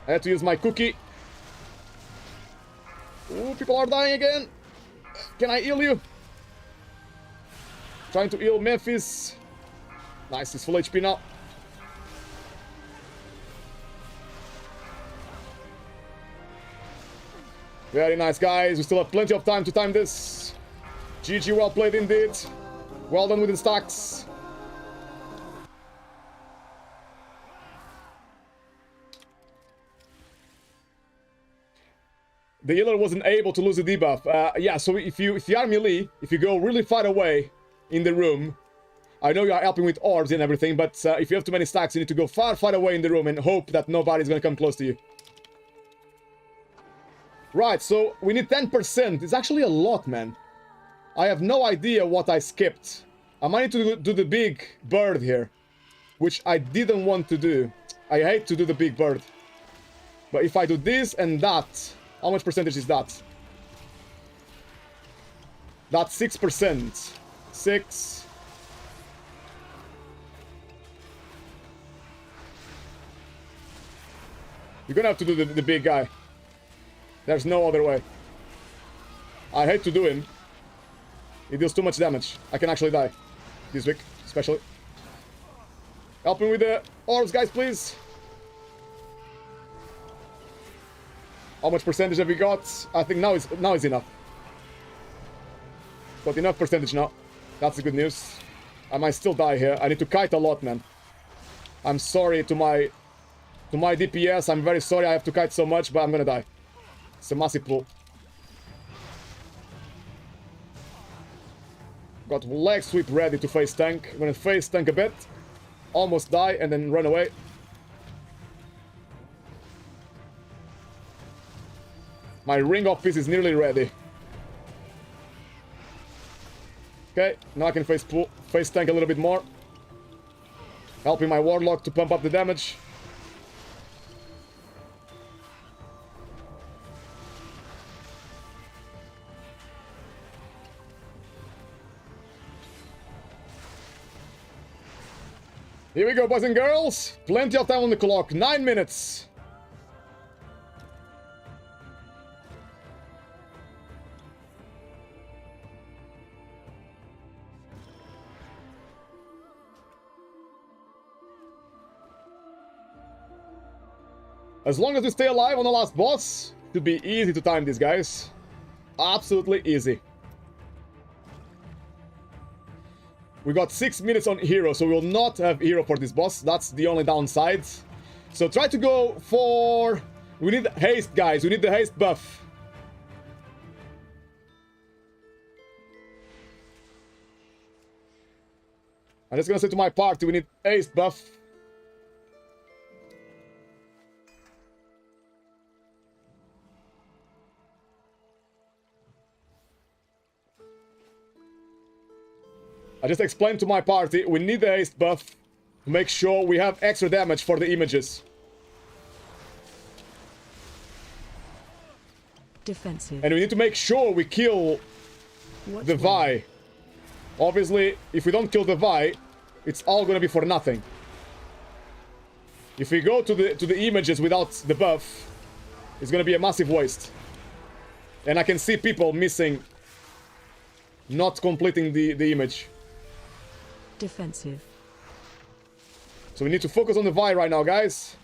I had to use my cookie. Oh, people are dying again. Can I heal you? Trying to heal Memphis. Nice, he's full HP now. Very nice, guys. We still have plenty of time to time this. GG, well played indeed. Well done with the stacks. The healer wasn't able to lose the debuff. Yeah, so if you are melee, if you go really far away in the room, I know you are helping with orbs and everything, but if you have too many stacks, you need to go far, far away in the room and hope that nobody's gonna come close to you. Right, so we need 10%. It's actually a lot, man. I have no idea what I skipped. I might need to do the big bird here, which I didn't want to do. I hate to do the big bird. But if I do this and that, how much percentage is that? That's 6%. 6. You're gonna have to do the big guy. There's no other way. I hate to do him. He deals too much damage. I can actually die. This week, especially. Help me with the orbs, guys, please. How much percentage have we got? I think now is enough. Got enough percentage now. That's the good news. I might still die here. I need to kite a lot, man. I'm sorry to my DPS. I'm very sorry I have to kite so much, but I'm gonna die. It's a massive pull. Got leg sweep ready to face tank. I'm gonna face tank a bit. Almost die and then run away. My ring of peace is nearly ready. Okay, now I can face tank a little bit more. Helping my warlock to pump up the damage. Here we go, boys and girls. Plenty of time on the clock. 9 minutes. As long as we stay alive on the last boss, it should be easy to time these guys. Absolutely easy. We got 6 minutes on hero, so we will not have hero for this boss. That's the only downside. So try to go for... We need haste, guys. We need the haste buff. I'm just gonna say to my party, we need haste buff. I just explained to my party, we need the haste buff to make sure we have extra damage for the images. Defensive. And we need to make sure we kill the Vi. Obviously, if we don't kill the Vi, it's all gonna be for nothing. If we go to the images without the buff, it's gonna be a massive waste. And I can see people missing, not completing the image. Defensive. So we need to focus on the Vi right now, guys.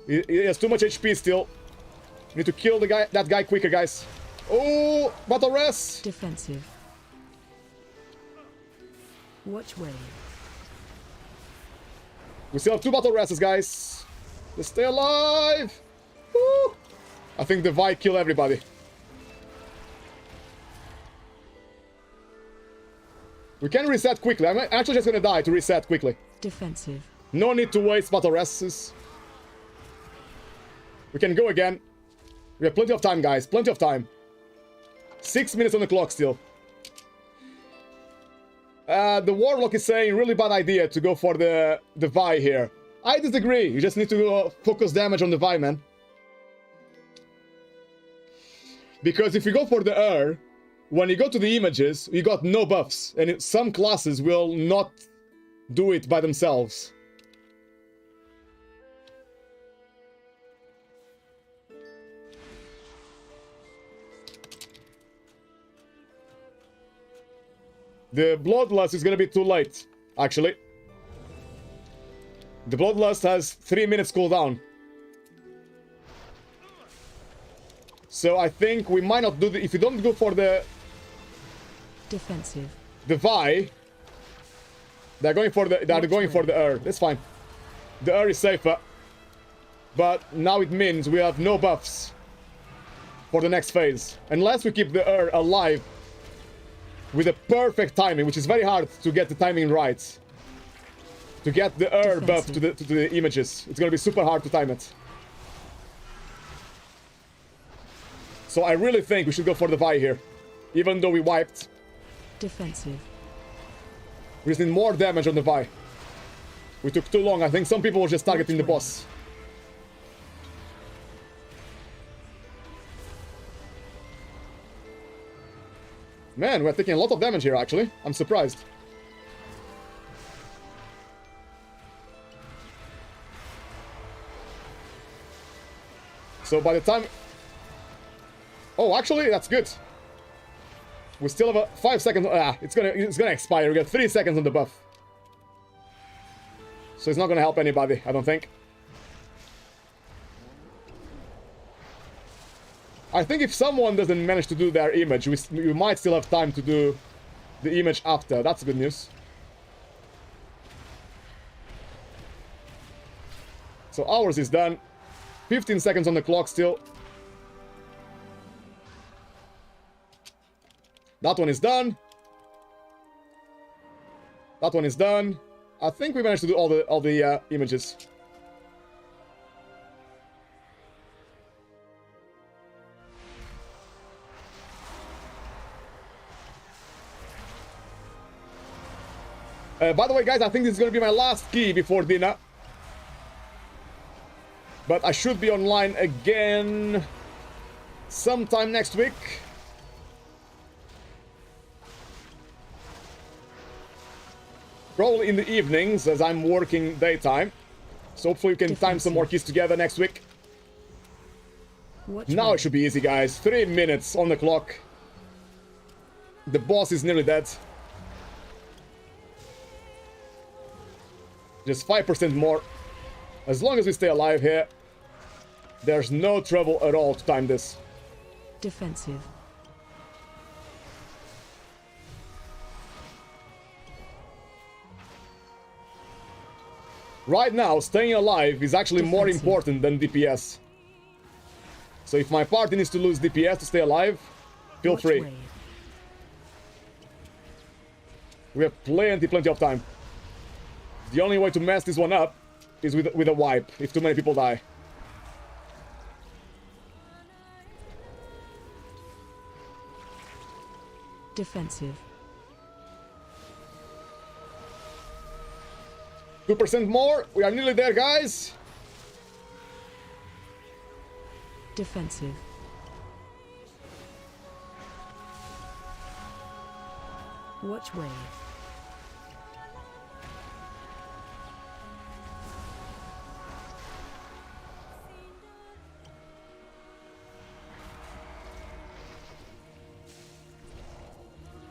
He has too much HP still. We need to kill that guy quicker, guys. Oh, battle rest. Defensive. Watch way. We still have 2 battle rests, guys. Let's stay alive. Woo. I think the Vi kill everybody. We can reset quickly. I'm actually just gonna die to reset quickly. Defensive. No need to waste battle rests. We can go again. We have plenty of time, guys. Plenty of time. 6 minutes on the clock still. The Warlock is saying really bad idea to go for the Vi here. I disagree. You just need to focus damage on the Vi, man. Because if you go for the when you go to the images, you got no buffs. And some classes will not do it by themselves. The Bloodlust is gonna be too late, actually. The Bloodlust has 3 minutes cooldown. So I think we might not do the... If you don't go for the... Defensive. The Vi... They're going for the Ur. That's fine. The Ur is safer. But now it means we have no buffs for the next phase. Unless we keep the Ur alive with the perfect timing, which is very hard to get the timing right. To get the Ur buff to the images. It's gonna be super hard to time it. So I really think we should go for the Vi here. Even though we wiped. Defensive. We just need more damage on the Vi. We took too long. I think some people were just targeting the boss. Man, we're taking a lot of damage here, actually. I'm surprised. So by the time... Oh, actually, that's good. We still have a 5 seconds. It's gonna expire. We got 3 seconds on the buff. So it's not gonna help anybody, I don't think. I think if someone doesn't manage to do their image, we might still have time to do the image after. That's good news. So ours is done. 15 seconds on the clock still. That one is done. That one is done. I think we managed to do all the images. By the way, guys, I think this is going to be my last key before dinner. But I should be online again sometime next week. Probably in the evenings, as I'm working daytime. So hopefully we can time some more keys together next week. Now it should be easy, guys. 3 minutes on the clock. The boss is nearly dead. Just 5% more. As long as we stay alive here, there's no trouble at all to time this. Defensive. Right now, staying alive is actually more important than DPS. So if my party needs to lose DPS to stay alive, feel free. We have plenty of time. The only way to mess this one up is with a wipe, if too many people die. Defensive. 2% more. We are nearly there, guys. Defensive. Watch wave.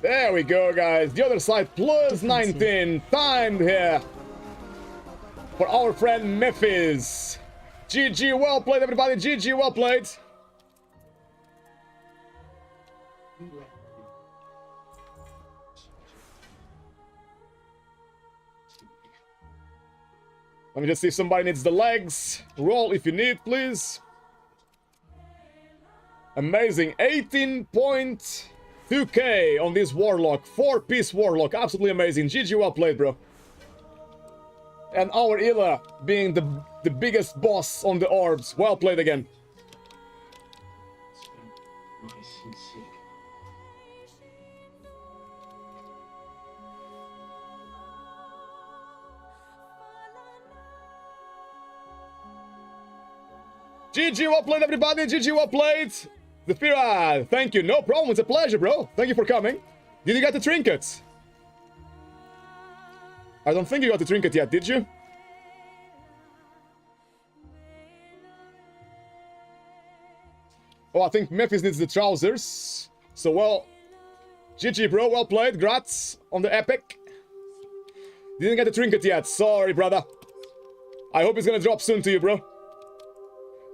There we go, guys. The other side plus 19. Timed here for our friend Memphis. GG, well played, everybody. GG, well played. Let me just see if somebody needs the legs. Roll if you need, please. Amazing. 18.2k on this Warlock. 4-piece Warlock. Absolutely amazing. GG, well played, bro. And our Ila being the biggest boss on the orbs. Well played again. GG, well played, everybody. GG, well played. Zafira, thank you. No problem. It's a pleasure, bro. Thank you for coming. Did you get the trinkets? I don't think you got the trinket yet, did you? Oh, I think Memphis needs the trousers. So, well, GG, bro. Well played. Grats on the epic. Didn't get the trinket yet. Sorry, brother. I hope it's gonna drop soon to you, bro.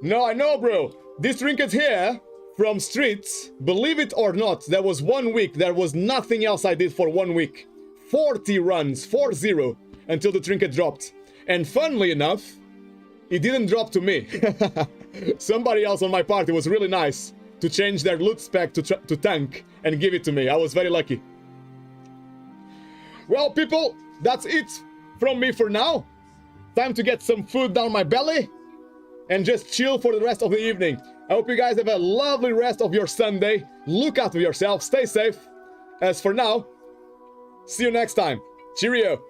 No, I know, bro. This trinket here from Streets, believe it or not, there was 1 week. There was nothing else I did for 1 week. 40 runs, 40, until the trinket dropped. And funnily enough, it didn't drop to me. Somebody else on my party was really nice to change their loot spec to tank and give it to me. I was very lucky. Well, people, that's it from me for now. Time to get some food down my belly and just chill for the rest of the evening. I hope you guys have a lovely rest of your Sunday. Look after yourself, stay safe. As for now, see you next time. Cheerio.